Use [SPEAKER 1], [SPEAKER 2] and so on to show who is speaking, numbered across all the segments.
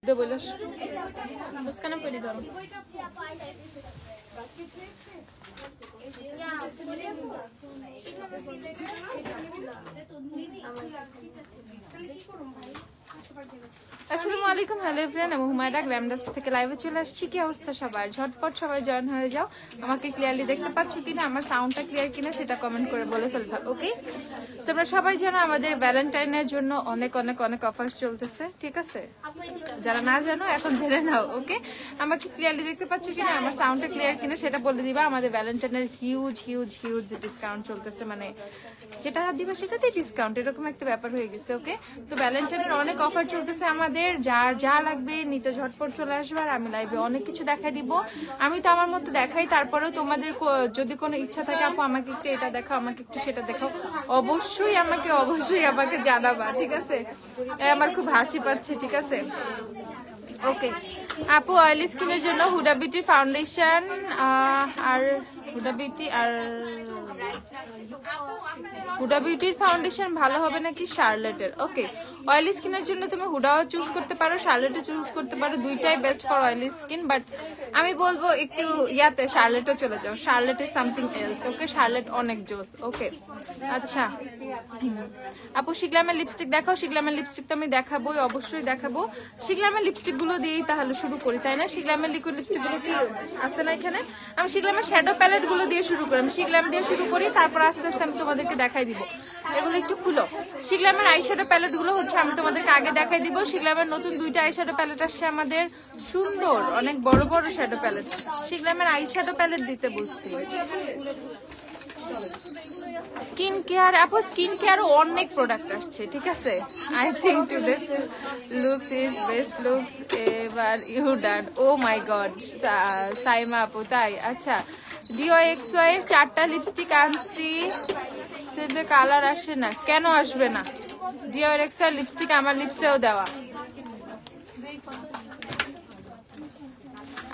[SPEAKER 1] দে বলিস
[SPEAKER 2] মুস্কানা পড়ি ধরো
[SPEAKER 1] আসসালামু আলাইকুম হ্যালো এভরিওয়ান আমি হুমায়রা গ্ল্যামডাস্ট থেকে লাইভে চলে আসছি কি অবস্থা সবার ঝটপট সবাই জয়েন হয়ে যাও আমাকে ক্লিয়ারলি দেখতে পাচ্ছ কিনা আমার সাউন্ডটা ক্লিয়ার কিনা সেটা কমেন্ট করে বলে ফেলবা ওকে তোমরা সবাই জানো আমাদের ভ্যালেন্টাইনের জন্য অনেক অনেক অনেক অফারস চলতেছে ঠিক আছে যারা না জানো এখন জেনে নাও ওকে আমাকে ক্লিয়ারলি দেখতে পাচ্ছ কিনা আমার সাউন্ডটা ক্লিয়ার কিনা সেটা বলে দিবা আমাদের ভ্যালেন্টাইনের হিউজ হিউজ হিউজ ডিসকাউন্ট চলতেছে মানে যেটা দিবা সেটাতেই ডিসকাউন্ট এরকম একটা ব্যাপার হয়ে গেছে ওকে তো ভ্যালেন্টাইনের অনেক অফার চলতেছে আমাদের যার যা লাগবে নিতে ঝটপট চলে আসবে আর আমি লাইভে অনেক কিছু দেখাই দিব আমি তো আমার মতো দেখাই তারপরেও তোমাদের যদি কোনো ইচ্ছা থাকে আপু আমাকে একটু এটা দেখাও আমাকে একটু সেটা দেখাও অবশ্যই আমাকে জানাবা ঠিক আছে আমার খুব হাসি পাচ্ছে ঠিক আছে ওকে আপু অয়েলি স্কিনের জন্য হুডা বিউটি ফাউন্ডেশন আর হুডা বিউটির ফাউন্ডেশন ভালো হবে নাকি শার্লেটের ওকে অয়েলি স্কিনের জন্য তুমি হুডাও চুজ করতে পারো শার্লেটও চুজ করতে পারো দুইটাই best for oily skin but আমি বলবো একটু ইয়াতে শার্লেটও চলে যাও Charlotte is something else okay Charlotte অনেক জোস ওকে আচ্ছা আপু শিগলামের লিপস্টিক দেখাও শিগলামের লিপস্টিক তো আমি দেখাবোই অবশ্যই দেখাবো শিগলামের লিপস্টিক গুলো দিয়েই তাহলে শুরু করি তাই না শিগলামের লিকুইড লিপস্টিক গুলো কি আছে না এখানে আমি শিগলামের শ্যাডো প্যালেট গুলো দিয়ে শুরু করি আমি শিগলাম দিয়ে শুরু করি তারপর আস্তে আস্তে আমি তোমাদেরকে দেখাই দিব এগুলো একটু খুলো শিগলামের আইশ্যাডো প্যালেট গুলো হচ্ছে আমি তোমাদেরকে আগে দেখাই দিব শিগলামের নতুন দুইটা আইশ্যাডো প্যালেট আসছে আমাদের সুন্দর অনেক বড় বড় শ্যাডো প্যালেট শিগলামের আইশ্যাডো প্যালেট দিতে বলছি স্কিন কেয়ার আপু স্কিন কেয়ারও অনেক প্রোডাক্ট আসছে ঠিক আছে I think today's looks is best looks ever you done oh my god Saima আপু তাই আচ্ছা DOXY এর 4টা লিপস্টিক আনছি কিন্তু কালার আসে না কেন আসবে না DOXY লিপস্টিক আমার লিপসেও দেওয়া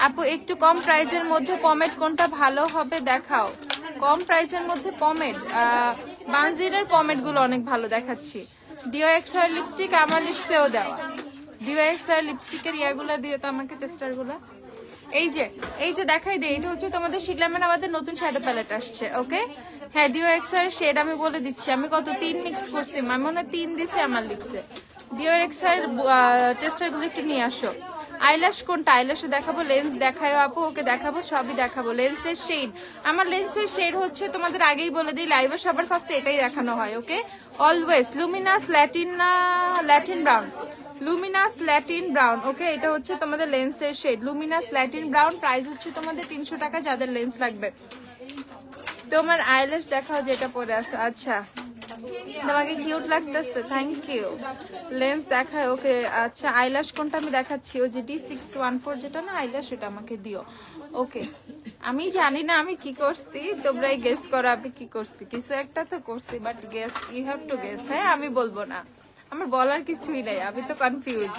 [SPEAKER 1] আপু একটু কম প্রাইসের মধ্যে পমেড কোনটা ভালো হবে দেখাও কম প্রাইসের মধ্যে পমেড বানজিরের পমেড গুলো অনেক ভালো দেখাচ্ছি DOXY লিপস্টিক আমার লিপসেও দেওয়া DOXY লিপস্টিকের ইয়াগুলা দিয়ে তো আমাকে টেস্টার গুলা এই যে দেখাই দে এটা হচ্ছে তোমাদের শিগলামের আমাদের নতুন শ্যাডো প্যালেট আসছে ওকে হ্যাঁ DOXY এর শেড আমি বলে দিচ্ছি আমি কত 3 মিক্স করছি আমি মনে 3 দিছি আমার লিপসে DOXY এর টেস্টার গুলো একটু নিয়ে আসো আইল্যাশ কোনটা আইল্যাশে দেখাবো লেন্স দেখায় আপু ওকে দেখাবো সবই দেখাবো লেন্সের শেড আমার লেন্সের শেড হচ্ছে তোমাদের আগেই বলে দিই লাইভে সবার ফার্স্টে এটাই দেখানো হয় okay always luminous Latin brown luminous Latin brown okay এটা হচ্ছে তোমাদের লেন্সের shade luminous Latin brown price হচ্ছে তোমাদের 300 টাকা যাদের লেন্স লাগবে তোমার আইল্যাশ দেখাও যেটা পরে আছে আচ্ছা তোমাকে কিউট লাগতেছে থ্যাংক ইউ লেন্স দেখায় ওকে আচ্ছা আইল্যাশ কোনটা আমি দেখাচ্ছি ও যে D614 যেটা না আইল্যাশ ওটা আমাকে দিও ওকে আমি জানি না আমি কি করছি তোমরাই গেস করো আমি কি করছি কিছু একটা তো করছি but guess you have to guess হ্যাঁ আমি বলবো না আমার বলার কিছুই নাই আমি তো কনফিউজ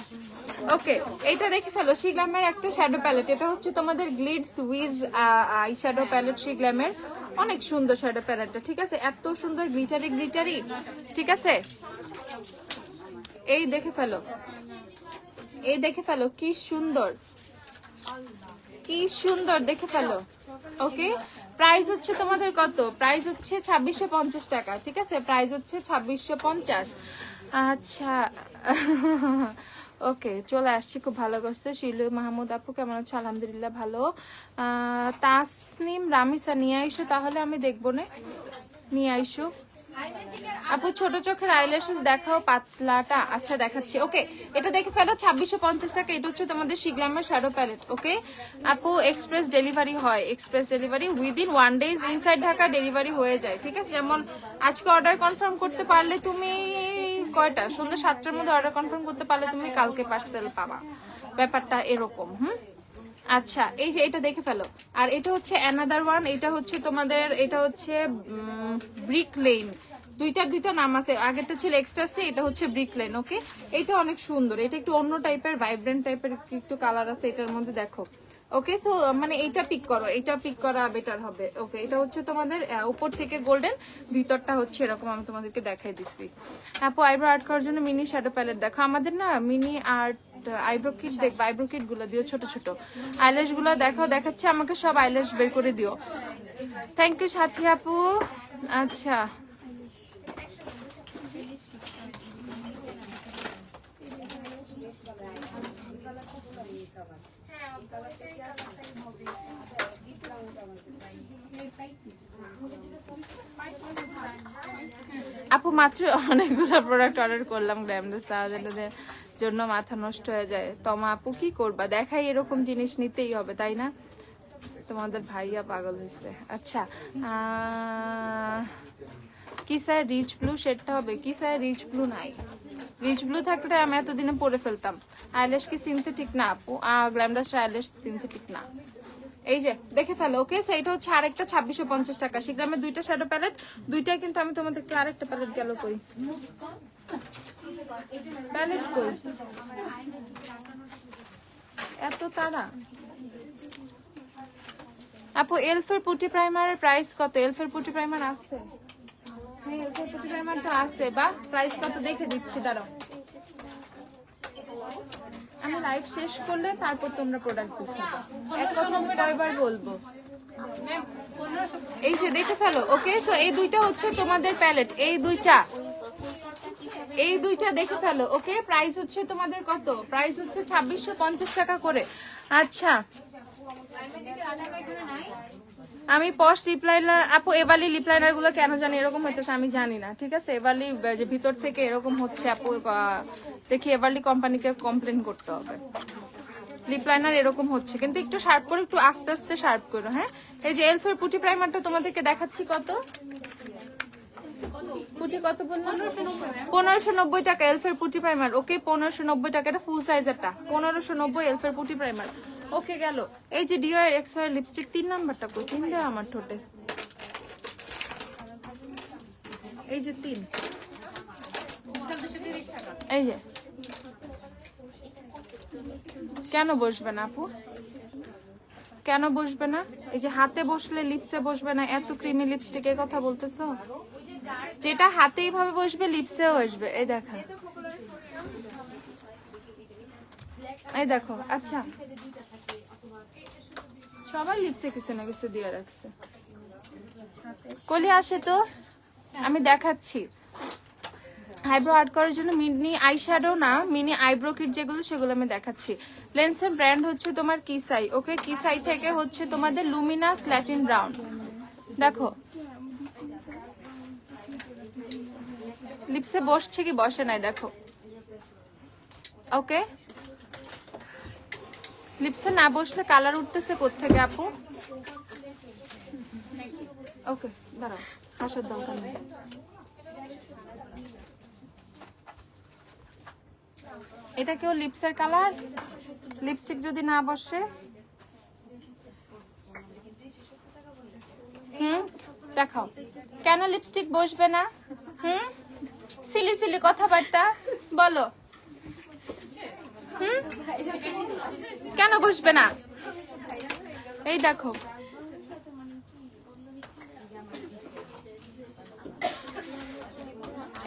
[SPEAKER 1] ওকে এইটা দেখে ফেলো শিগলামের একটা শ্যাডো প্যালেট এটা হচ্ছে তোমাদের গ্লিডস উইজ আই শ্যাডো প্যালেট শিগলামের অনেক সুন্দর শ্যাডো প্যালেটটা ঠিক আছে এত সুন্দর গ্লিটারি ঠিক আছে এই দেখে ফেলো কি সুন্দর দেখে ফেলো ওকে প্রাইস হচ্ছে তোমাদের কত প্রাইস হচ্ছে 2650 টাকা ঠিক আছে প্রাইস হচ্ছে 2650 আচ্ছা ওকে চলে আসছি খুব ভালো করছে শিলু মাহমুদ আপু কেমন আছো আলহামদুলিল্লাহ ভালো তাসনিম রামিসা নিয়ে আইসো তাহলে আমি দেখবো না নিয়ে আইসো আপু ছোট চোখের আইল্যাশেস দেখাও পাতলাটা আচ্ছা দেখাচ্ছি ওকে এটা দেখে ফেলো 2650 টাকা এটা হচ্ছে তোমাদের শিগলামের শ্যাডো প্যালেট ওকে আপু এক্সপ্রেস ডেলিভারি হয় express delivery within 1 days inside Dhaka delivery হয়ে যায় ঠিক আছে যেমন আজকে অর্ডার কনফার্ম করতে পারলে তুমি কয়টা সন্ধ্যা 7টার মধ্যে অর্ডার কনফার্ম করতে পারলে তুমি কালকে পার্সেল পাবা ব্যাপারটা এরকম আচ্ছা এই যে এটা দেখে ফেলো আর এটা হচ্ছে অ্যানাদার ওয়ান এটা হচ্ছে তোমাদের এটা হচ্ছে ব্রিক লেন দুইটা নাম আছে আগেরটা ছিল এক্সট্রাসি এটা হচ্ছে ব্রিক লেন ওকে এটা অনেক সুন্দর এটা একটু অন্য টাইপের ভাইব্রেন্ট টাইপের একটু কালার আছে এটার মধ্যে দেখো ওকে সো মানে এইটা পিক করো এটা পিক করা বেটার হবে ওকে এটা হচ্ছে তোমাদের উপর থেকে গোল্ডেন ভিতরটা হচ্ছে এরকম আমি তোমাদেরকে দেখাই দিচ্ছি আপু আইব্রো আর্ট করার জন্য মিনি শ্যাডো প্যালেট দেখো আমাদের না মিনি আর্ট আইব্রো কিট দেখবা, আইব্রো কিট গুলো দিও ছোট ছোট, আইল্যাশ গুলো দেখাও, দেখাচ্ছি আমাকে সব আইল্যাশ বের করে দিও। থ্যাংক ইউ সাথী আপু। আচ্ছা আপু মাত্র অনেকগুলো প্রোডাক্ট অর্ডার করলাম গ্ল্যামডাস, তাদের জন্য মাথা নষ্ট হয়ে যায়। তমা আপু কি করবা, দেখাই এরকম জিনিস নিতেই হবে তাই না, তোমাদের ভাইয়া পাগল হয়েছে। আচ্ছা কি স্যার রিচ ব্লু শেডটা হবে কি স্যার? রিচ ব্লু নাই, রিচ ব্লু থাকলে আমি এতদিনে পরে ফেলতাম। আইল্যাশ কি সিনথেটিক না আপু? গ্ল্যামডাস আইল্যাশ সিনথেটিক না। এই যে দেখে ফেলো। ওকে সো এটা হচ্ছে আরেকটা 2650 টাকা। শিগ্রামের দুইটা শ্যাডো প্যালেট, দুইটাই কিন্তু আমি তোমাদেরকে আরেকটা প্যালেট গেল কই, প্যালেট কই, এত তারা। আপু এলফের পুটি প্রাইমারের প্রাইস কত? এলফের পুটি প্রাইমার আছে? হ্যাঁ এলফের পুটি প্রাইমার তো আছে। বা প্রাইস কত দেখে দিচ্ছি, দাঁড়াও আমি লাইভ শেষ করলে তারপর তোমরা প্রোডাক্ট বুঝবে। এক কথা আমি কয়বার বলবো? এই যে দেখে ফেলো। ওকে সো এই দুইটা হচ্ছে তোমাদের প্যালেট, এই দুইটা দেখে ফেলো। ওকে প্রাইস হচ্ছে তোমাদের কত? প্রাইস হচ্ছে 2650 টাকা করে। আচ্ছা আমি পস্ট লিপ লাইনার আপু, এবালি লিপ লাইনার গুলো কেন জানি এরকম হইতেছে আমি জানি না, ঠিক আছে? এবালি যে ভিতর থেকে এরকম হচ্ছে আপু, দেখি এবালি কোম্পানিকে কমপ্লেন করতে হবে। লিপ লাইনার এরকম হচ্ছে, কিন্তু একটু শার্প করে, একটু আস্তে আস্তে শার্প করো। হ্যাঁ এই যে এলফের পুটি প্রাইমারটা তোমাদেরকে দেখাচ্ছি। কত পুটি কত বললাম? 1590 টাকা এলফের পুটি প্রাইমার। ওকে 1590 টাকা, এটা ফুল সাইজেরটা 1590 এলফের পুটি প্রাইমার। ওকে গেল। এই যে ডিওর এক্সওয়ার লিপস্টিক 3 নাম্বারটা কই? 3 দেওয়া আমার ঠোঁটে, এই যে 3, এই যে কেন বসবে না আপু, কেন বসবে না? এই যে হাতে বসলে লিপসে বসবে না, এত ক্রিমি লিপস্টিকের কথা বলতেছো? যেটা হাতে এইভাবে বসবে লিপসেও বসবে। এই দেখো, এই দেখো। আচ্ছা সবার লিপসে কিছু না কিছু দিয়ে রাখছে। কলি আসে তো আমি দেখাচ্ছি। আইব্রো আর্ট করার জন্য মিনি আই শ্যাডো না, মিনি আইব্রো কিট যেগুলো সেগুলো আমি দেখাচ্ছি। লেন্সের ব্র্যান্ড হচ্ছে তোমার কিসাই। ওকে কিসাই থেকে হচ্ছে তোমাদের লুমিনাস ল্যাটিন ব্রাউন। দেখো লিপসে বসছে কি বসে নাই দেখো। ওকে লিপসে না বসলে কালার উঠতেছে কোত্থেকে আপু? ওকে দাঁড়াও, হাসার দরকার নেই। এটা কেউ লিপসের কালার, লিপস্টিক যদি না বসে দেখাও কেন লিপস্টিক বসবে না? সিলি সিলি কথাবার্তা বলো। কেন বসবে না? এই দেখো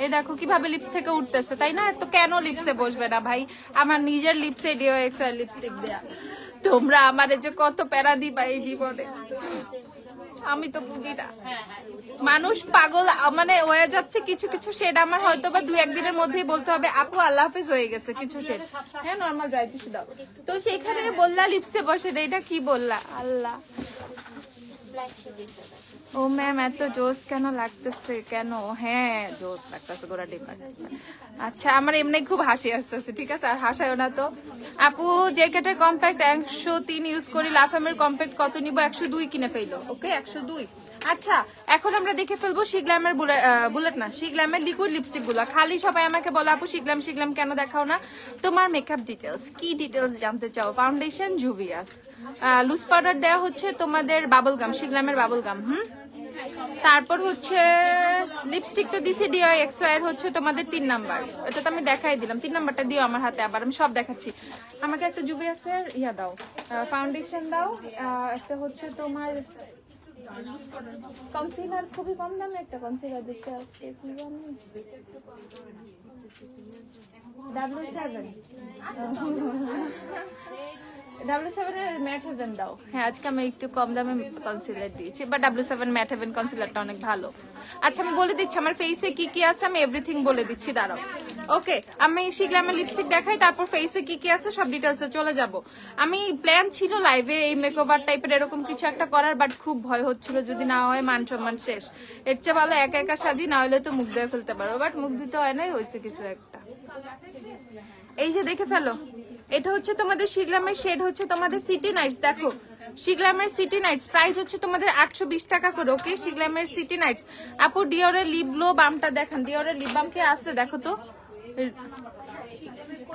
[SPEAKER 1] এই দেখো কিভাবে লিপস থেকে উঠতেছে, তাই না? তো কেন লিপসে বসবে না ভাই? আমার নিজের লিপসে ডিও এক্সআর লিপস্টিক দেয়া, তোমরা আমারে যে কত প্যারা দিবা এই জীবনে আমি তো বুঝি না। মানুষ পাগল মানে হয়ে যাচ্ছে। কিছু কিছু শেড আমার হয়তো বা 2-1 দিনের মধ্যেই বলতে হবে আপু আল্লাহ হাফেজ হয়ে গেছে কিছু শেড। হ্যাঁ নর্মাল ড্রাই টিস্যু দাও। তো সেখানে বললা লিপসে বসে, এটা কি বললা? আল্লাহ। ও ম্যাম এত জোস কেন লাগতেছে? কেন? হ্যাঁ জোস লাগতেছে, গোড়া ডিম লাগতেছে। আচ্ছা আমার এমনি খুব হাসি আসতেছে, ঠিক আছে? আর হাসায়ও না তো। আপু জ্যাকেটের কম্প্যাক্ট 103 ইউজ করি, লাফামের কম্প্যাক্ট কত নিব? 102 কিনে ফেললো। ওকে 102। আচ্ছা এখন আমরা দেখে ফেলবো শিগ্ল্যামের বুলেট না, শিগ্ল্যামের লিকুইড লিপস্টিক গুলা। খালি সবাই আমাকে বলো আপু শিগ্ল্যাম শিগ্ল্যাম কেন দেখাও না? তোমার মেকআপ ডিটেলস, কি ডিটেলস জানতে চাও? ফাউন্ডেশন জুভিয়াস, লুজ পাউডার দেওয়া হচ্ছে তোমাদের বাবল গাম, শিগ্ল্যামের বাবল গাম। তারপর হচ্ছে লিপস্টিক তো দিছি ডিও এক্সওয়ার হচ্ছে তোমাদের 3 নাম্বার, এটা তো আমি দেখাই দিলাম। 3 নাম্বারটা দিও আমার হাতে, আবার আমি সব দেখাচ্ছি। আমাকে একটা জুভিয়াসের ইয়া দাও, ফাউন্ডেশন দাও। একটা হচ্ছে তোমার কনসিলার, খুবই কম দামে একটা কনসিলার দিতে আসছে, কি জানি W7 এর ম্যাট হেভেন দাও। হ্যাঁ আজকে আমি একটু কম দামে কনসিলার দিয়েছি, বাট W7 ম্যাট হেভেন কনসিলারটা অনেক ভালো। আচ্ছা আমি বলে দিচ্ছি আমার ফেসে কি কি আছে, আমি এভরিথিং বলে দিচ্ছি, দাঁড়াও। ওকে আমি শিখলে আমার লিপস্টিক দেখাই, তারপর ফেসে কি কি আছে সব ডিটেলসে চলে যাব। আমি প্ল্যান ছিল লাইভে এই মেকওভার টাইপের এরকম কিছু একটা করার, বাট খুব ভয় হচ্ছিল যদি না হয় মান সম্মান শেষ। এর চেয়ে ভালো একা একা সাজি, না হলে তো মুখ দিয়ে ফেলতে পারো, বাট মুখ দিতে হয় নাই, হয়েছে কিছু একটা। এই যে দেখে ফেলো, এটা হচ্ছে তোমাদের শিগলামের শেড, হচ্ছে তোমাদের সিটি নাইটস। দেখো শিগলামের সিটি নাইটস প্রাইস হচ্ছে তোমাদের 820 টাকা করে। ওকে শিগলামের সিটি নাইটস। আপু ডিওরের লিপ গ্লো বামটা দেখেন, ডিওরের লিপ বাম কে আছে দেখো তো।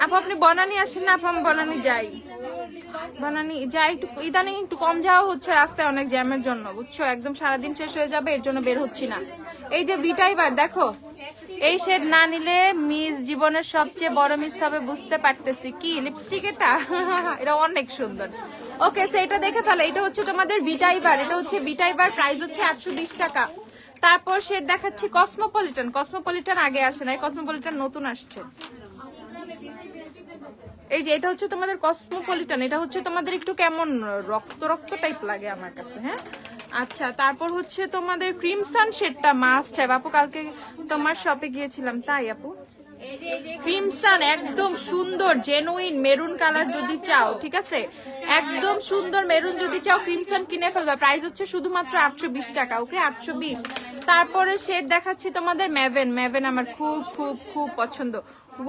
[SPEAKER 1] আপু আপনি বনানি আসেন না? আপু আমি বনানি যাই, বনানি যাই, একটু ইদানিং একটু কম যাওয়া হচ্ছে রাস্তায় অনেক জ্যামের জন্য, বুঝছো, একদম সারাদিন শেষ হয়ে যাবে, এর জন্য বের হচ্ছি না। এই যে ভিটাইবার দেখো, এই শেড না নিলে মিস জীবনের সবচেয়ে বড় মিস হবে, বুঝতে পারতেছি। কি লিপস্টিক এটা? এটা অনেক সুন্দর। ওকে সো এটা দেখে ফেলো, এটা হচ্ছে তোমাদের ভিটাইবার, এটা হচ্ছে ভিটাইবার, প্রাইস হচ্ছে 820 টাকা। তারপর শেড দেখাচ্ছি কসমোপলিটন। কসমোপলিটন আগে আসে না, কসমোপলিটন নতুন আসছে। এই যে এটা হচ্ছে তোমাদের কসমোপলিটন, এটা হচ্ছে তোমাদের একটু কেমন রক্ত রক্ত টাইপ লাগে আমার কাছে। হ্যাঁ আচ্ছা তারপর হচ্ছে তোমাদের ক্রিমসন শেডটা মাস্ট হ্যাভ। আপু কালকে তোমার শপে গিয়েছিলাম, তাই আপু ক্রিমসন একদম সুন্দর জেনুইন মেরুন কালার যদি চাও, ঠিক আছে, একদম সুন্দর মেরুন যদি চাও ক্রিমসন কিনে ফেলবে। প্রাইস হচ্ছে শুধুমাত্র 820 টাকা। ওকে 820। তারপরে শেড দেখাচ্ছি তোমাদের ম্যাভেন। ম্যাভেন আমার খুব খুব খুব পছন্দ।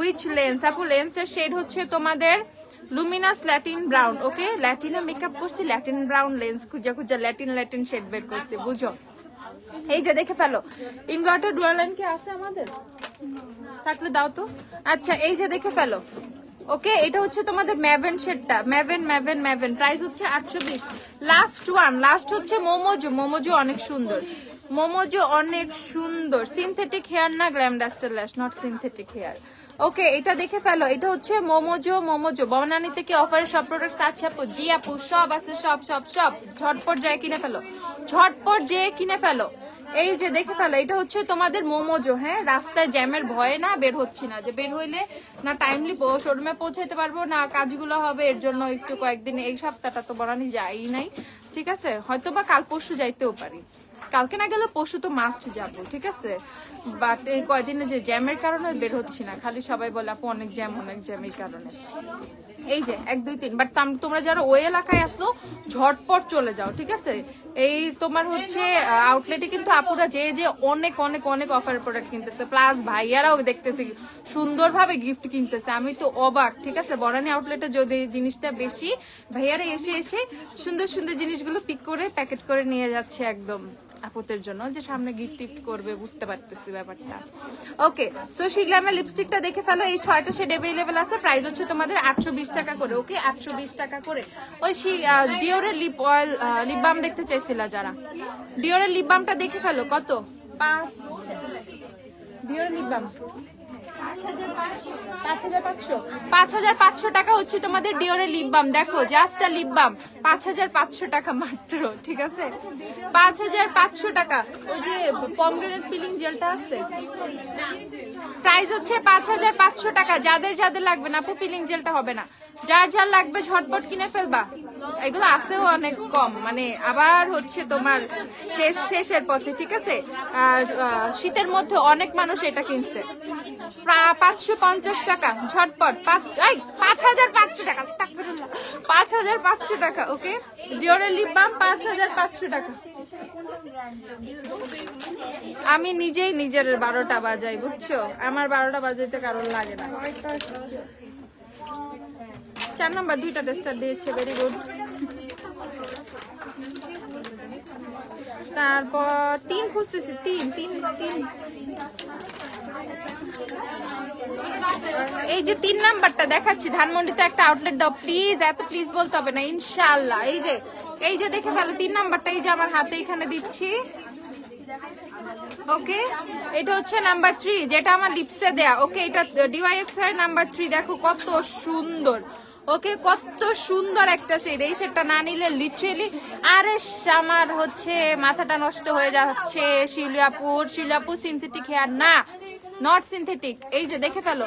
[SPEAKER 1] Which lens? আপু লেন্সের শেড হচ্ছে তোমাদের লুমিনাস ল্যাটিন ব্রাউন। ওকে ল্যাটিনে মেকআপ করছি, ল্যাটিন ব্রাউন লেন্স খুঁজা খুঁজা ল্যাটিন শেড বের করছি, বুঝো। এই যে দেখে ফেলো, ইনভার্টার ডুয়াল লাইন কি আছে আমাদের? থাকলে দাও তো। আচ্ছা এই যে দেখে ফেলো। ওকে এটা হচ্ছে তোমাদের ম্যাভেন শেডটা, ম্যাভেন ম্যাভেন ম্যাভেন, প্রাইস হচ্ছে 820। লাস্ট ওয়ান, লাস্ট হচ্ছে মোমোজো। মোমোজো অনেক সুন্দর, মোমোজো অনেক সুন্দর। সিনথেটিক হেয়ার না, গ্ল্যাম ডাস্টার ল্যাশ, নট সিনথেটিক হেয়ার। ওকে এটা দেখে ফেলো, এটা হচ্ছে মোমোজো। মোমোজো বনানী থেকে অফারে সব প্রোডাক্টস আছে আপু। জি আপু সব আছে, সব সব সব ঝটপট যায় কিনে ফেলো, ঝটপট যেয়ে কিনে ফেলো। এই যে দেখে ফেলো, এটা হচ্ছে তোমাদের মোমোজো। হ্যাঁ রাস্তায় জ্যামের ভয়ে না বের হচ্ছি না, যে বের হইলে না টাইমলি শোরুমে পৌঁছাতে পারবো না, কাজগুলো হবে, এর জন্য একটু কয়েকদিন, এই সপ্তাহটা তো বনানী যাই নাই, ঠিক আছে, হয়তো বা কাল পরশু যাইতেও পারি, কালকে না গেলে পরশু তো মাস্ট যাবো, ঠিক আছে। বাট এই কয়দিনে যে জ্যামের কারণে বের হচ্ছি না, খালি সবাই বলে আপু অনেক জ্যাম, অনেক জ্যামের কারণে। এই যে 1 2 3, বাট তোমরা যারা ওই এলাকায় আসো ঝটপট চলে যাও, ঠিক আছে। এই তোমার হচ্ছে আউটলেটে কিন্তু আপুরা যে যে অনেক অনেক অনেক অফারের প্রোডাক্ট কিনতেছে, প্লাস ভাইয়ারাও দেখতেছি সুন্দরভাবে গিফট কিনতেছে, আমি তো অবাক, ঠিক আছে। বনানী আউটলেটে যদি জিনিসটা বেশি, ভাইয়ারা এসে এসে সুন্দর সুন্দর জিনিসগুলো পিক করে প্যাকেট করে নিয়ে যাচ্ছে একদম আপুদের জন্য, যে সামনে গিফট টিফট করবে, বুঝতে পারতেছি ব্যাপারটা। ওকে সো শিগলামের লিপস্টিকটা দেখে ফেলো, এই 6টা শেড अवेलेबल আছে, প্রাইস হচ্ছে তোমাদের 820 টাকা করে। ওকে 820 টাকা করে। ওই ডিওরের লিপ অয়েল, লিপ বাম দেখতে চাইছিলা যারা, ডিওরের লিপ বামটা দেখে ফেলো, কত 5 ডিওরের লিপ বাম 5500 টাকা হচ্ছে তোমাদের ডিওরের লিপ বাম। দেখো জাস্ট লিপ বাম 5500 টাকা মাত্র, ঠিক আছে 5500 টাকা। ওই যে পমগ্রেনেট পিলিং জেলটা আছে, প্রাইস হচ্ছে 5500 টাকা। যাদের যাদের লাগবে না আপু, পিলিং জেলটা হবে না, যার যার লাগবে ঝটপট কিনে ফেলবা। এগুলো আছেও অনেক কম, মানে আবার হচ্ছে তোমার শেষের পথে, ঠিক আছে। আর শীতের মধ্যে অনেক মানুষ এটা কিনছে। 550 টাকা ঝটপট, 5500 টাকা, 5500 টাকা। ওকে ডিওরের লিপ বাম 5500 টাকা। আমি নিজেই নিজের 12টা বাজাই, বুঝছো, আমার 12টা বাজাইতে কারণ লাগে না। 4 নম্বর 2টা টেস্টার দিয়েছে, ভেরি গুড। তারপর 3 খুঁজতেছি, 3 এই যে 3 নাম্বারটা দেখাচ্ছি, ধানমন্ডিতে একটা আউটলেট দাও প্লিজ, এত প্লিজ বলতে হবে না, ইনশাআল্লাহ। এই যে দেখে ফেলো 3 নাম্বারটা, এই যে আমার হাতে এখানে দিচ্ছি। ওকে এটা হচ্ছে নাম্বার 3, যেটা আমার লিপসে দেয়া। ওকে এটা DYX এর নাম্বার 3, দেখো কত সুন্দর। ওকে কত সুন্দর একটা শেড, এই শেডটা না নিলে লিটারেলি আরে আমার হচ্ছে মাথাটা নষ্ট হয়ে যাচ্ছে। শিলাপুর সিনথেটিক হেয়ার না, নট সিনথেটিক। এই যে দেখে ফেলো,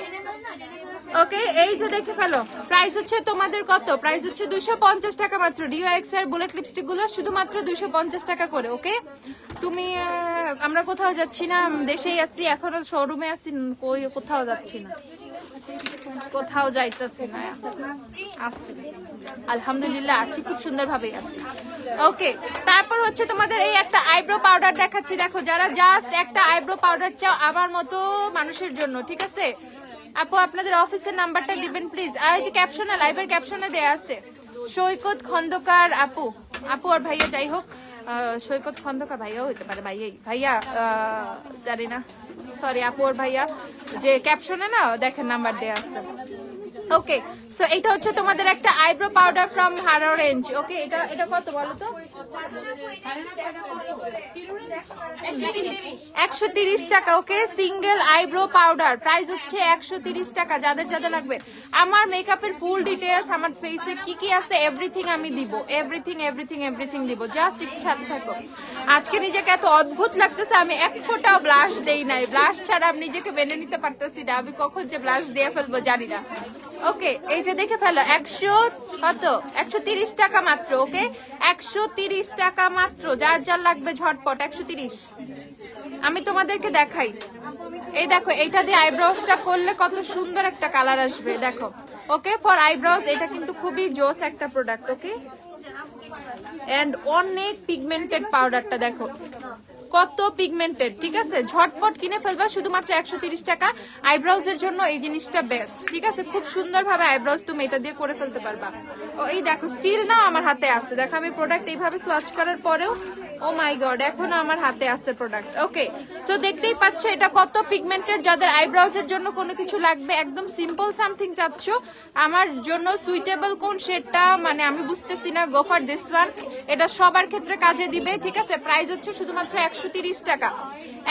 [SPEAKER 1] ওকে, এই যে দেখে ফেলো, প্রাইস হচ্ছে তোমাদের কত? প্রাইস হচ্ছে 250 টাকা মাত্র। ডিও এক্স এর বুলেট লিপস্টিক গুলো শুধুমাত্র 250 টাকা করে। ওকে, তুমি আমরা কোথাও যাচ্ছি না, দেশেই আছি এখনো, শোরুমে আছি, কোথাও যাচ্ছি না, কোথাও যাইতেছি না, আছি আলহামদুলিল্লাহ, আছি খুব সুন্দর ভাবে আছি। ওকে, তারপর হচ্ছে তোমাদের এই একটা আইব্রো পাউডার দেখাচ্ছি। দেখো, যারা জাস্ট একটা আইব্রো পাউডার চাও আমার মতো মানুষের জন্য, ঠিক আছে আপু, আপনাদের অফিসের নাম্বারটা দিবেন প্লিজ। আর এই যে ক্যাপশনে, লাইভের ক্যাপশনে দেয়া আছে সৈকত খন্দকার আপু, আপু আর ভাইয়া যাই হোক, সৈকত খন্দকার ভাইয়াও হইতে পারে, ভাইয়া জানি না, সরি আপু আর ভাইয়া, যে ক্যাপশনে না দেখেন নাম্বার দেয়া আছে। ওকে, সো এটা হচ্ছে তোমাদের একটা আইব্রো পাউডার ফ্রম হারা রেঞ্জ। ওকে, এটা কত বলো তো? 130 টাকা। ওকে, সিঙ্গেল আইব্রো পাউডার প্রাইস হচ্ছে 130 টাকা। যাদের যাদের লাগবে, আমার মেকআপের ফুল ডিটেইলস, আমার ফেসে কি কি আছে এভরিথিং আমি দিব, এভরিথিং দিব, জাস্ট একটু সাথে থাকো। আজকে নিজেকে এত অদ্ভুত লাগতেছে, আমি এক ফোঁটাও ব্লাশ দেই নাই, ব্লাশ ছাড়া আমি নিজেকে মেনে নিতে পারতেছি না, আমি কখন যে ব্লাশ দিয়ে ফেলবো জানি না। ওকে, এই যে দেখে ফেলো, 130 টাকা মাত্র। ওকে, 130 টাকা মাত্র, যার যার লাগবে ঝটপট 130। আমি তোমাদেরকে দেখাই, এই দেখো, এইটা দিয়ে আইব্রোজটা করলে কত সুন্দর একটা কালার আসবে, দেখো। ওকে, ফর আইব্রোজ এটা কিন্তু খুবই জোস একটা প্রোডাক্ট। ওকে, এন্ড অনেক পিগমেন্টেড পাউডারটা দেখো কত পিগমেন্টেড, ঠিক আছে, ঝটপট কিনে ফেলবা, শুধুমাত্র 130 টাকা। আইব্রাউজ এর জন্য এই জিনিসটা বেস্ট, ঠিক আছে, খুব সুন্দর ভাবে আইব্রাউজ তুমি এটা দিয়ে করে ফেলতে পারবা। ও এই দেখো, স্টিল না আমার হাতে আছে, দেখো আমি প্রোডাক্ট এইভাবে সোয়াচ করার পরেও, ও মাই গড, এখনো আমার হাতে আছে প্রোডাক্ট। ওকে, সো দেখতেই পাচ্ছ এটা কত পিগমেন্টেড। যাদের আইব্রাউজ এর জন্য কোনো কিছু লাগবে, একদম সিম্পল সামথিং চাচ্ছ, আমার জন্য সুইটেবল কোন শেডটা মানে আমি বুঝতেছি না, গো ফর দিস ওয়ান, এটা সবার ক্ষেত্রে কাজে দিবে, ঠিক আছে। প্রাইস হচ্ছে শুধুমাত্র 130 টাকা।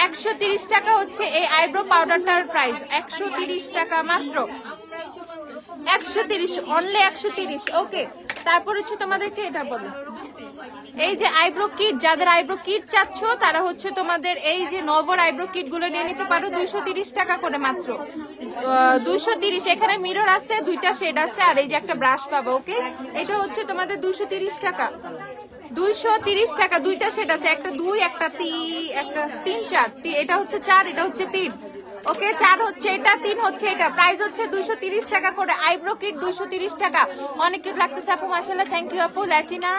[SPEAKER 1] 130 টাকা হচ্ছে এই আইব্রো পাউডারটার প্রাইস, 130 টাকা মাত্র, 130, অনলি 130। ওকে, তারপর হচ্ছে তোমাদেরকে এটা বলো, এই যে আইব্রো কিট, যাদের আইব্রো কিট চাচ্ছ তারা হচ্ছে তোমাদের এই যে নভর আইব্রো কিট গুলো নিয়ে নিতে পারো, 230 টাকা করে মাত্র, 230। এখানে মিরর আছে, দুইটা শেড আছে, আর এই যে একটা ব্রাশ পাবো। ওকে, এটা হচ্ছে তোমাদের 230 টাকা, 230 টাকা, দুইটা শেড আছে, একটা 2, একটা 3, 4, এটা হচ্ছে 4, এটা হচ্ছে 3। ওকে, 4 হচ্ছে এটা, 3 হচ্ছে এটা, প্রাইস হচ্ছে 230 টাকা করে। আইব্রো কিট 230 টাকা, অনেক কিউট লাগতেছে আপু, মাশাআল্লাহ, থ্যাংক ইউ আপু। ল্যাটিনা,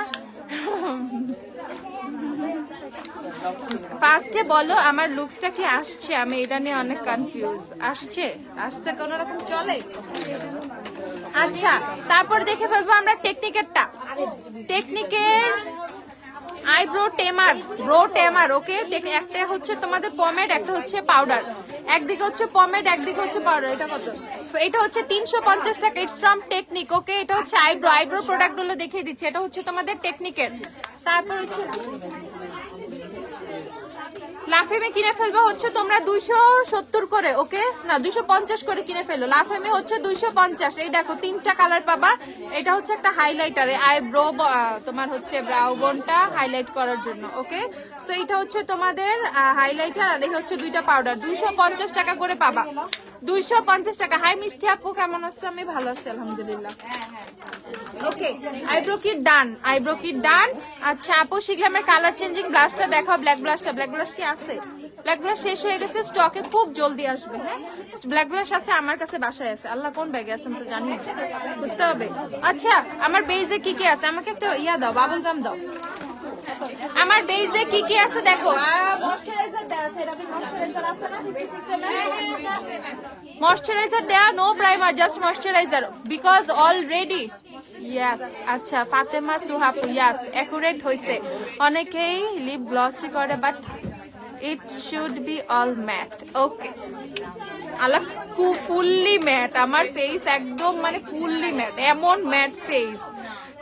[SPEAKER 1] ফার্স্টে বলো আমার লুকসটা কি আসছে, আমি এটা নিয়ে অনেক কনফিউজ। আসছে কোন রকম চলে। আচ্ছা, তারপর দেখে ফেলবো আমরা টেকনিকেরটা, টেকনিকের আইব্রো টেমার, ব্রো টেমার। ওকে, একটা হচ্ছে তোমাদের পমেড, একটা হচ্ছে পাউডার, একদিকে হচ্ছে পমেড, একদিকে হচ্ছে পাউডার। এটা কত? এটা হচ্ছে 350 টাকা, ইটস ফ্রম টেকনিক। ওকে, এটা হচ্ছে আইব্রো প্রোডাক্ট গুলো দেখিয়ে দিচ্ছি, এটা হচ্ছে তোমাদের টেকনিকের। তারপর হচ্ছে লাফেমে কিনে ফেলবে হচ্ছে তোমরা 270 করে। ওকে, না 250 করে কিনে ফেলো, লাফেমে হচ্ছে 250। এই দেখো 3টা কালার পাবা, এটা হচ্ছে একটা হাইলাইটার, আইব্রো তোমার হচ্ছে ব্রাউ বোনটা হাইলাইট করার জন্য। ওকে, সো এটা হচ্ছে তোমাদের হাইলাইটার, আর এই হচ্ছে 2টা পাউডার, 250 টাকা করে পাবা, 250 টাকা। হাই মিষ্টি আপু, কেমন আছো? আমি ভালো আছি আলহামদুলিল্লাহ। ওকে, আইব্রো কিট ডান, আইব্রো কিট ডান। আচ্ছা আপু, শিখলামের কালার চেঞ্জিং ব্লাশটা দেখাও, ব্ল্যাক ব্লাশটা। ব্ল্যাক ব্লাশ কি আছে? ব্ল্যাক ব্লাশ শেষ হয়ে গেছে, স্টকে খুব জলদি আসবে। হ্যাঁ, ব্ল্যাক ব্লাশ আছে আমার কাছে, বাসায় আছে, আল্লাহ কোন ব্যাগে আছে আমি তো জানি, বুঝতে হবে। আচ্ছা, আমার বেজে কি কি আছে, আমাকে একটা ইয়া দাও, বাবল গাম দাও। আমার বেজে কি কি আছে দেখো, ময়শ্চারাইজার দেয়া আছে, এরকম ময়শ্চারাইজার আছে না, 56 ময়শ্চারাইজার দেয়া, no primer, just moisturiser, because already. Yes, আচ্ছা ফাতেমা সুহাপু, ইয়েস অ্যাকুরেট হইছে। অনেকেই লিপ গ্লসি করে, but it should be all matte. Okay, আল্লাহ ফুললি ম্যাট, আমার ফেস একদম মানে ফুললি ম্যাট, এমন ম্যাট ফেস।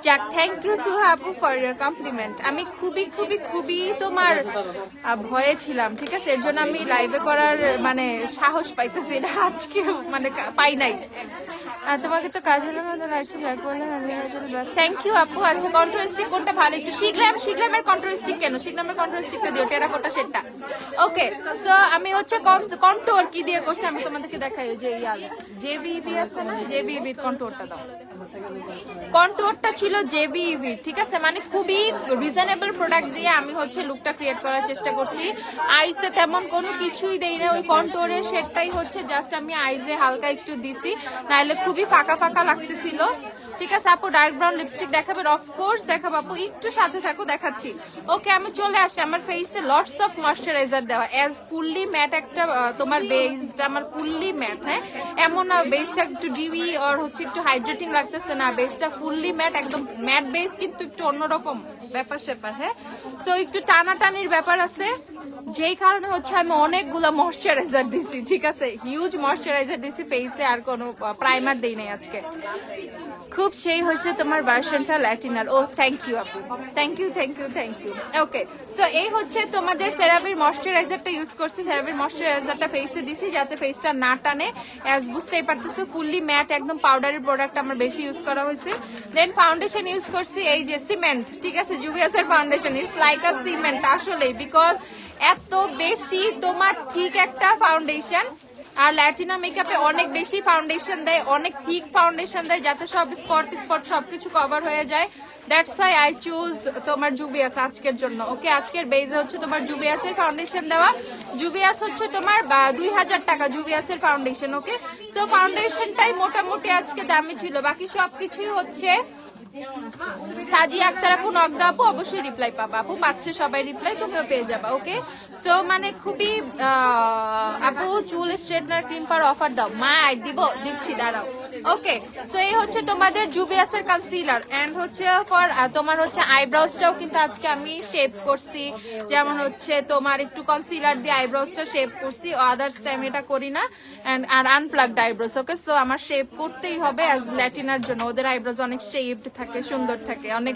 [SPEAKER 1] যাক, থ্যাংক ইউ সুহাপু ফর ইয়ার কমপ্লিমেন্ট। আমি খুবই খুবই খুবই তোমার ভয়ে ছিলাম, ঠিক আছে, এর জন্য আমি লাইভে করার মানে সাহস পাইতেছি না আজকে, মানে পাই নাই। আর তোমাকে তো কাজলের মতো লাগছে ব্ল্যাক বলে থ্যাংক ইউ আপু। আচ্ছা কন্ট্রোল স্টিক কোনটা ভালো একটু শিখলামের কন্ট্রোল স্টিক কেন শিখলামের কন্ট্রোল স্টিকটা দিও টেরাকোটা সেটটা। ওকে সো আমি হচ্ছে কন্ট্রোল কি দিয়ে করছি আমি তোমাদেরকে দেখাই যে জেবিইবি আছে না জেবিইবি কন্ট্রোলটা দাও। কন্ট্রোলটা ছিল জেবিইবি ঠিক আছে মানে খুবই রিজনেবল প্রোডাক্ট দিয়ে আমি হচ্ছে লুকটা ক্রিয়েট করার চেষ্টা করছি। আইসে তেমন কোনো কিছুই দেই না ওই কন্ট্রোলের শেডটাই হচ্ছে জাস্ট আমি আইজে হালকা একটু দিছি নাহলে খুবই ফাঁকা ফাঁকা লাগতেছিল ঠিক আছে। আপু ডার্ক ব্রাউন লিপস্টিক দেখাবেন অফকোর্স দেখাবো আপু একটু সাথে থাকো দেখাচ্ছি। ওকে আমি চলে আসি আমার ফেসে লটস অফ ময়শ্চারাইজার দেওয়া এজ ফুললি ম্যাট একটা তোমার বেসটা আমার ফুললি ম্যাট হ্যাঁ এমন না বেসটা একটু ডিউই আর হচ্ছে একটু হাইড্রেটিং লাগতেছে না বেসটা ফুললি ম্যাট একদম ম্যাট বেস কিন্তু একটু অন্যরকম ব্যাপার স্যাপার হ্যাঁ। সো একটু টানাটানির ব্যাপার আছে যেই কারণে হচ্ছে আমি অনেকগুলা ময়শ্চারাইজার দিছি ঠিক আছে হিউজ ময়শ্চারাইজার দিছি ফেসে আর কোনো প্রাইমার দেই নাই আজকে। খুব সেই হয়েছে তোমার ভার্সনটা ল্যাটিনার ও থ্যাংক ইউ আপু thank you thank you thank you. Okay so এই হচ্ছে তোমাদের সেরাভির ময়শ্চারাইজারটা ইউজ করছি সেরাভির ময়শ্চারাইজারটা ফেসে দিছি যাতে ফেসটা না টানে অ্যাজ বুঝতেই পারতেছো ফুললি ম্যাট একদম পাউডারের প্রোডাক্ট আমার বেশি ইউজ করা হয়েছে। দেন ফাউন্ডেশন ইউজ করছি এই যে সিমেন্ট ঠিক আছে জুভিয়াসের foundation it's like a cement আসলে বিকজ এত বেশি তোমার ঠিক একটা ফাউন্ডেশন আর ল্যাটিনা মেকআপে অনেক বেশি ফাউন্ডেশন দেয় অনেক থিক ফাউন্ডেশন দেয় যাতে সব স্পট সবকিছু কভার হয়ে যায় দ্যাটস ওয়াই আই চুজ তোমার জুভিয়াস আজকের জন্য। ওকে আজকের বেজে হচ্ছে তোমার জুভিয়াসের ফাউন্ডেশন দেওয়া জুভিয়াস হচ্ছে তোমার 2000 টাকা জুভিয়াসের ফাউন্ডেশন। ওকে সো ফাউন্ডেশনটাই মোটামুটি আজকে দামি ছিল বাকি সবকিছুই হচ্ছে সাজিয়া আক্তার আপু নগদা আপু অবশ্যই রিপ্লাই পাবা আপু পাচ্ছে সবাই রিপ্লাই তোকেও পেয়ে যাবা। ওকে সো মানে খুবই আপু চুল স্ট্রেটনার ক্রিম পার অফার দাও মা দিচ্ছি দাঁড়াও। ওকে সো এই হচ্ছে তোমাদের জুভিয়াসের কনসিলার এন্ড হচ্ছে ফর তোমার হচ্ছে আইব্রাউজটাও কিন্তু আজকে আমি শেপ করছি যেমন হচ্ছে তোমার একটু কনসিলার দিয়ে আইব্রাউজটা শেপ করছি আদার্স টাইম এটা করি না এন্ড আর আনপ্লাগড আইব্রোজ। ওকে সো আমার শেপ করতেই হবে অ্যাজ ল্যাটিনার জন্য ওদের আইব্রোজ অনেক শেপড থাকে সুন্দর থাকে অনেক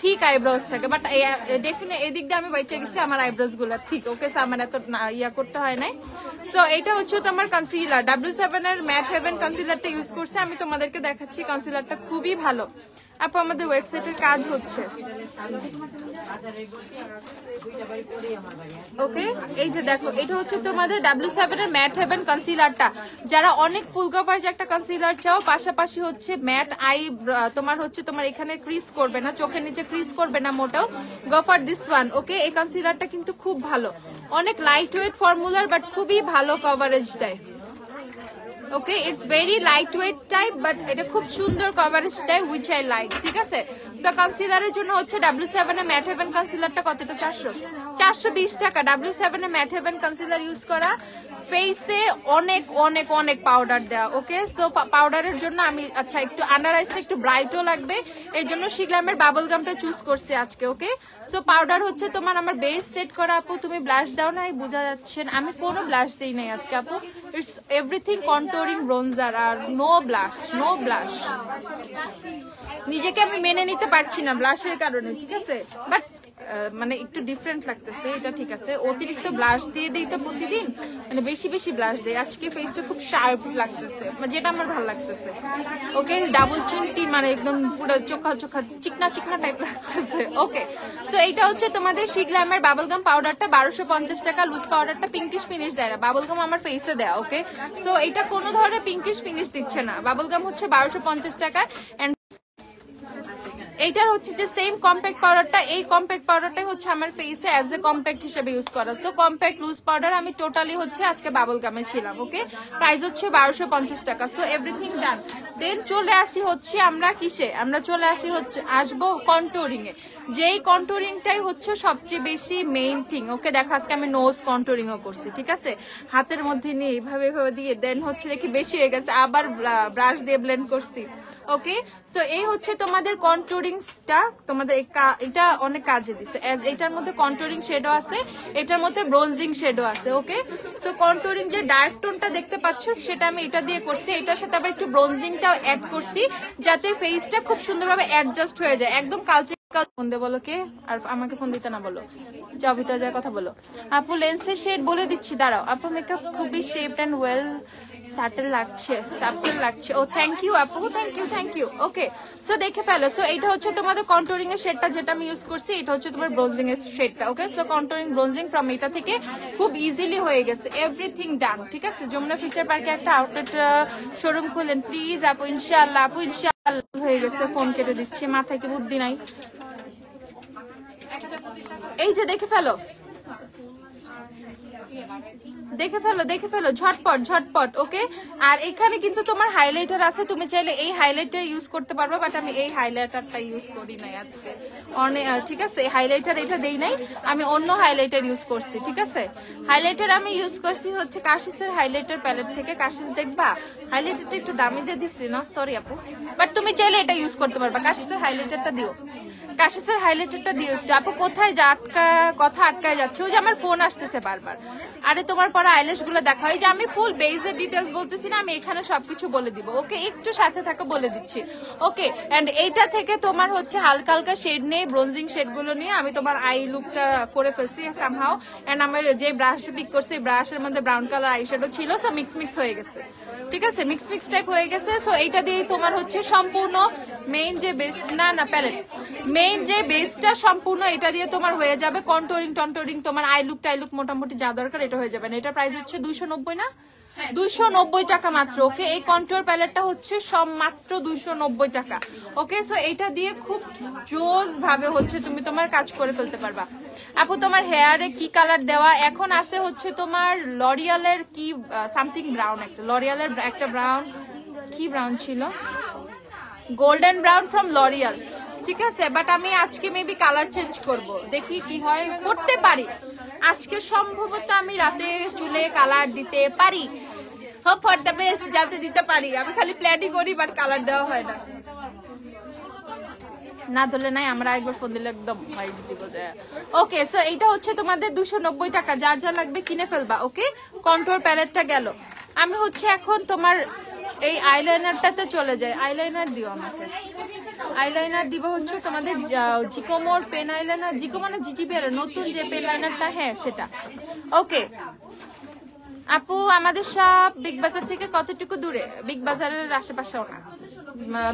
[SPEAKER 1] ঠিক আইব্রোজ থাকে বাট ডেফিনেট এদিক দিয়ে আমি বাইচে গেছি আমার আইব্রোজ গুলা ঠিক। ওকে সো আমার এত ইয়া করতে হয় নাই। সো এটা হচ্ছে তোমার কনসিলার W7 এর ম্যাট হেভেন কনসিলারটা ইউজ করছে আমি তোমাদেরকে দেখাচ্ছি কনসিলারটা খুবই ভালো আপু আমাদের ওয়েবসাইটের কাজ হচ্ছে। ওকে এই যে দেখো এটা হচ্ছে তোমাদের W7 এর ম্যাট হেভেন কনসিলারটা যারা অনেক ফুল কভারেজ একটা কনসিলার চাও পাশাপাশি হচ্ছে ম্যাট আই তোমার হচ্ছে তোমার এখানে ক্রিজ করবে না চোখের নিচে ক্রিজ করবে না মোটেও গো ফর দিস ওয়ান। ওকে এই কনসিলারটা কিন্তু খুব ভালো অনেক লাইট ওয়েট ফর্মুলার বাট খুবই ভালো কভারেজ দেয়। Okay it's very light weight type but এটা খুব সুন্দর কভারেজ দেয় হুইচ আই লাইক ঠিক আছে। সো কনসিলারের জন্য হচ্ছে W7 এর ম্যাট হেভেন কনসিলারটা কতটা 420 টাকা W7 এর ম্যাট হেভেন কনসিলার ইউজ করা ফেসে অনেক অনেক অনেক পাউডার দেওয়া। ওকে সো পাউডারের জন্য আমি আচ্ছা একটু আন্ডার আইসটা একটু ব্রাইটও লাগবে এই জন্য শিগলামের বাবল গামটা চুজ করছি আজকে। ওকে সো পাউডার হচ্ছে তোমার আমার বেস সেট করা আপু তুমি ব্লাশ দাও নাই বোঝা যাচ্ছে আমি কোনো ব্লাশ দেই নাই আজকে আপু ইটস এভরিথিং কন্ট্রোলিং ব্রোনজার আর নো ব্লাশ নিজেকে আমি মেনে নিতে পারছি না ব্লাশের কারণে ঠিক আছে বাট মানে একটু ডিফারেন্ট লাগতেছে এটা ঠিক আছে অতিরিক্ত ব্লাশ দিয়ে দিই তো প্রতিদিন মানে বেশি বেশি ব্লাশ দেয় আজকে ফেসটা খুব শার্প লাগতেছে যেটা আমার ভালো লাগতেছে। ওকে ডাবল চিনটি মানে একদম পুরো চোখা চিকনা চিকনা টাইপ লাগতেছে। ওকে সো এইটা হচ্ছে তোমাদের শিগলামের বাবলগাম পাউডারটা 1250 টাকা লুজ পাউডারটা পিঙ্কিশ ফিনিশ দেয় না বাবলগাম আমার ফেসে দেয়া। ওকে সো এটা কোনো ধরনের পিঙ্কিশ ফিনিশ দিচ্ছে না বাবলগাম হচ্ছে 1250 টাকা এন্ড এইটার হচ্ছে যে সেম কম্প্যাক্ট পাউডারটা এই কম্প্যাক্ট পাউডারটাই হচ্ছে আমার ফেসে অ্যাজ এ কম্প্যাক্ট হিসেবে ইউজ করা। সো কম্প্যাক্ট লুজ পাউডার আমি টোটালি হচ্ছে আজকে বাবল গামে ছিলাম। ওকে প্রাইস হচ্ছে 1250 টাকা। সো এভরিথিং ডান দেন চলে আসি হচ্ছে আমরা কিসে আমরা চলে আসি হচ্ছে আসবো কন্ট্রোলিং এ যেই কন্ট্রোলিংটাই হচ্ছে সবচেয়ে বেশি মেইন থিং। ওকে দেখো আজকে আমি নোজ কন্ট্রোলিংও করছি ঠিক আছে হাতের মধ্যে নিয়ে এইভাবে দিয়ে দেন হচ্ছে দেখি বেশি হয়ে গেছে আবার ব্রাশ দিয়ে ব্লেন্ড করছি। ওকে সো এই হচ্ছে তোমাদের কন্ট্রোলিংটা তোমাদের এটা অনেক কাজে দিছে এজ এটার মধ্যে কন্ট্রোলিং শেডও আছে এটার মধ্যে ব্রোনজিং শেডও আছে। ওকে সো কন্ট্রোলিং যে ডার্ক টোনটা দেখতে পাচ্ছ সেটা আমি এটা দিয়ে করছি এটার সাথে আবার একটু ব্রোনজিংটাও অ্যাড করছি যাতে ফেসটা খুব সুন্দরভাবে অ্যাডজাস্ট হয়ে যায় একদম কালচে ফোন দে বলো কে, আর আমাকে ফোন দিতে না বলো, যাও ভিতরে যায় কথা বলো। আপু লেন্সের শেড বলে দিচ্ছি, দাঁড়াও। আপু মেকআপ খুবই শেপড এন্ড ওয়েল সাটেল লাগছে। ও থ্যাংক ইউ আপু, থ্যাংক ইউ। ওকে, সো দেখে ফেলো। সো এটা হচ্ছে তোমাদের কন্টুরিং এর শেডটা যেটা আমি ইউজ করছি, এটা হচ্ছে তোমার ব্রোজিং এর শেডটা। ওকে, সো কন্টুরিং ব্রোজিং ফ্রম এটা থেকে খুব ইজিলি হয়ে গেছে, এভরিথিং ডান। ঠিক আছে, যমুনা ফিউচার পার্কে একটা আউটলেট শোরুম খুলেন প্লিজ আপু, ইনশাআল্লাহ। আপু ইনশাআল্লাহ হয়ে গেছে, ফোন কেটে দিচ্ছি, মাথায় কি বুদ্ধি নাই। এই যে দেখে ফেলো, ঝটপট। ওকে, আর এখানে কিন্তু তোমার হাইলাইটার আছে, তুমি চাইলে এই হাইলাইটার ইউজ করতে পারবা, বাট আমি এই হাইলাইটারটা ইউজ করি নাই আজকে অনেক। ঠিক আছে, হাইলাইটার এটা দেই নাই, আমি অন্য হাইলাইটার ইউজ করছি। ঠিক আছে, হাইলাইটার আমি ইউজ করছি হচ্ছে কাশিসের হাইলাইটার প্যালেট থেকে। কাশিস দেখবা হাইলাইটারটা একটু দামি দিয়ে দিচ্ছি না, সরি আপু, বাট তুমি চাইলে এটা ইউজ করতে পারবা। কাশিসের হাইলাইটারটা দিও, আপু কোথায় কথা আটকায় যাচ্ছে? ওই যে আমার ফোন আসতেছে বারবার। আরে তোমার পরে আইল্যাশ গুলো দেখা, এই যে আমি ফুল বেজের ডিটেলস বলতেছি না, আমি এখানে সবকিছু বলে দিব। ওকে, একটু সাথে থাকো, বলে দিচ্ছি। ওকে, এন্ড এইটা থেকে তোমার হচ্ছে হালকা হালকা শেড নিয়ে, ব্রোনজিং শেড গুলো নিয়ে আমি তোমার আই লুকটা করে ফেলছি সামহাও। এন্ড আমি যে ব্রাশ পিক করছি, ব্রাশের মধ্যে ব্রাউন কালার আই শ্যাডো ছিল, সো মিক্স হয়ে গেছে। ঠিক আছে, মিক্স টাইপ হয়ে গেছে। সো এইটা দিয়ে তোমার হচ্ছে সম্পূর্ণ মেইন যে বেস প্যালেট, মেইন যে বেসটা সম্পূর্ণ এটা দিয়ে তোমার হয়ে যাবে। কন্ট্রোলিং তোমার আই লুক মোটামুটি যা দরকার এটা হয়ে যাবে। এটা প্রাইস হচ্ছে 290 না, 290 টাকা মাত্র। ওকে, এই কন্ট্রোল প্যালেটটা হচ্ছে সব মাত্র 290 টাকা। ওকে, সো এইটা দিয়ে খুব জোস ভাবে হচ্ছে তুমি তোমার কাজ করে ফেলতে পারবা। আপু তোমার হেয়ারে কি কালার দেওয়া এখন আছে হচ্ছে তোমার লরিয়ালের কি সামথিং ব্রাউন, লরিয়ালের একটা ব্রাউন, কি ব্রাউন ছিল, গোল্ডেন ব্রাউন ফ্রম লরিয়াল। ঠিক আছে, বাট আমি আজকে মেবি কালার চেঞ্জ করব, দেখি কি হয়, করতে পারি আজকে। সম্ভবত আমি রাতে চুলে কালার দিতে পারি, হোপ ফর দ্য বেস্ট, যাতে দিতে পারি। আমি খালি প্ল্যানই করি, বাট কালার দেওয়া হয় না ধরলে নাই, আমরা একবার ফোন দিলে একদম হোয়াইট দিব। ওকে, সো এইটা হচ্ছে তোমাদের 290 টাকা, যার যা লাগবে কিনে ফেলবা। ওকে, কন্ট্রোল প্যালেটটা গেল। আমি হচ্ছে এখন তোমার এই আইলাইনারটাতে চলে যাই। আইলাইনার দিও আমাকে, আইলাইনার দিব হচ্ছে তোমাদের জিকোমোর পেন আইলাইনার, জিকো মানে জিজিবি নতুন যে পেন লাইনারটা, হ্যাঁ সেটা। ওকে আপু, আমাদের সব বিগ বাজার থেকে কতটুকু দূরে? বিগ বাজারের আশেপাশেও না,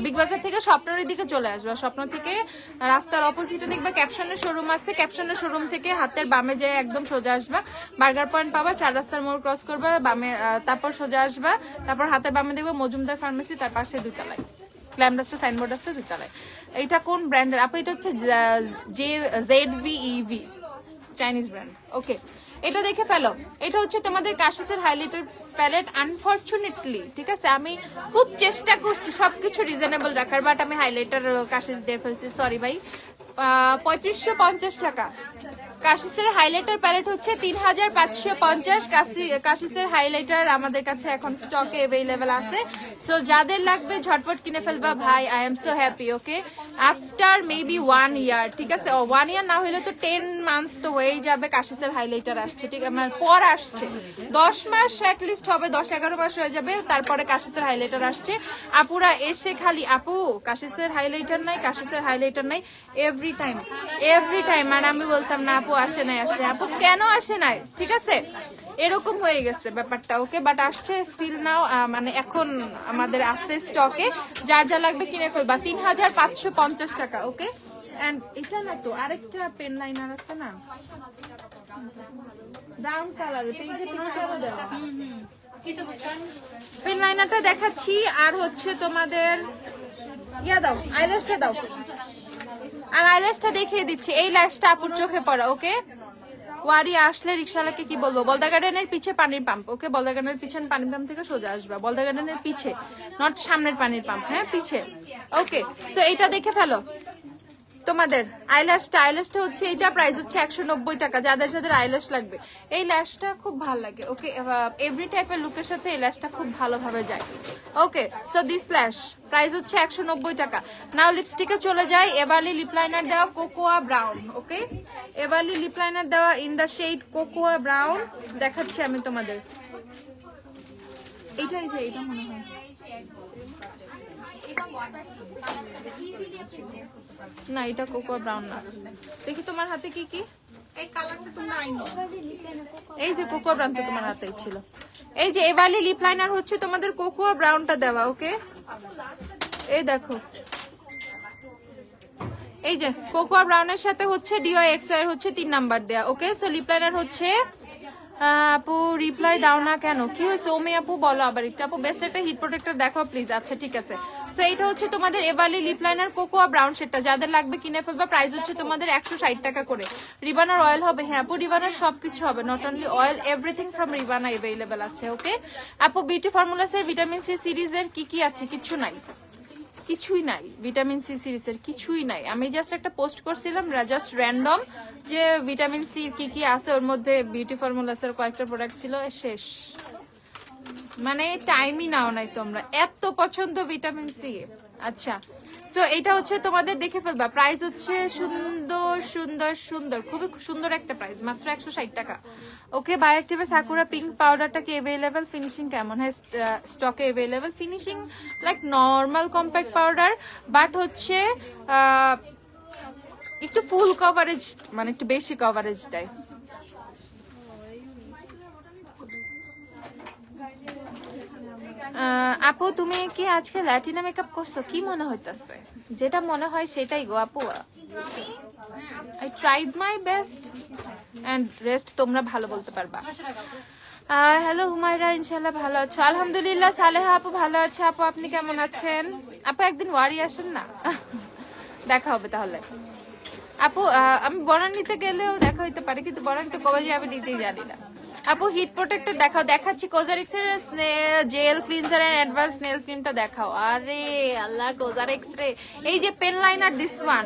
[SPEAKER 1] বিগ বাজার থেকে স্বপ্নের দিকে চলে আসবা। স্বপ্ন থেকে রাস্তার অপোজিটে দেখবা ক্যাপশনের শোরুম আছে, ক্যাপশনের শোরুম থেকে হাতের বামে যেয়ে একদম সোজা আসবা, বার্গার পয়েন্ট পাবা, 4 রাস্তার মোড় ক্রস করবা বামে, তারপর সোজা আসবা, তারপর হাতের বামে দেখবা মজুমদার ফার্মেসি, তার পাশে 2 তলায় ক্ল্যামডাস্টার সাইনবোর্ড আছে 2 তলায়। এইটা কোন ব্র্যান্ডের আপু? এটা হচ্ছে ZVEV, চাইনিজ ব্র্যান্ড। ওকে, এটা দেখে ফেলো। এটা হচ্ছে তোমাদের কাশিসের হাইলাইটার প্যালেট। আনফরচুনেটলি, ঠিক আছে, আমি খুব চেষ্টা করছি সবকিছু রিজনেবল রাখার, বাট আমি হাইলাইটার কাশিস দিয়ে ফেলছি, সরি ভাই। 3550 টাকা। কাশিসের হাইলাইটার প্যালেট হচ্ছে 3550। কাশিসের হাইলাইটার আমাদের কাছে এখন স্টকে অ্যাভেলেবেল আছে, সো যাদের লাগবে ঝটপট কিনে ফেলবা ভাই। I am so happy. Okay, after maybe 1 ইয়ার, ঠিক আছে, 1 ইয়ার না হলে তো 10 মান্থস তো হয়েই যাবে কাশিসের হাইলাইটার আসছে। ঠিক আছে, আমার পর আসছে 10 মাস অ্যাটলিস্ট হবে, 10-11 মাস হয়ে যাবে, তারপরে কাশিসের হাইলাইটার আসছে। আপুরা এসে খালি আপু কাশিসের হাইলাইটার নাই, কাশিসের হাইলাইটার নাই, এভরি টাইম। আর আমি বলতাম না আপু আসে নাই, আপু কেন আসে নাই? ঠিক আছে, এরকম হয়ে গেছে ব্যাপারটা। ওকে, বাট আসছে স্টিল নাও, মানে এখন আমাদের আসছে স্টকে, যার যা লাগবে কিনে ফেলবা। 3550 টাকা। ওকে, এন্ড এটা না তো আরেকটা পেন লাইনার আছে না ব্রাউন কালারের, পেজে পিকচারও দেওয়া, পেন লাইনারটা দেখাচ্ছি। আর হচ্ছে তোমাদের ইয়া দাও, আইল্যাশটা দাও, আর আইল্যাশটা দেখিয়ে দিচ্ছি। এই ল্যাশটা আপুর চোখে পড়া। ওকে, ওয়ারি আসলে রিক্সাওয়ালাকে কি বলবো? বলদা গার্ডেনের পিছে পানির পাম্প। ওকে, বলদা গার্ডেনের পিছনে পানির পাম্প থেকে সোজা আসবা, বলদা গার্ডেনের পিছে, নট সামনের পানির পাম্প, হ্যাঁ পিছে। ওকে, সো এইটা দেখে ফেলো। তোমাদের আইল্যাশটা হচ্ছে, এইটা প্রাইস হচ্ছে 190 টাকা। যাদের যাদের আইল্যাশ লাগবে, এই ল্যাশটা খুব ভালো লাগে। ওকে, এভরি টাইপের লুকের সাথে এই ল্যাশটা খুব ভালোভাবে যায়। Okay, so this lash price হচ্ছে 190 টাকা। নাও লিপস্টিকে চলে যায়। এবারলি লিপ লাইনার দেওয়া কোকোয়া ব্রাউন। ওকে, এবারলি লিপ লাইনার দেওয়া in the shade cocoa brown দেখাচ্ছি আমি তোমাদের। এইটা মনে হয় না এটা কোকো ব্রাউন না। দেখি তোমার হাতে কি কি। এই যে কোকো ব্রাউন তো তোমার হাতেই ছিল। এই যে এভারলি লিপ লাইনার হচ্ছে তোমাদের কোকো ব্রাউনটা দেওয়া। ওকে, এই দেখো, এই যে কোকো ব্রাউনের সাথে হচ্ছে DYX এর হচ্ছে 3 নাম্বার দেয়া। ওকে, সো লিপ লাইনার হচ্ছে আপু রিপ্লাই দাও না কেন, কি হয়েছে ওমি আপু বলো আবার একটু। আপু বেস্ট একটা হিট প্রোটেক্টর দেখো প্লিজ। আচ্ছা ঠিক আছে, সো এটা হচ্ছে তোমাদের এভারলি লিপ লাইনার কোকোয়া ব্রাউন শেডটা, যাদের লাগবে কিনে ফেলবা। প্রাইস হচ্ছে তোমাদের 160 টাকা করে। রিবানার অয়েল হবে, হ্যাঁ আপু রিবানার সবকিছু হবে, not only oil, everything from রিবানা অ্যাভেলেবেল আছে। ওকে আপু, বিউটি ফর্মুলাসের ভিটামিন সি সিরিজের কি কি আছে? কিচ্ছু নাই, কিছুই নাই, ভিটামিন সি সিরিজের কিছুই নাই। আমি জাস্ট একটা পোস্ট করছিলাম জাস্ট র্যান্ডম যে ভিটামিন সি কি কি আছে, ওর মধ্যে বিউটি ফর্মুলাসের কয়েকটা প্রোডাক্ট ছিল, শেষ। মানে টাইমই নাও নাই তোমরা, এত পছন্দ ভিটামিন সি। আচ্ছা, সো এটা হচ্ছে তোমাদের দেখে ফেলবা। প্রাইস হচ্ছে সুন্দর সুন্দর সুন্দর, খুবই সুন্দর একটা প্রাইস, মাত্র 160 টাকা। ওকে, বায়োঅ্যাক্টিভের সাকুরা পিঙ্ক পাউডারটা কি অ্যাভেলেবেল? ফিনিশিং কেমন? হ্যাঁ স্টকে available. Finishing like normal compact powder, but হচ্ছে একটু ফুল কভারেজ, মানে একটু বেশি কভারেজ দেয়। আপু তুমি কি আজকে ল্যাটিনা মেকআপ করছো? কি মনে হইতাছে? যেটা মনে হয় সেটাই গো আপু। I tried my best and rest তোমরা ভালো বলতে পারবা। হ্যালো হুমায়রা, ইনশাল্লাহ ভালো আছো? আলহামদুলিল্লাহ। সালেহা আপু ভালো আছে। আপু আপনি কেমন আছেন? আপু একদিন ওয়ারি আসেন না, দেখা হবে তাহলে। আপু আমি বনানীতে গেলেও দেখা হইতে পারে, কিন্তু বনানীতে কবে যাবে নিজেই জানি না। আপু হিট প্রোটেক্টর দেখাও। দেখাচ্ছি, কোজারিক্স এর gel cleanser and advance nail ক্রিমটা দেখাও। আরে আল্লাহ, কোজারিক্স রে। এই যে পেন লাইনার, দিস ওয়ান,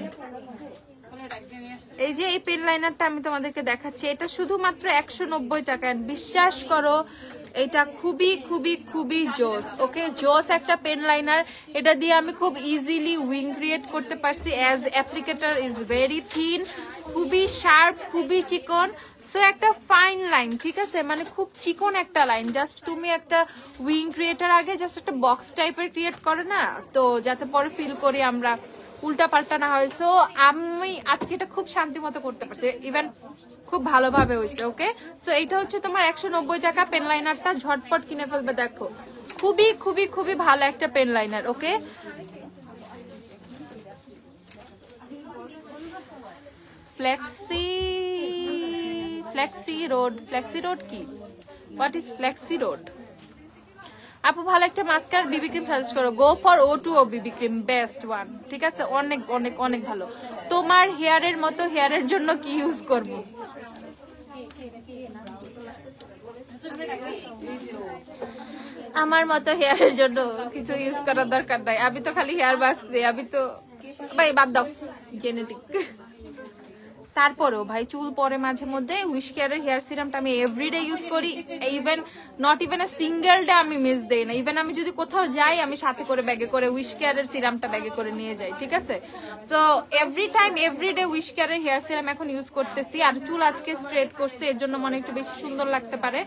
[SPEAKER 1] এই যে এই পেন লাইনারটা আমি তোমাদেরকে দেখাচ্ছি, এটা শুধুমাত্র 190 টাকা। বিশ্বাস করো এটা খুবই খুবই খুবই জোস। ওকে, জোস একটা পেন লাইনার। এটা দিয়ে আমি খুব ইজিলি উইং ক্রিয়েট করতে পারছি। As applicator is very thin, খুবই শার্প, খুবই চিকন। সো একটা ফাইন লাইন, ঠিক আছে, মানে খুব চিকন একটা লাইন। জাস্ট তুমি একটা উইং ক্রিয়েটার আগে জাস্ট একটা বক্স টাইপের ক্রিয়েট করো না, তো যাতে পরে ফিল করি আমরা উল্টা পাল্টা না হয়। সো আমি আজকে এটা খুব শান্তি মতো করতে পারছি, ইভেন খুব ভালোভাবে হয়েছে। ওকে, সো এটা হচ্ছে তোমার 190 টাকা পেন লাইনারটা, ঝটপট কিনে ফেলবে। দেখো খুবই খুবই খুবই ভালো একটা পেন লাইনার। ওকে, ফ্লেক্সি রোড কি? What is flexi road? আপু ভালো একটা মাস্কার বিবি ক্রিম সাজেস্ট করো। Go for O2O Bibi cream, best one. ঠিক আছে, অনেক অনেক অনেক ভালো। তোমার হেয়ারের মতো হেয়ারের জন্য কি ইউজ করব? আমার মতো হেয়ারের জন্য কিছু ইউজ করার দরকার নাই। আমি তো খালি হেয়ার মাস্ক দিই, আমি তো ভাই বাদ দাও জেনেটিক। তারপরেও ভাই চুল পরে মাঝে মধ্যে। উইশ কেয়ারের হেয়ার সিরামটা আমি এভরিডে ইউজ করি, even not even a single day আমি মিস দেই না। ইভেন আমি যদি কোথাও যাই, আমি সাথে করে ব্যাগে করে উইশ কেয়ারের সিরামটা ব্যাগে করে নিয়ে যাই। ঠিক আছে, সো এভরি টাইম এভরিডে উইশ কেয়ারের হেয়ার সিরাম এখন ইউজ করতেছি। আর চুল আজকে স্ট্রেট করছে, এর জন্য মনে একটু বেশি সুন্দর লাগতে পারে,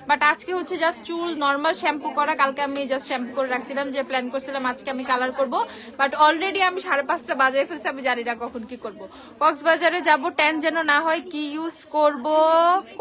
[SPEAKER 1] বাট আজকে হচ্ছে জাস্ট চুল নর্মাল শ্যাম্পু করা। কালকে আমি জাস্ট শ্যাম্পু করে রাখছিলাম, যে প্ল্যান করছিলাম আজকে আমি কালার করব, বাট অলরেডি আমি 5:30 বাজায় ফেলছি, আমি জানি না কখন কি করব। কক্সবাজারে যাবো, ট্যান যেন না হয়, কি ইউজ করব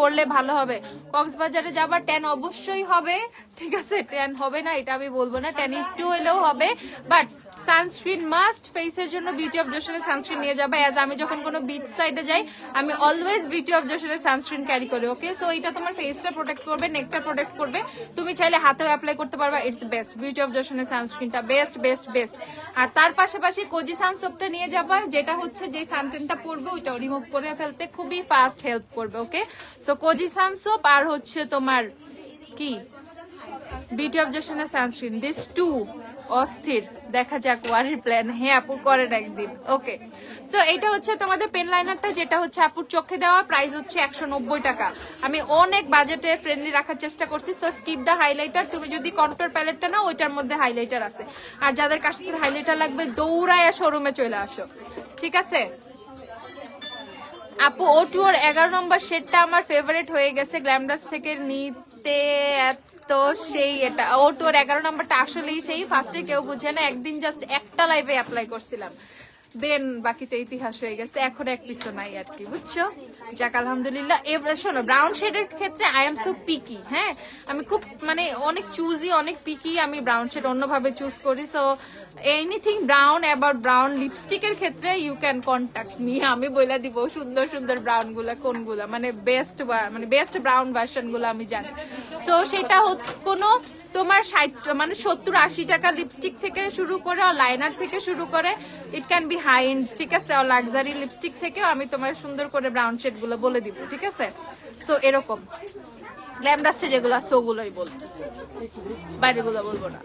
[SPEAKER 1] করলে ভালো হবে? কক্সবাজারে যাবার ট্যান অবশ্যই হবে, ঠিক আছে, ট্যান হবে না এটা আমি বলবো না, ট্যান একটু হলেও হবে, বাট সানস্ক্রিন মাস্ট। ফেসের জন্য বিউটি অফ জোশনের সানস্ক্রিন নিয়ে যাবে। অ্যাজ আমি যখন কোনো বিচ সাইডে যাই, আমি অলওয়েজ বিউটি অফ জোশনের সানস্ক্রিন ক্যারি করি। ওকে, সো এটা তোমার ফেসটা প্রোটেক্ট করবে, নেকটা প্রোটেক্ট করবে, তুমি চাইলে হাতেও অ্যাপ্লাই করতে পারবা। ইটস বেস্ট, বিউটি অফ জোশনের সানস্ক্রিনটা বেস্ট বেস্ট বেস্ট। আর তার পাশাপাশি কোজি সান সোপটা নিয়ে যাবা, যেটা হচ্ছে যে সানটেনটা পড়বে ওইটা রিমুভ করে ফেলতে খুবই ফাস্ট হেল্প করবে। ওকে, সো কোজি সান সোপ আর হচ্ছে তোমার কি বিউটি অফ জোশনের সানস্ক্রিন, দিস টু অস্থির। দেখা যাক ওয়ারির প্ল্যান, হ্যাঁ আপু করেন একদিন। ওকে, সো এটা হচ্ছে তোমাদের পেন লাইনারটা, যেটা হচ্ছে আপুর চোখে দেওয়া। প্রাইস হচ্ছে 190 টাকা। আমি অনেক বাজেটে ফ্রেন্ডলি রাখার চেষ্টা করছি। সো স্কিপ দা হাইলাইটার। তুমি যদি কন্ট্রোল প্যালেটটা না, ওইটার মধ্যে হাইলাইটার আছে। আর যাদের কাছে হাইলাইটার লাগবে, দৌড়ায় শোরুমে চলে আসো, ঠিক আছে। আপু O2 এর 11 নম্বর শেডটা আমার ফেভারিট হয়ে গেছে, গ্ল্যামডাস থেকে নিতে তো সেই এটা O2 11 নাম্বারটা আসলেই সেই ফার্স্টে কেউ বুঝে না, একদিন জাস্ট একটা লাইভে অ্যাপ্লাই করছিলাম, দেন বাকিটা ইতিহাস হয়ে গেছে, এখন এক পিছু নাই আর কি, বুঝছো? যাক আলহামদুলিল্লাহ। এবার শোনো, ব্রাউন শেডের ক্ষেত্রে আই এম সো পিকি, হ্যাঁ আমি খুব মানে অনেক চুজি, অনেক পিকি, আমি ব্রাউন শেড অন্যভাবে চুজ করি। So anything brown about brown লিপস্টিকের ক্ষেত্রে ইউ ক্যান কন্ট্যাক্ট মি, আমি বলে দিব সুন্দর সুন্দর ব্রাউন গুলা কোনগুলা, মানে বেস্ট ব্রাউন ভার্সন গুলো আমি জানি। সো সেটা কোনো তোমার 70-80 টাকা লিপস্টিক থেকে শুরু করে, লাইনার থেকে শুরু করে, it can be high end, ঠিক আছে, লাক্সারি লিপস্টিক থেকেও আমি তোমার সুন্দর করে ব্রাউন শেড গুলো বলে দিব, ঠিক আছে? সো এরকম গ্ল্যামডাস্টে যেগুলো আছে ওগুলোই বলবো, বাইরের গুলো বলবো না।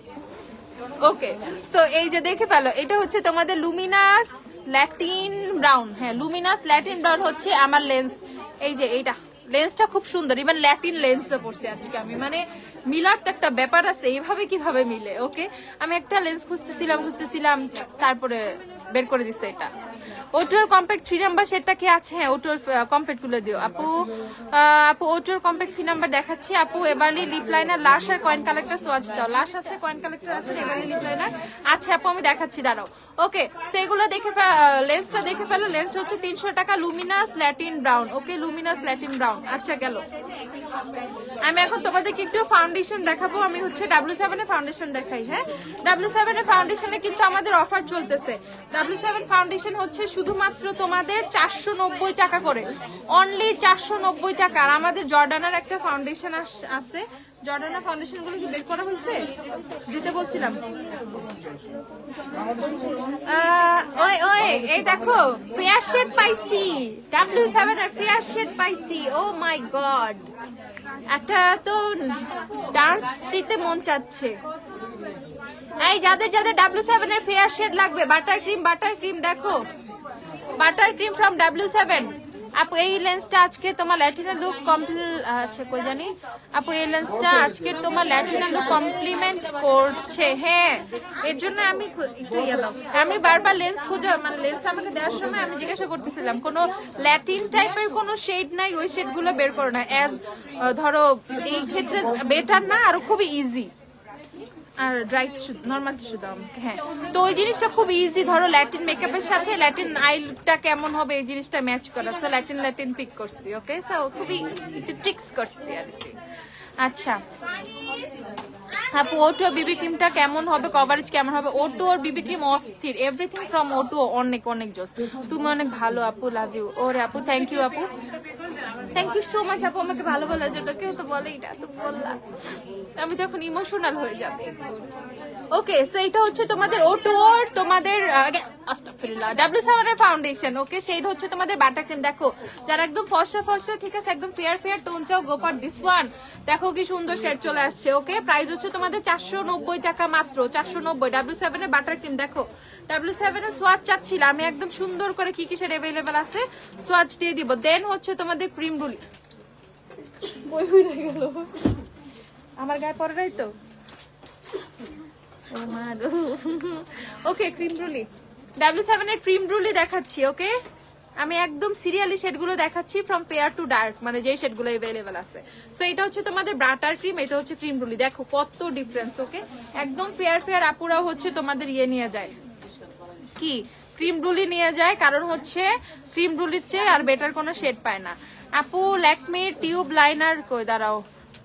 [SPEAKER 1] ওকে, সো এই যে দেখে ফেলো, এটা হচ্ছে তোমাদের লুমিনাস ল্যাটিন ব্রাউন। হ্যাঁ, লুমিনাস ল্যাটিন ব্রাউন হচ্ছে আমার লেন্স। এই যে এইটা লেন্সটা খুব সুন্দর, ইভেন ল্যাটিন লেন্সে পড়ছে আজকে আমি, মানে মিলার তো একটা ব্যাপার আছে, এইভাবে কিভাবে মিলে। ওকে, আমি একটা লেন্স খুঁজতেছিলাম, তারপরে বের করে দিচ্ছে এটা। ওটোর কম্প্যাক্ট 3 নাম্বার সেটটা কি আছে? হ্যাঁ, ওটোর কম্প্যাক্ট গুলো দিও আপু। ওটোর কম্প্যাক্ট 3 নাম্বার দেখাচ্ছি আপু। এবারলি লিপ লাইনার, লাশ আর কয়েন কালেক্টর সোয়াচ দাও। লাশ আছে, কয়েন কালেক্টর আছে, এবারলি লিপ লাইনার আছে আপু, আমি দেখাচ্ছি, দাঁড়াও। ওকে, সেগুলো দেখে লেন্সটা দেখে ফেলো। লেন্সটা হচ্ছে 300 টাকা, লুমিনাস ল্যাটিন ব্রাউন। ওকে, লুমিনাস ল্যাটিন ব্রাউন। আচ্ছা গেল। আমি এখন তোমাদেরকে একটু ফাউন্ডেশন দেখাবো। আমি হচ্ছে W7 এর ফাউন্ডেশন দেখাই। হ্যাঁ, W7 এর ফাউন্ডেশনে কিন্তু আমাদের অফার চলতেছে। W7 ফাউন্ডেশন হচ্ছে শুধুমাত্র তোমাদের 490 টাকা করে, অনলি 490 টাকা। আর আমাদের জর্ডানার একটা ফাউন্ডেশন আছে, জর্ডানা ফাউন্ডেশন গুলো কি বের করা হয়েছে? দিতে বলছিলাম। এই দেখো, ফেয়ার শেড পাইছি, W7 এর ফেয়ার শেড পাইছি। ও মাই গড, একটা তো ডান্স দিতে মন চাচ্ছে। এই যাদের W7 এর ফেয়ার শেড লাগবে, বাটার ক্রিম দেখো, বাটার ক্রিম ফ্রম W7 আপু। এই লেন্সটা আজকে তোমার ল্যাটিনা লুক আচ্ছা কই জানি আপু, এই লেন্সটা আজকে তোমার ল্যাটিনা লুক কমপ্লিমেন্ট করছে। হ্যাঁ, এর জন্য আমি একটু আমি বারবার লেন্স খোঁজা, মানে লেন্স আমাকে দেওয়ার সময় আমি জিজ্ঞাসা করতেছিলাম কোনো ল্যাটিন টাইপের কোনো শেড নাই, ওই শেড গুলো বের করো না। ধরো এই ক্ষেত্রে বেটার না, আরো খুবই ইজি। আর ড্রাই টিস্যু, নর্মাল টিস্যু দাও আমাকে। হ্যাঁ, তো ওই জিনিসটা খুব ইজি। ধরো ল্যাটিন মেকআপের সাথে ল্যাটিন আইলটা কেমন হবে, এই জিনিসটা ম্যাচ করা। সো ল্যাটিন পিক করছি। ওকে, সো খুবই একটু ট্রিক্স করছি আর কি। আচ্ছা আপু, O2 বিবি ক্রিমটা কেমন হবে, কভারেজ কেমন হবে? O2 ওর বিবি ক্রিম অস্থির, এভরিথিং ফ্রম O2 অনেক অনেক জোস। তুমি অনেক ভালো আপু, লাভ ইউ। ওরে আপু, থ্যাংক ইউ আপু, থ্যাংক ইউ সো মাচ আপু, আমাকে ভালো বলার জন্য। কেউ তো বলেই না, তুমি বললাম, আমি তো এখন ইমোশনাল হয়ে যাবে। ওকে, সো এটা হচ্ছে তোমাদের O2 ওর তোমাদের আস্তাগফিরুল্লাহ W7 এর ফাউন্ডেশন। ওকে, শেড হচ্ছে তোমাদের বাটার ক্রিম। দেখো যারা একদম ফর্সা, ঠিক আছে, একদম ফেয়ার টোন চাও, গো ফর দিস ওয়ান। দেখো কি সুন্দর শেড চলে আসছে। ওকে, প্রাইস হচ্ছে তোমাদের 490 টাকা মাত্র, 490। W7 এর বাটার ক্রিম দেখো, W7 এর সোয়াচ চাচ্ছিলাম আমি, একদম সুন্দর করে কি শেড अवेलेबल আছে সোয়াচ দিয়ে দিব। দেন হচ্ছে তোমাদের ক্রিম রুলি, বই হয়ে গেল আমার গায়ে পড়ে নাই তো। ওকে, ক্রিম রুলি, W7 এর ক্রিম রুলি দেখাচ্ছি। ওকে, আমি একদম সিরিয়ালি শেডগুলো দেখাচ্ছি ফ্রম ফেয়ার টু ডার্ক, মানে যে শেডগুলো अवेलेबल আছে। সো এটা হচ্ছে তোমাদের বাটার ক্রিম, এটা হচ্ছে ক্রিম রুলি। দেখো কত ডিফারেন্স। ওকে, একদম ফেয়ার আপুরাও হচ্ছে তোমাদের ইয়ে নিয়ে যায়, কি ক্রিম রুলি নিয়ে যায়, কারণ হচ্ছে ক্রিম রুলির চেয়ে আর বেটার কোনো শেড পায় না। আপু ল্যাকমির টিউব লাইনার কই, দাঁড়াও,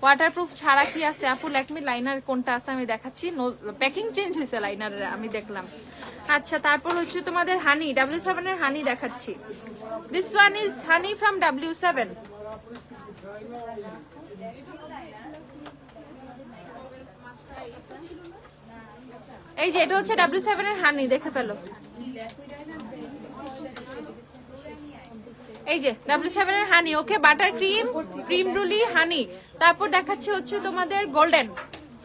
[SPEAKER 1] ওয়াটারপ্রুফ ছাড়া কি আছে আপু? ল্যাকমির লাইনার কোনটা আছে আমি দেখাচ্ছি। প্যাকিং চেঞ্জ হয়েছে লাইনারের, আমি দেখলাম। আচ্ছা, তারপর হচ্ছে তোমাদের হানি, W7 এর হানি দেখাচ্ছি। This one is honey from W7। এই যে এটা হচ্ছে W7 এর হানি, দেখে ফেলো। এই যে W7 এর হানি। ওকে, বাটার ক্রিম, ক্রিম রুলি, হানি। তারপর দেখাচ্ছি হচ্ছে তোমাদের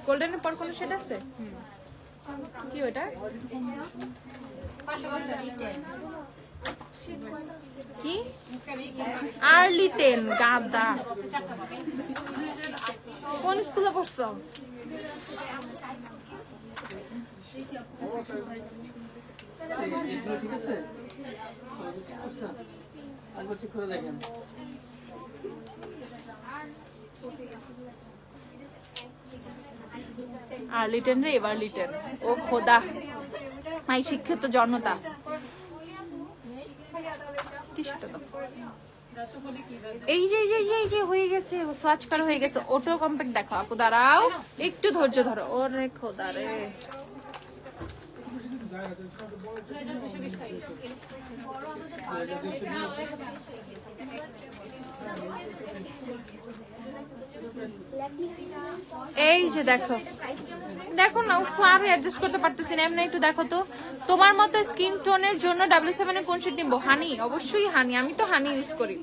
[SPEAKER 1] গোল্ডেনের পর কোন শেড আছে কি ওটা? কি আর্লি 10 গাদা, কোন স্কুলে পড়ছো?
[SPEAKER 3] ঠিক আছে, খুলে দেখেন।
[SPEAKER 1] আর্লিটেন রে, এভারলিটেন। ও খোদা, মাই শিক্ষিত জনতা। টিস্যুটা দাও। এই যে হয়ে গেছে, সোয়াচ করা হয়ে গেছে। অটো কম্প্যাক্ট দেখো আপু, দাঁড়াও একটু ধৈর্য ধরো। ওরে খোদা রে, এই যে দেখো দেখো না, আর অ্যাডজাস্ট করতে পারতেছি না। এমনি একটু দেখো তো, তোমার মতো স্কিন টোনের জন্য W7 এর কোন শেড নিবো? হানি, অবশ্যই হানি। আমি তো হানি ইউজ করি।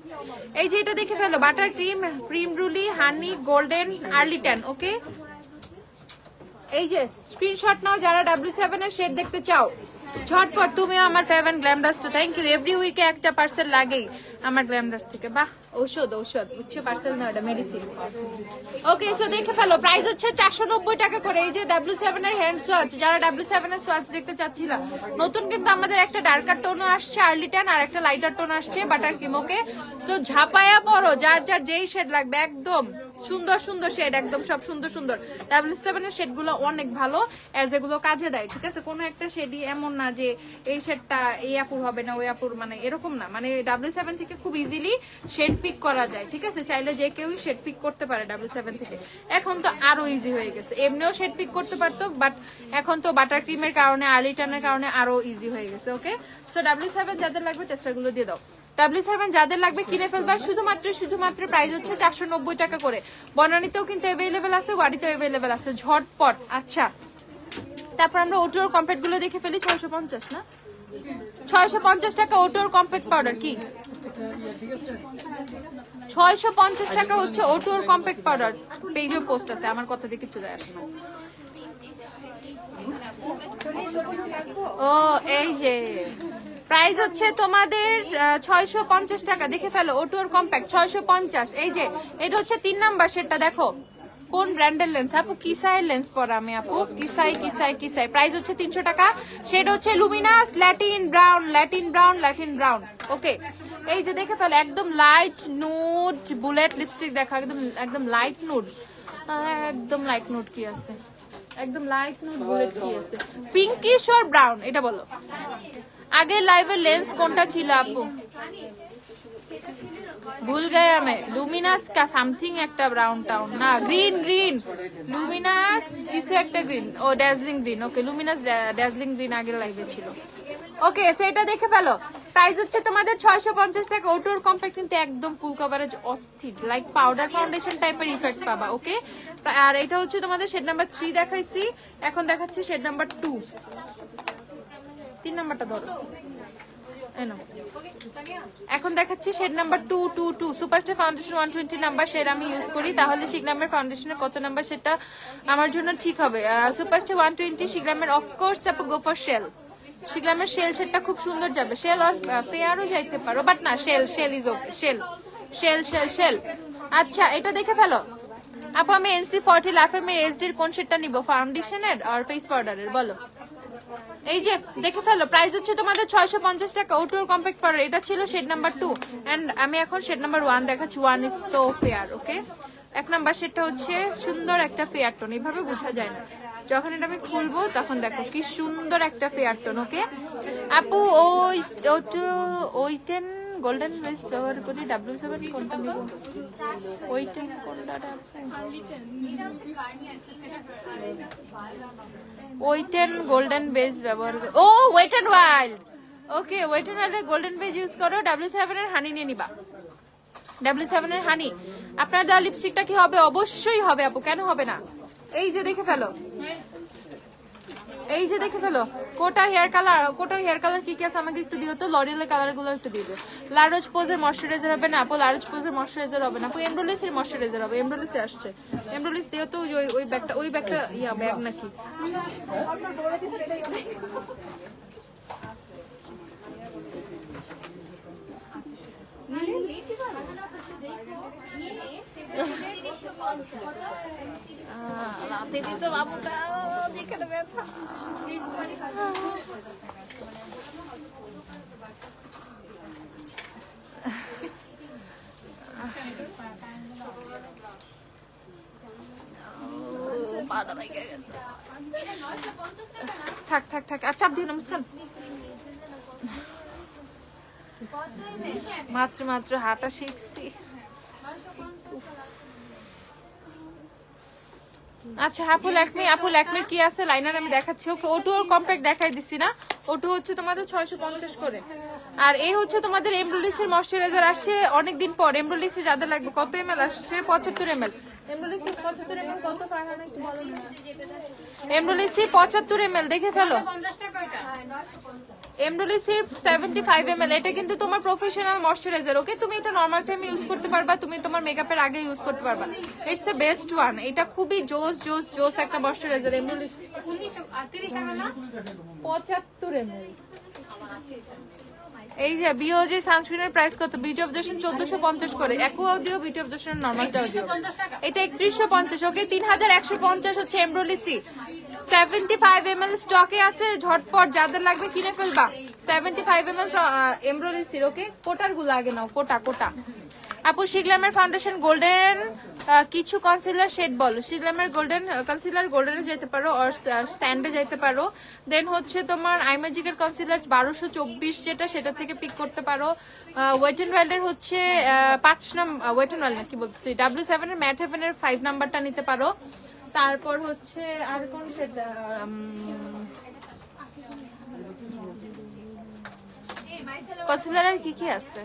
[SPEAKER 1] এই যে এটা দেখে ফেলো, বাটার ক্রিম, ক্রিম রুলি, হানি, গোল্ডেন, আর্লি ট্যান। ওকে, এই যে স্ক্রিনশট নাও যারা W7 এর শেড দেখতে চাও ঝটপট। তুমিও আমার favourite glam dust. Thank you. Every উইকে একটা পার্সেল লাগেই আমার গ্ল্যাম ডাস্ট থেকে। বাহ, ঔষধ বুঝছো, পার্সেল না, এটা মেডিসিন। ওকে, সো দেখে ফেলো, প্রাইস হচ্ছে 490 টাকা করে। এই যে W7 এর হ্যান্ড সোয়াচ, যারা W7 এর সোয়াচ দেখতে চাচ্ছিলা, নতুন কিন্তু আমাদের একটা ডার্কার টোনও আসছে আর্লি ট্যান, আর একটা লাইটার টোন আসছে বাটার ক্রিম। ওকে, সো ঝাপায়া পড়ো, যার যেই শেড লাগবে। একদম সুন্দর সুন্দর শেড, একদম সব সুন্দর সুন্দর। W7 এর শেড গুলো অনেক ভালো, এজ এগুলো কাজে দেয়। ঠিক আছে, কোনো একটা শেডই এমন না যে এই শেডটা এই আপুর হবে না ওই আপুর, মানে এরকম না। মানে W7 থেকে খুব ইজিলি শেড পিক করা যায়। ঠিক আছে, চাইলে যে কেউই শেড পিক করতে পারে W7 থেকে। এখন তো আরো ইজি হয়ে গেছে, এমনিও শেড পিক করতে পারতো, বাট এখন তো বাটার ক্রিমের কারণে, আর্লি ট্যানের কারণে আরো ইজি হয়ে গেছে। ওকে, সো W7 যাদের লাগবে টেস্টার গুলো দিয়ে দাও। W7 যাদের লাগবে কিনে ফেলবা। শুধুমাত্র প্রাইস হচ্ছে 490 টাকা করে। বনানীতেও কিন্তু অ্যাভেলেবেল আছে, ওয়াডিতেও অ্যাভেলেবেল আছে, ঝটপট। আচ্ছা, তারপর আমরা ওটোর কম্প্যাক্ট গুলো দেখে ফেলি। 650 না, 650 টাকা ওটোর কম্প্যাক্ট পাউডার। কি 650 টাকা হচ্ছে ওটোর কম্প্যাক্ট পাউডার। পেজে পোস্ট আছে, আমার কথা দিয়ে কিছু যায় আসে না। ও এই যে প্রাইস হচ্ছে তোমাদের 650 টাকা। দেখে ফেলো, ওটোর কম্প্যাক্ট 650। এই যে এটা হচ্ছে 3 নাম্বার শেডটা। দেখো কোন ব্র্যান্ডের লেন্স আপু? কিসাই লেন্স পরা আমি আপু, কিসাই। প্রাইস হচ্ছে 300 টাকা। শেড হচ্ছে লুমিনাস ল্যাটিন ব্রাউন। ওকে, এই যে দেখে ফেলো, একদম লাইট নুড বুলেট লিপস্টিক। দেখো একদম লাইট নুড, একদম লাইট নুড কি আছে, একদম লাইট নুড বুলেট কি আছে, পিঙ্কিশ আর ব্রাউন। এটা বলো, আগের লাইভের লেন্স কোনটা ছিল আপু? ভুল গয়া মে। লুমিনাস কা সামথিং একটা ব্রাউন টাউন না, গ্রিন লুমিনাস কিছু একটা গ্রিন। ও ড্যাজলিং গ্রিন। ওকে, লুমিনাস ড্যাজলিং গ্রিন আগের লাইভে ছিল। ওকে, সেটা দেখে ফেলো। প্রাইস হচ্ছে তোমাদের 650 টাকা। ওটোর কম্প্যাক্ট কিন্তু একদম ফুল কভারেজ, অস্থির, লাইক পাউডার ফাউন্ডেশন টাইপের ইফেক্ট পাবা। ওকে, আর এটা হচ্ছে তোমাদের শেড নাম্বার 3 দেখাইছি, এখন দেখাচ্ছি শেড নাম্বার 2। 3 নাম্বারটা ধরো, এখন দেখাচ্ছি shade number 222 superstar foundation 120 number shade আমি ইউজ করি। তাহলে শিগলামের ফাউন্ডেশনের কত নাম্বার সেটা আমার জন্য ঠিক হবে? সুপারস্টার 120 শিগলামের। অফকোর্স আপু গো ফর শেল। শিগলামের শেল শেডটা খুব সুন্দর যাবে। শেল আর ফেয়ারও যাইতে পারো, বাট না, শেল ইজ ওকে। শেল। আচ্ছা, এটা দেখে ফেলো আপু, আমি NC40 লাফেমের এসডির কোন শেডটা নিব? ফাউন্ডেশনের আর ফেস পাউডারের বলো। এই যে দেখে ফেলো, প্রাইস হচ্ছে তোমাদের 650 টাকা। ওটোর কম্প্যাক্ট পাউডার, এটা ছিল শেড নাম্বার 2 এন্ড আমি এখন শেড নাম্বার 1 দেখাচ্ছি। 1 is so fair. Okay, 1 number শেডটা হচ্ছে সুন্দর একটা ফেয়ার টোন, এইভাবে বোঝা যায় না, যখন এটা আমি খুলবো তখন দেখো কি সুন্দর একটা ফেয়ার টোন। ওকে আপু, ওই 10 গোল্ডেন বেস ব্যবহার করি। W7 কোনটা নিব? ওই 10 কোনটা? ওই 10 গোল্ডেন বেস ব্যবহার করো। ও wet and wild. Okay, wet and wild golden base use করো। W7 এর হানি নিয়ে নিবা। W7 এর হানি। আপনার দেওয়া লিপস্টিকটা কি হবে? অবশ্যই হবে আপু, কেন হবে না? এই যে দেখে ফেলো, কোটা হেয়ার কালার কি কি আছে আমাকে একটু দিও তো। লরিয়েলের কালার গুলো একটু দিবে। লারোজ পোজের ময়শ্চারাইজার হবে না আপু? লারোজ পোজের ময়শ্চারাইজার হবে না আপু? এমব্রোলিসের ময়শ্চারাইজার হবে। এমব্রোলিসে আসছে, এমব্রোলিস দিও তো। ওই ব্যাগটা ব্যাগ নাকি? রাতে দিতে বাবুটা যেখানে ব্যথা। মাথা ভাইয়া থাক থাক থাক। আর চাপ দিও না মুস্কান, মাত্র মাত্র হাঁটা শিখছি। আচ্ছা আপু ল্যাকমির কি আছে লাইনার আমি দেখাচ্ছি। ওকে ওটু ওর কম্প্যাক্ট দেখাই দিছি না, ওটু হচ্ছে তোমাদের 650 করে। আর এই হচ্ছে তোমাদের এমব্রোলিসির ময়শ্চারাইজার আসছে অনেকদিন পর। এমব্রোলিসি যাদের লাগবে, কত এমএল আসছে? 75 এমএল। এমব্রোলিসি 75 এমএল কত পারহানা একটু বলো না। এমব্রোলিসি 75 এমএল দেখে ফেলো। এমব্রোলিসির 75 ml। এটা কিন্তু তোমার প্রফেশনাল ময়শ্চারাইজার। ওকে তুমি এটা নরমাল টাইমে ইউজ করতে পারবা, তুমি তোমার মেকআপের আগে ইউজ করতে পারবা। It's the best one. এটা খুবই জোস জোস জোস একটা ময়শ্চারাইজার। এমব্রোলিসি 75 ml। এই যে বিওজি সানস্ক্রিনের প্রাইস কত? বিউটি অফ জেশন 1450 করে। একোয়াও দিও, বিউটি অফ জেশন নরমালটাও দিও। এটা 3150। ওকে 3150 হচ্ছে এমব্রোলিসি। 75 ml স্টকে আছে, ঝটপট যাদের লাগবে কিনে ফেলবা। 75 ml এমব্রোলিসির। ওকে কোটার গুলো আগে নাও, কোটা কোটা। আপু শিগ্লামের ফাউন্ডেশন গোল্ডেন কিছু কনসিলার শেড বলো। শিগ্লামের গোল্ডেন কনসিলার গোল্ডেনে যেতে পারো, আর স্যান্ডে যেতে পারো। দেন হচ্ছে তোমার আইম্যাজিকের কনসিলার 1224 যেটা, সেটা থেকে পিক করতে পারো। ওয়েট এন্ড ওয়াইল্ডের হচ্ছে 5 নম্বর, ওয়েট এন্ড ওয়াইল্ড না কি বলতেছি, W7 এর ম্যাট হেভেনের 5 নাম্বারটা নিতে পারো। তারপর হচ্ছে আর কোন সেটা, কনসিলারের কি কি আছে?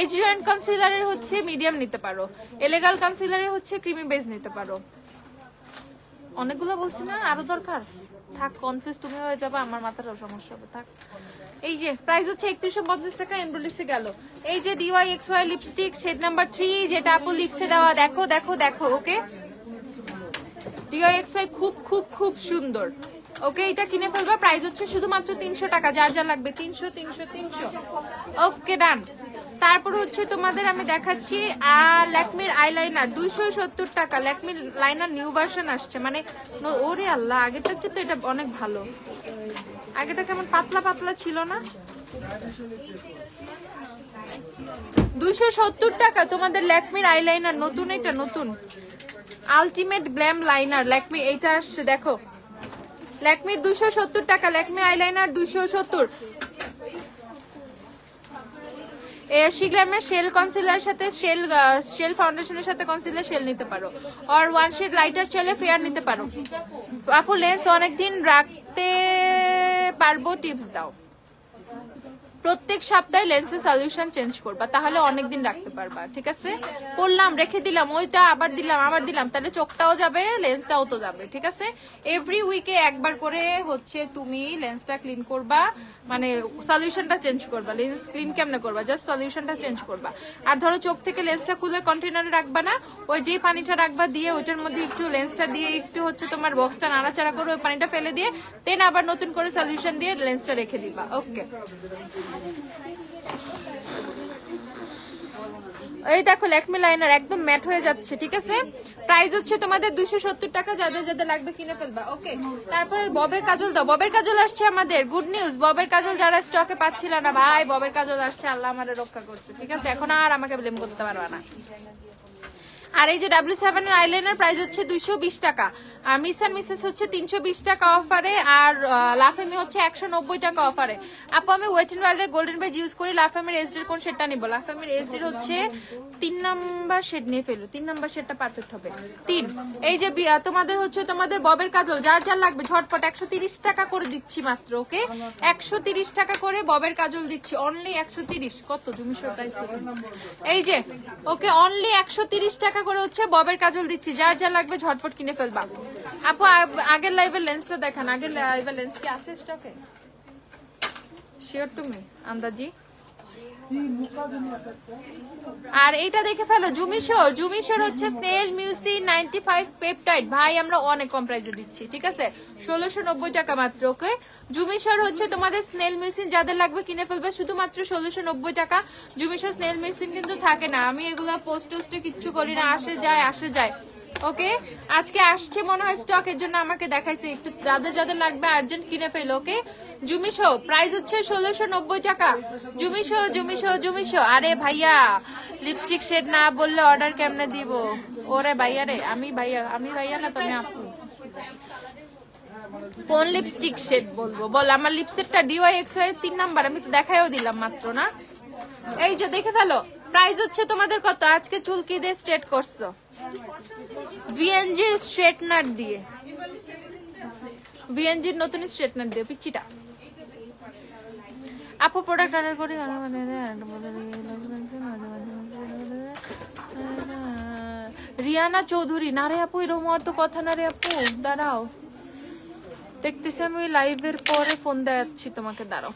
[SPEAKER 1] এজ রিওয়েন্ট কনসিলারের হচ্ছে মিডিয়াম নিতে পারো। এলেগাল কনসিলারের হচ্ছে ক্রিমি বেজ নিতে পারো। অনেকগুলো বলছি না, আরো দরকার? থাক, কনফিউজ তুমি হয়ে যাবে, আমার মাথাটাও সমস্যা হবে। থাক। এই যে প্রাইস হচ্ছে 3150 টাকা। এমব্রোলিসে গেল। এই যে DYXY লিপস্টিক শেড নাম্বার 3, যেটা আপু লিপসে দেওয়া। দেখো দেখো দেখো। ওকে DYXY খুব খুব খুব সুন্দর। ওকে এটা কিনে ফেলবা। প্রাইস হচ্ছে শুধুমাত্র 300 টাকা। যার যা লাগবে 300 300 300। ওকে ডান। তারপর হচ্ছে তোমাদের আমি দেখাচ্ছি ল্যাকমির আইলাইনার 270 টাকা। ল্যাকমির লাইনার নিউ ভার্সন আসছে, মানে ওরে আল্লাহ, আগেরটার চেয়ে তো এটা অনেক ভালো। আগেটা কেমন পাতলা পাতলা ছিল না? 270 টাকা তোমাদের ল্যাকমির আইলাইনার। নতুন, এটা নতুন আলটিমেট গ্ল্যাম লাইনার ল্যাকমি। এইটা আসছে দেখো, ল্যাকমির 270 টাকা। ল্যাকমি আইলাইনার 270। শিগ্লামের শেল কনসিলার সাথে শেল ফাউন্ডেশনের সাথে কনসিলার শেল নিতে পারো, আর ওয়ান শেড লাইটার শেলে ফেয়ার নিতে পারো। আপু লেন্স অনেকদিন রাখতে পারবো, টিপস দাও। প্রত্যেক সপ্তাহে লেন্সের সলিউশন চেঞ্জ করবা, তাহলে অনেকদিন রাখতে পারবা। ঠিক আছে, করলাম, রেখে দিলাম, ওইটা আবার দিলাম, আবার দিলাম, তাহলে চোখটাও যাবে, লেন্সটাও তো যাবে। ঠিক আছে, এভরি উইকে একবার করে হচ্ছে তুমি লেন্সটা ক্লিন করবা, মানে সলিউশনটা চেঞ্জ করবা। লেন্স ক্লিন কেমনে করবা? জাস্ট সলিউশনটা চেঞ্জ করবা। আর ধরো চোখ থেকে লেন্সটা খুলে কন্টেনারে রাখবা না, ওই যে পানিটা রাখবা, দিয়ে ওইটার মধ্যে একটু লেন্সটা দিয়ে একটু হচ্ছে তোমার বক্সটা নাড়াচাড়া করে ওই পানিটা ফেলে দিয়ে দেন আবার নতুন করে সলিউশন দিয়ে লেন্সটা রেখে দিবা। ওকে, এই দেখো ল্যাকমি লাইনার একদম ম্যাট হয়ে যাচ্ছে। ঠিক আছে, প্রাইস হচ্ছে তোমাদের 270 টাকা। যাদের যাদের লাগবে কিনে ফেলবা। ওকে, তারপরে ববের কাজল দাও। ববের কাজল আসছে আমাদের, গুড নিউজ। ববের কাজল যারা স্টকে পাচ্ছিল না ভাই, ববের কাজল আসছে, আল্লাহ আমারে রক্ষা করছে। ঠিক আছে, এখন আর আমাকে ব্লেম করতে পারবা না। আর এই যে W7 এর আইলাইনার প্রাইস হচ্ছে 220 টাকা। আর মিস এন্ড মিসেস হচ্ছে 320 টাকা অফারে, আর লাফেমি হচ্ছে 190 টাকা অফারে। আপু আমি ওয়েট এন্ড ওয়াইল্ডের গোল্ডেন বেজ ইউজ করি, লাফেমির এসডি কোন শেডটা নিব? লাফেমির এসডি হচ্ছে 3 নাম্বার শেড নিয়ে ফেলো, 3 নাম্বার শেডটা পারফেক্ট হবে। 3। এই যে তোমাদের হচ্ছে তোমাদের ববের কাজল যার যার লাগবে ঝটপট 130 টাকা করে দিচ্ছি মাত্র। ওকে, 130 টাকা করে ববের কাজল দিচ্ছি, অনলি 130। কত জুমিশোর প্রাইস কত? এই যে ওকে, অনলি 130 টাকা করে হচ্ছে ববের কাজল দিচ্ছি, যার যা লাগবে ঝটপট কিনে ফেলবা। আপু আগের লাইভের লেন্সটা দেখান, আগের লাইভের লেন্স কি আছে স্টকে? শিওর তুমি আন্দাজি? আর এইটা দেখে ফেলো, জুমিশোর হচ্ছে স্নেল মিউসি 95 পেপটাইড। ভাই আমরা অনেক কম প্রাইসে দিচ্ছি। ঠিক আছে, 1690 টাকা মাত্র। ওকে, জুমিশোর হচ্ছে তোমাদের স্নেল মিউসিন যাদের লাগবে কিনে ফেলবে, শুধুমাত্র 1690 টাকা। জুমিশোর স্নেল মিউসিন কিন্তু থাকে না, আমি এগুলো পোস্ট টোস্টে কিচ্ছু করি না, আসে যায়। ওকে, আজকে আসছে মনে হয় স্টক, এর জন্য আমাকে দেখাইছে একটু। যাদের যাদের লাগবে আর্জেন্ট কিনে ফেলো। ওকে, জুমিশো প্রাইস হচ্ছে 1690 টাকা। জুমিশো। আরে ভাইয়া লিপস্টিক শেড না বললে অর্ডার কেমনে দিব? ওরে ভাইয়া রে, আমি ভাইয়া না, তুমি আপু। কোন লিপস্টিক শেড বলবো বল? আমার লিপস্টিকটা DYXY 3 নাম্বার, আমি তো দেখাইও দিলাম মাত্র না। এই যে দেখে ফেলো, প্রাইস হচ্ছে তোমাদের কত? আজকে চুল কি দিয়ে স্ট্রেট করছো? ভিএনজির স্ট্রেটনার দিয়ে, ভিএনজির নতুন স্ট্রেটনার দিয়ে পিচ্চিটা। আপু প্রোডাক্ট অর্ডার করি রিয়ানা চৌধুরী। না রে আপু, এরকম আর তো কথা না রে আপু, দাঁড়াও দেখতেছি আমি লাইভের পরে ফোন দেখাচ্ছি তোমাকে, দাঁড়াও।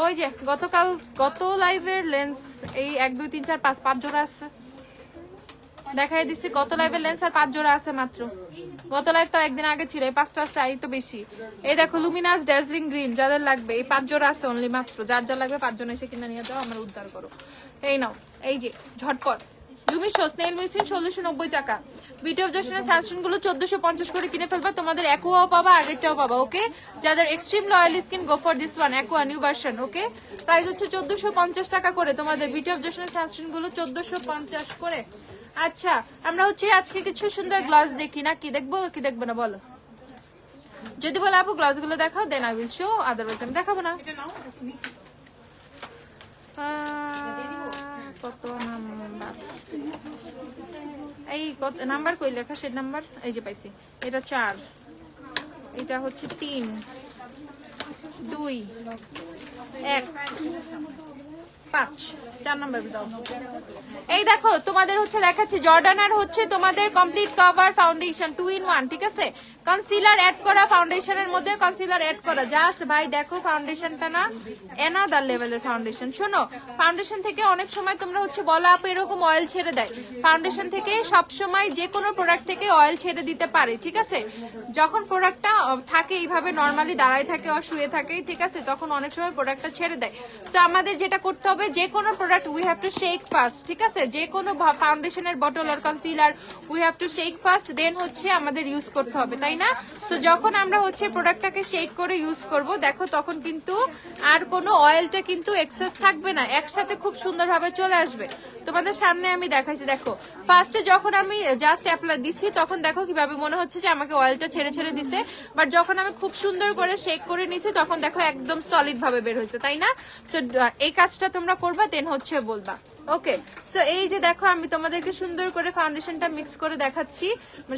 [SPEAKER 1] ওই যে গত লাইভের লেন্স এই 1 2 3 4 5 জোড়া আছে, দেখাই দিচ্ছি। গত লাইভের লেন্স আর 5 জোড়া আছে মাত্র। গত লাইভ তো একদিন আগে ছিল, এই 5টা আছে, এই তো বেশি। এই দেখো লুমিনাস ড্যাজলিং গ্রিন, যাদের লাগবে এই 5 জোড়া আছে অনলি মাত্র। যার যা লাগবে 5 জন এসে কিনে নিয়ে যাও, আমার উদ্ধার করো। এই নাও, এই যে ঝটপট লুমিশো স্নেল মেশিন 1690 টাকা। বিউটি অফ জশনের সানস্ক্রিন গুলো 1450 করে কিনে ফেলবা, তোমাদের অ্যাকোয়াও পাবা, আগেরটাও পাবা। ওকে, যাদের extreme loyal skin go for this one, aqua new version. Okay, price হচ্ছে 1450 টাকা করে তোমাদের বিউটি অফ জশনের সানস্ক্রিন গুলো 1450 করে। আচ্ছা, আমরা হচ্ছে আজকে কিছু সুন্দর গ্লাস দেখি না, কি দেখবো কি দেখবো না বলো? যদি বলো আপু গ্লাস গুলো দেখাও, then I will show, otherwise আমি দেখাবো না। কত নাম্বার? এই কত নাম্বার কই লেখা? শেড নাম্বার এই যে পাইছি, এটা 4, এটা হচ্ছে 3 2 1 5, 4 নাম্বার দাও। এই দেখো তোমাদের হচ্ছে দেখাচ্ছি জর্ডান আর হচ্ছে তোমাদের কমপ্লিট কভার ফাউন্ডেশন 2 in 1, ঠিক আছে? কনসিলার অ্যাড করা, ফাউন্ডেশনের মধ্যে কনসিলার অ্যাড করা। জাস্ট ভাই দেখো ফাউন্ডেশনটা না এনাদার লেভেলের ফাউন্ডেশন। শোনো, ফাউন্ডেশন থেকে অনেক সময় তোমরা হচ্ছে বলো আপু এরকম অয়েল ছেড়ে দেয়। ফাউন্ডেশন থেকে সব সময় যে কোনো প্রোডাক্ট থেকে অয়েল ছেড়ে দিতে পারে, ঠিক আছে? যখন প্রোডাক্টটা থাকে এইভাবে নরমালি দাঁড়ায় থাকে আর শুয়ে থাকে, ঠিক আছে, তখন অনেক সময় প্রোডাক্টটা ছেড়ে দেয়। তো আমাদের যেটা করতে হবে, যে কোনো product we have to shake first, ঠিক আছে? যে কোনো ফাউন্ডেশনের বটল আর concealer we have to shake first, then হচ্ছে আমাদের ইউজ করতে হবে, তাই না? সো যখন আমরা হচ্ছে প্রোডাক্টটাকে শেক করে ইউজ করব, দেখো তখন কিন্তু আর কোনো অয়েলটা কিন্তু এক্সেস থাকবে না, একসাথে খুব সুন্দরভাবে চলে আসবে। তোমাদের সামনে আমি দেখাইছি, দেখো ফার্স্টে যখন আমি জাস্ট অ্যাপ্লাই দিছি তখন দেখো কিভাবে মনে হচ্ছে যে আমাকে অয়েলটা ছেড়ে ছেড়ে দিছে, বাট যখন আমি খুব সুন্দর করে শেক করে নিছি তখন দেখো একদম সলিড ভাবে বের হয়েছে, তাই না? সো এই কাজটা তোমরা করবা, দেন হচ্ছে বলবা। ওকে, সো এই যে দেখো আমি তোমাদেরকে সুন্দর করে ফাউন্ডেশনটা মিক্স করে দেখাচ্ছি,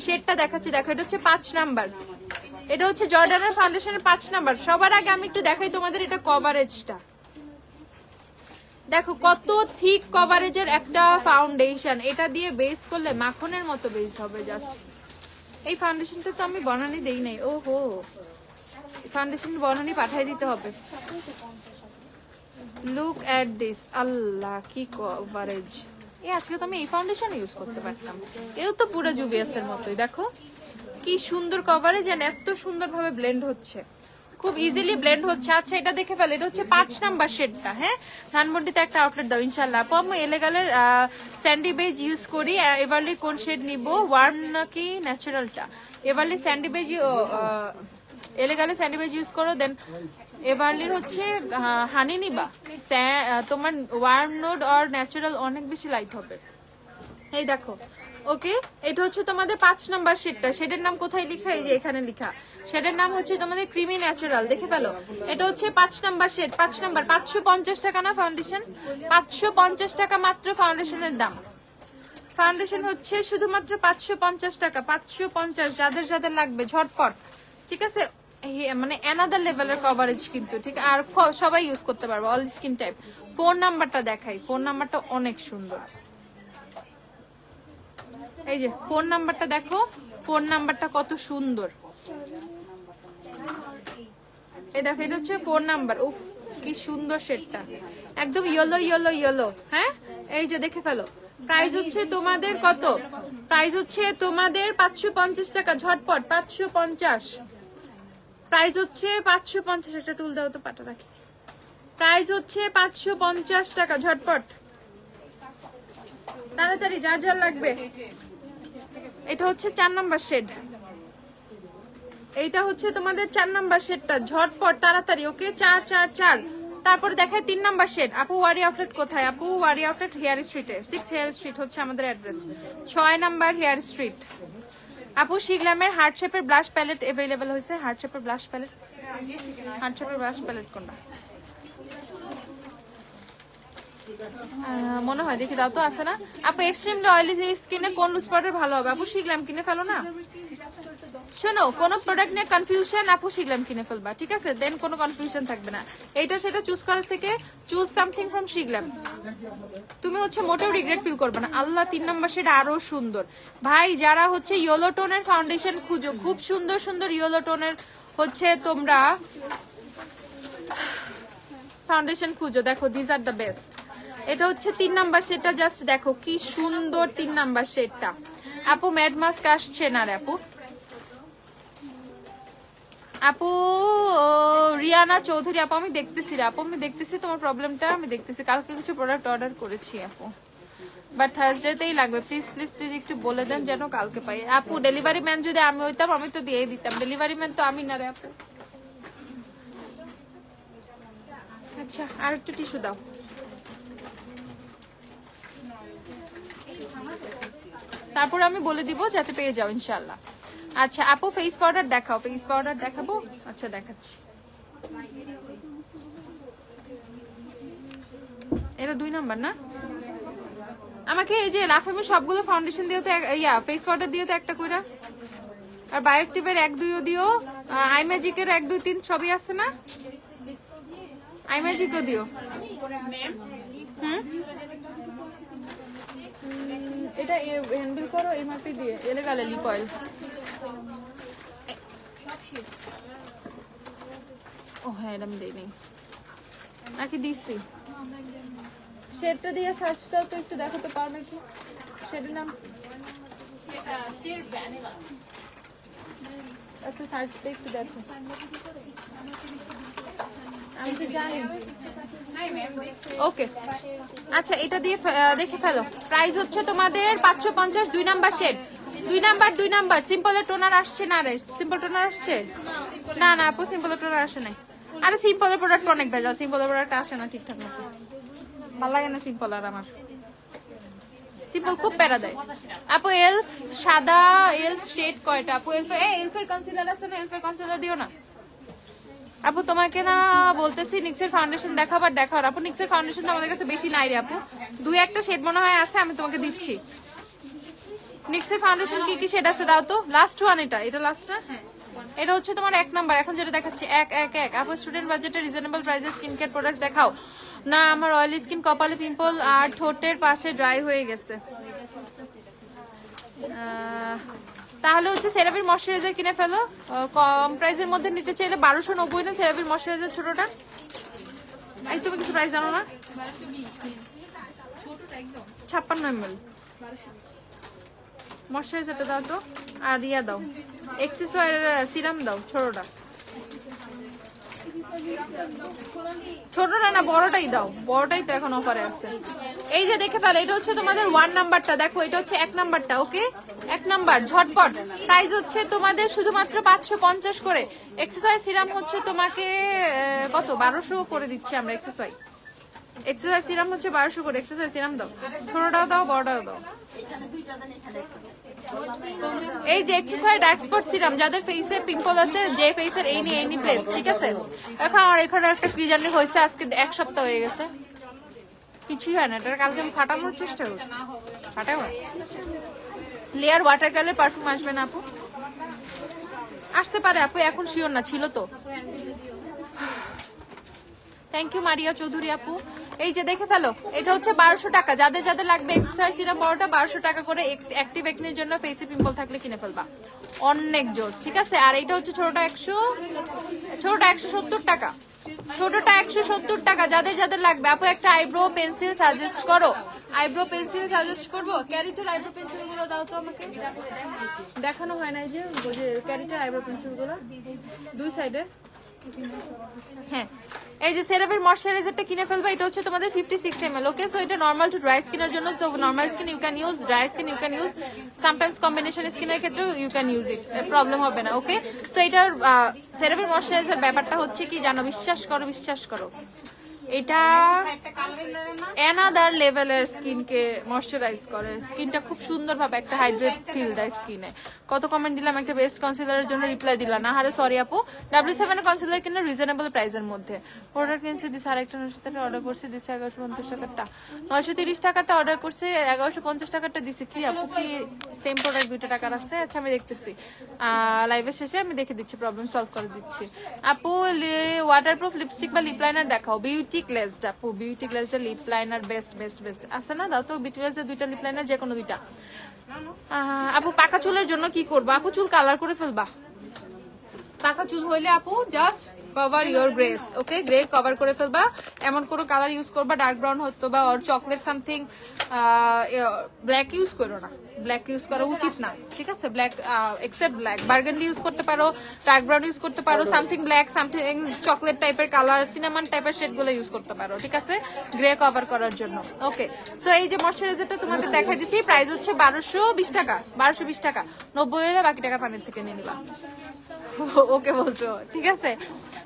[SPEAKER 1] শেডটা দেখাচ্ছি। দেখো এটা হচ্ছে 5 নাম্বার, এটা হচ্ছে জর্ডানের ফাউন্ডেশনের 5 নাম্বার। সবার আগে আমি একটু দেখাই তোমাদের এটা কভারেজটা। দেখো কত থিক কভারেজের একটা ফাউন্ডেশন, এটা দিয়ে বেস করলে মাখনের মতো বেস হবে। জাস্ট এই ফাউন্ডেশনটা তো আমি বনানি দেই নাই, ওহো ফাউন্ডেশন বনানি পাঠিয়ে দিতে হবে। লুক এট দিস, আল্লাহ কি কভারেজ! আজকে তো আমি এই ফাউন্ডেশন ইউজ করতে পারতাম। এও তো পুরো জুবিয়াসের মতোই, দেখো কি সুন্দর কভারেজ, এন্ড এত সুন্দর ভাবে ব্লেন্ড হচ্ছে, খুব ইজিলি ব্লেন্ড হচ্ছে। আচ্ছা এটা দেখে ফেলে, এটা হচ্ছে 5 নাম্বার শেডটা। হ্যাঁ, ধানমন্ডিতে একটা আউটলেট দাও ইনশাল্লাহ। আপু আমি এলেগালের স্যান্ডি বেজ ইউজ করি, এবারলি কোন শেড নিব, ওয়ার্ম নাকি ন্যাচারালটা? এবারলি স্যান্ডি বেজ, এলেগালে স্যান্ডি বেজ ইউজ করো, দেন এবারলির হচ্ছে হানি নিবা। তোমার ওয়ার্ম নোড আর ন্যাচারাল অনেক বেশি লাইট হবে। এই দেখো, ওকে এটা হচ্ছে তোমাদের 5 নাম্বার শেডটা। শেডের নাম কোথায় লেখা? এই যে এখানে লেখা। শেডের নাম হচ্ছে তোমাদের ক্রিমি ন্যাচারাল, দেখে ফেলো। এটা হচ্ছে 5 নাম্বার শেড, 5 নাম্বার। 550 টাকা না ফাউন্ডেশন? 550 টাকা মাত্র ফাউন্ডেশনের দাম। ফাউন্ডেশন হচ্ছে শুধুমাত্র 550 টাকা, 550। যাদের যাদের লাগবে ঝটপট, ঠিক আছে? মানে অ্যানাদার লেভেলের কভারেজ কিন্তু, ঠিক? আর সবাই ইউজ করতে পারবে, অল স্কিন টাইপ। ফোন নাম্বারটা দেখাই, ফোন নাম্বারটা অনেক সুন্দর। এই যে ফোন নাম্বারটা দেখো, ফোন নাম্বারটা কত সুন্দর। এই দেখো এটা হচ্ছে ফোন নাম্বার। উফ কি সুন্দর শেডটা, একদম ইয়েলো ইয়েলো ইয়েলো। হ্যাঁ, এই যে দেখে ফেলো। প্রাইস হচ্ছে তোমাদের কত? প্রাইস হচ্ছে তোমাদের 550 টাকা, ঝটপট 550। প্রাইস হচ্ছে 550। একটা টুল দাও তো, পাটা রাখি। প্রাইস হচ্ছে 550 টাকা, ঝটপট তাড়াতাড়ি যার যার লাগবে। এটা হচ্ছে 4 নাম্বার শেড, এইটা হচ্ছে তোমাদের 4 নাম্বার শেডটা, ঝটপট তাড়াতাড়ি। ওকে 4 4 4। তারপরে দেখায় 3 নাম্বার শেড। আপু ওয়ারি আউটলেট কোথায়? আপু ওয়ারি আউটলেট হেয়ার স্ট্রিটে, 6 হেয়ার স্ট্রিট হচ্ছে আমাদের অ্যাড্রেস। 6 নাম্বার হেয়ার স্ট্রিট, আপু শিগলামের হার্ট শেপের ব্লাশ প্যালেট अवेलेबल হইছে। হার্ট শেপের ব্লাশ প্যালেট, হার্ট শেপের ব্লাশ প্যালেট কোনটা মনে হয় দেখি দাও তো, আছে না আপু? এক্সট্রিমলি অয়েলি স্কিনে কোন লুজ পাউডার ভালো হবে? আপু শিগলাম কিনে ফেলো না। শোনো, কোনো প্রোডাক্ট নিয়ে কনফিউশন, আপু শিগলাম কিনে ফেলবা, ঠিক আছে? দেন কোনো কনফিউশন থাকবে না। এইটা সেটা চুজ করার থেকে চুজ সামথিং ফ্রম শিগলাম। তুমি হচ্ছে মোটেও রিগ্রেট ফিল করবে না। আল্লাহ 3 নাম্বার শেড আরো সুন্দর ভাই। যারা হচ্ছে ইয়েলো টোনের ফাউন্ডেশন খুঁজো, খুব সুন্দর সুন্দর ইয়েলো টোনের হচ্ছে তোমরা ফাউন্ডেশন খুঁজো, দেখো দিস আর দ্য বেস্ট। এটা হচ্ছে 3 নাম্বার শেডটা, জাস্ট দেখো কি সুন্দর 3 নাম্বার শেডটা। আপু ম্যাড মাস্ক আসছে না রে আপু? আপু রিয়ানা চৌধুরী আপু আমি দেখতেছি রে আপু, আমি দেখতেছি তোমার প্রবলেমটা, আমি দেখতেছি। কালকে কিছু প্রোডাক্ট অর্ডার করেছি আপু, বাট থার্সডেতেই লাগবে। প্লিজ প্লিজ প্লিজ একটু বলে দেন যেন কালকে পাই। আপু ডেলিভারি ম্যান যদি আমি হইতাম আমি তো দিয়েই দিতাম, ডেলিভারি ম্যান তো আমি না রে আপু। আচ্ছা আর একটু টিস্যু দাও। তারপর আমি বলে দিব যাতে পেয়ে যাও ইনশাআল্লাহ। আচ্ছা আপু ফেস পাউডার দেখাও, ফেস পাউডার দেখাবো? আচ্ছা দেখাচ্ছি। এটা 2 নাম্বার না? আমাকে এই যে লাফামে সবগুলো ফাউন্ডেশন দিও তো, ফেস পাউডার দিও তো একটা কইরা, আর বায়োএক্টিভের 1 2 দিও, আই ম্যাজিকের 1 2 3 সবই আছে না? আই ম্যাজিকও দিও। এটা হ্যান্ডেল করো এমআরপি দিয়ে, এলে গেলে লিপ অয়েল। ও হ্যাঁ এরম দেইনি নাকি দিছি? শেডটা দিয়ে সার্চটা তো একটু দেখো তো পারবে কি? শেডের নাম আচ্ছা সার্চটা একটু দেখো, আমি তো জানি। ওকে আচ্ছা এটা দিয়ে দেখে ফেলো। প্রাইস হচ্ছে তোমাদের 550, 2 নাম্বার শেড, 2 নাম্বার। সিম্পলের টোনার আসছে না রে? সিম্পল টোনার আসছে না? না আপু সিম্পলের টোনার আসে নাই। আরে সিম্পলের প্রোডাক্ট অনেক ভেজাল, সিম্পলের প্রোডাক্ট আসে না ঠিকঠাক মতো, ভালো লাগে না সিম্পল। আর আমার সিম্পল খুব প্যারা দেয়। আপু এলফ সাদা, এলফ শেড কয়টা আপু? এলফের কনসিলার আছে না? এলফের কনসিলার দিও না আপু। তোমাকে না বলতেছি নিক্সের ফাউন্ডেশন দেখাবার দেখাও। আপু নিক্সের ফাউন্ডেশন তো আমাদের কাছে বেশি নাই রে আপু, 2-1টা শেড মনে হয় আছে, আমি তোমাকে দিচ্ছি। নিক্সের ফাউন্ডেশন কি কি শেড আছে দাও তো। লাস্ট ওয়ান, এটা লাস্ট না? এটা হচ্ছে তোমার 1 নাম্বার। এখন যেটা দেখাচ্ছি 1 আপু স্টুডেন্ট বাজেটে রিজনেবল প্রাইসে স্কিন কেয়ার প্রোডাক্ট দেখাও না। আমার অয়েলি স্কিন, কপালে পিম্পল আর ঠোঁটের পাশে ড্রাই হয়ে গেছে। তাহলে হচ্ছে সেরাভির ময়শ্চারাইজার কিনে ফেলো। কম প্রাইসের মধ্যে নিতে চাইলে 1290 না সেরাভির ময়শ্চারাইজার ছোটটা। এই তুমি কিছু প্রাইস জানো না? 56 ml ময়শ্চারাইজারটা দাও তো, আর ইয়া দাও এক্সেসওয়ার সিরাম দাও ছোটটা। ছোটটা না বড়টাই দাও, বড়টাই তো এখন অফারে আছে। এই যে দেখে ফেলো, এটা হচ্ছে তোমাদের 1 নাম্বারটা, দেখো এটা হচ্ছে 1 নাম্বারটা। ওকে 1 নাম্বার ঝটপট। প্রাইস হচ্ছে তোমাদের শুধুমাত্র 550 করে। এক্সেসওয়ার সিরাম হচ্ছে তোমাকে কত 1200 করে দিচ্ছি আমরা। এক্সেসওয়ার সিরাম হচ্ছে 1200 করে। এক্সেসওয়ার সিরাম দাও, ছোটটাও দাও বড়টাও দাও। এই যে এক্সেসওয়ার এক্সপোর্ট সিরাম, যাদের ফেসে পিম্পল আছে, যে ফেসের এনি প্লেস, ঠিক আছে? এখন আমার এখানে একটা কি জানি হয়েছে, আজকে 1 সপ্তাহ হয়ে গেছে, কিছুই হয় না। এটা কালকে আমি ফাটানোর চেষ্টা করছি, ফাটাবো। লেয়ার ওয়াটার কালার পারফিউম আসবে না আপু? আসতে পারে আপু, এখন শিওর না, ছিল তো। থ্যাংক ইউ মারিয়া চৌধুরী আপু। এই যে দেখে ফেলো, এটা হচ্ছে 1200 টাকা। যাদের যাদের লাগবে এক্সারসাইজ সিরাম বড়টা 1200 টাকা করে। অ্যাক্টিভ একনির জন্য ফেসে পিম্পল থাকলে কিনে ফেলবা, অনেক জোস, ঠিক আছে? আর এইটা হচ্ছে ছোটটা 170 টাকা। ছোটটা 170 টাকা। যাদের যাদের লাগবে আপু একটা আইব্রো পেন্সিল সাজেস্ট করো। আইব্রো পেন্সিল সাজেস্ট করবো। ক্যারিটার আইব্রো পেন্সিল গুলো দাও তো আমাকে, দেখানো হয় না। যে ক্যারিটার আইব্রো পেন্সিল গুলো 2 সাইডে। হ্যাঁ এই যে সেরাভের ময়শ্চারাইজারটা কিনে ফেলবা। এটা হচ্ছে তোমাদের 56 ml। ওকে সো এটা নরমাল টু ড্রাই স্কিনের জন্য। So normal skin you can use, dry skin you can use, sometimes combination স্কিনের ক্ষেত্রেও you can use it, problem হবে না। ওকে সো এটার সেরাভের ময়শ্চারাইজার ব্যাপারটা হচ্ছে কি জানো, বিশ্বাস করো এটা অ্যানাদার লেভেলের স্কিনকে ময়শ্চারাইজ করে, স্কিনটা খুব সুন্দরভাবে একটা হাইড্রেট ফিল দেয় স্কিনে। কত কমেন্ট দিলাম, একটা বেস্ট কনসিলারের জন্য রিপ্লাই দিলাম না। আরে সরি আপু, W7 এর কনসিলার কিনলে রিজনেবল প্রাইসের মধ্যে প্রোডাক্ট কিনছি দিছে, আরেকটা 900 অর্ডার করছি দিছে 1150 টাকারটা, 930 টাকারটা অর্ডার করছে 1150 টাকারটা দিছে। কি আপু কি সেম প্রোডাক্ট 2 টাকার আছে? আচ্ছা আমি দেখতেছি, লাইভের শেষে আমি দেখে দিচ্ছি, প্রবলেম সলভ করে দিচ্ছি। আপু ওয়াটারপ্রুফ লিপস্টিক বা লিপ লাইনার দেখাও। বিউটি গ্লেজড আপু, beauty glazed lip liner best best best আছে না? দাও তো বিউটি গ্লেজের 2টা লিপ লাইনার, যে কোনো 2টা। আপু পাকা চুলের জন্য কি করবা? আপু চুল কালার করে ফেলবা। পাকা চুল হইলে আপু just cover your grace, okay, grey cover করে ফেলবা। এমন কোনো কালার ইউজ করবা ডার্ক ব্রাউন হতো বা or chocolate something, black use করো না, ব্ল্যাক ইউজ করা উচিত না, ঠিক আছে? Black except black, burgundy use করতে পারো, ডার্ক ব্রাউন ইউজ করতে পারো, সামথিং ব্ল্যাক, সামথিং চকলেট টাইপের কালার, সিনামন টাইপের শেড গুলো ইউজ করতে পারো, ঠিক আছে, গ্রে কভার করার জন্য। ওকে, সো এই যে ময়শ্চারাইজারটা তোমাদের দেখাই দিছি, প্রাইস হচ্ছে 1220 টাকা, 1220 টাকা, 90 হলে বাকি টাকা পানির থেকে নিয়ে নিবা। ওকে বলছো, ঠিক আছে।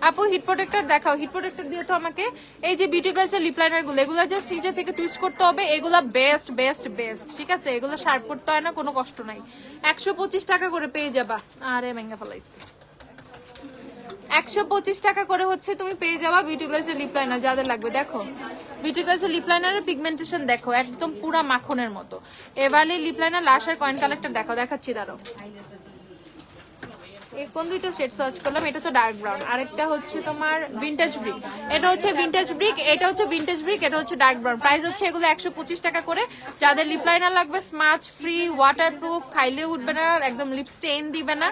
[SPEAKER 1] আপু হিট প্রোটেক্টর দেখাও। হিট প্রোটেক্টর দিয়ে তো আমাকে এই যে বিউটি গ্লেজের লিপ লাইনার গুলো, এগুলো জাস্ট নিচে থেকে টুইস্ট করতে হবে, এগুলা বেস্ট বেস্ট বেস্ট, ঠিক আছে? এগুলো শার্প করতে হয় না, কোনো কষ্ট নাই। 125 টাকা করে পেয়ে যাবা। আরে মেঙ্গা ফেলাইছি, 125 টাকা করে হচ্ছে তুমি পেয়ে যাবা বিউটি গ্লেজের লিপ লাইনার, যাদের লাগবে। দেখো বিউটি গ্লেজের লিপ লাইনারের পিগমেন্টেশন দেখো, একদম পুরা মাখনের মতো। এবারে লিপ লাইনার লাশ আর কয়েন কালেক্টর দেখো, দেখাচ্ছি দাঁড়াও। কোন 2টা শেড সার্চ করলাম, এটা তো ডার্ক ব্রাউন, আরেকটা হচ্ছে তোমার ভিন্টেজ ব্রিক, এটা হচ্ছে ভিন্টেজ ব্রিক, এটা হচ্ছে ভিন্টেজ ব্রিক, এটা হচ্ছে ডার্ক ব্রাউন। প্রাইস হচ্ছে এগুলো 125 টাকা করে। যাদের লিপ লাইনার লাগবে, স্মাচ ফ্রি, ওয়াটারপ্রুফ, খাইলে উঠবে না, একদম লিপ স্টেইন দিবে না,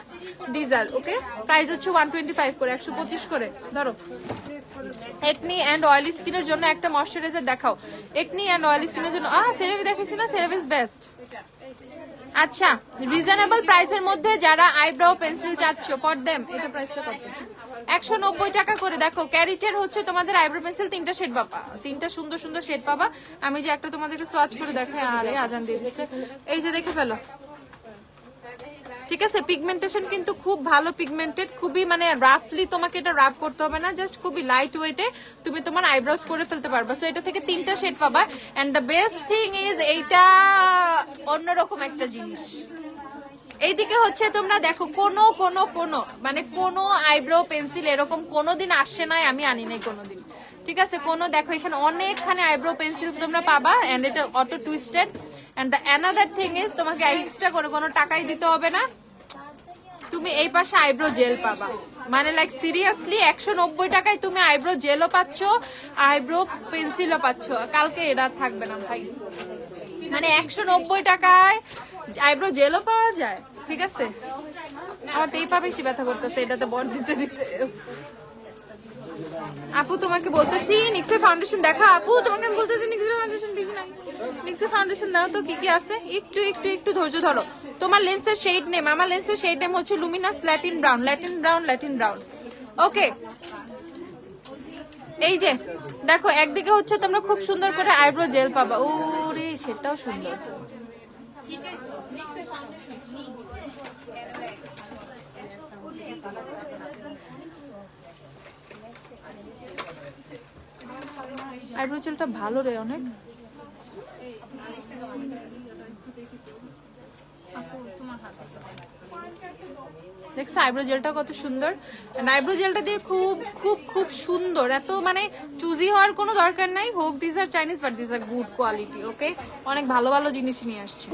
[SPEAKER 1] ডিজার, ওকে। প্রাইস হচ্ছে 125 করে, 125 করে। ধরো একনি এন্ড অয়েলি স্কিনের জন্য একটা ময়শ্চারাইজার দেখাও। একনি এন্ড অয়েলি স্কিনের জন্য সেরাভি দেখেছি না, সেরাভি বেস্ট। আচ্ছা, রিজনেবল প্রাইসের মধ্যে যারা আইব্রাও পেন্সিল চাচ্ছ ফর দেম, এটা প্রাইসটা কত? 190 টাকা করে। দেখো ক্যারিটের হচ্ছে তোমাদের আইব্রো পেন্সিল 3টা শেড পাবা, 3টা সুন্দর সুন্দর শেড পাবা। আমি যে একটা তোমাদেরকে সোয়াচ করে দেখাই, আরে আজান দিয়ে দিচ্ছে, এই যে দেখে ফেলো, ঠিক আছে? পিগমেন্টেশন কিন্তু খুব ভালো পিগমেন্টেড, খুবই মানে রাফলি তোমাকে এটা রাব করতে হবে না, জাস্ট খুবই লাইট ওয়েটে তুমি তোমার আইব্রোজ করে ফেলতে পারবা। সো এটা থেকে 3টা শেড পাবা। And the best thing is এইটা অন্যরকম একটা জিনিস। এইদিকে হচ্ছে তোমরা দেখো কোনো কোনো কোনো মানে কোনো আইব্রো পেন্সিল এরকম কোনোদিন আসছে নাই, আমি আনি নাই কোনোদিন, ঠিক আছে? কোনো দেখো এখানে অনেকখানে আইব্রো পেন্সিল তোমরা পাবা, এন্ড এটা auto twisted. And the another thing is তোমাকে এক্সট্রা করে কোনো টাকাই দিতে হবে না, তুমি এই পাশে আইব্রো জেল পাবা। মানে লাইক সিরিয়াসলি 190 টাকায় তুমি আইব্রো জেলও পাচ্ছ, আইব্রো পেন্সিলও পাচ্ছ। কালকে এটা থাকবে না ভাই, মানে 190 টাকায় আইব্রো জেলও পাওয়া যায়, ঠিক আছে? আমার তো এই পা বেশি ব্যথা করতেছে এটাতে বর দিতে দিতে। আপু তোমাকে বলতেছি নিক্সের ফাউন্ডেশন দেখা। আপু তোমাকে আমি বলতেছি নিক্সের ফাউন্ডেশন বেশি নাই, নিক্সের ফাউন্ডেশন দাও তো, কি কি আছে একটু একটু একটু ধৈর্য ধরো। তোমার লেন্সের শেড নেম, আমার লেন্সের শেড নেম হচ্ছে luminous Latin brown, Latin brown, Latin brown, okay. এই যে দেখো একদিকে হচ্ছে তোমরা খুব সুন্দর করে আইব্রো জেল পাবা, ওরে সেটাও সুন্দর। আইব্রো জেলটা ভালো রে অনেক। দেখছো আইব্রো জেলটা কত সুন্দর, আইব্রো জেলটা দিয়ে খুব খুব খুব সুন্দর, এত মানে চুজি হওয়ার কোনো দরকার নাই। হোক this are Chinese, but this are good quality, okay. অনেক ভালো ভালো জিনিস নিয়ে আসছে।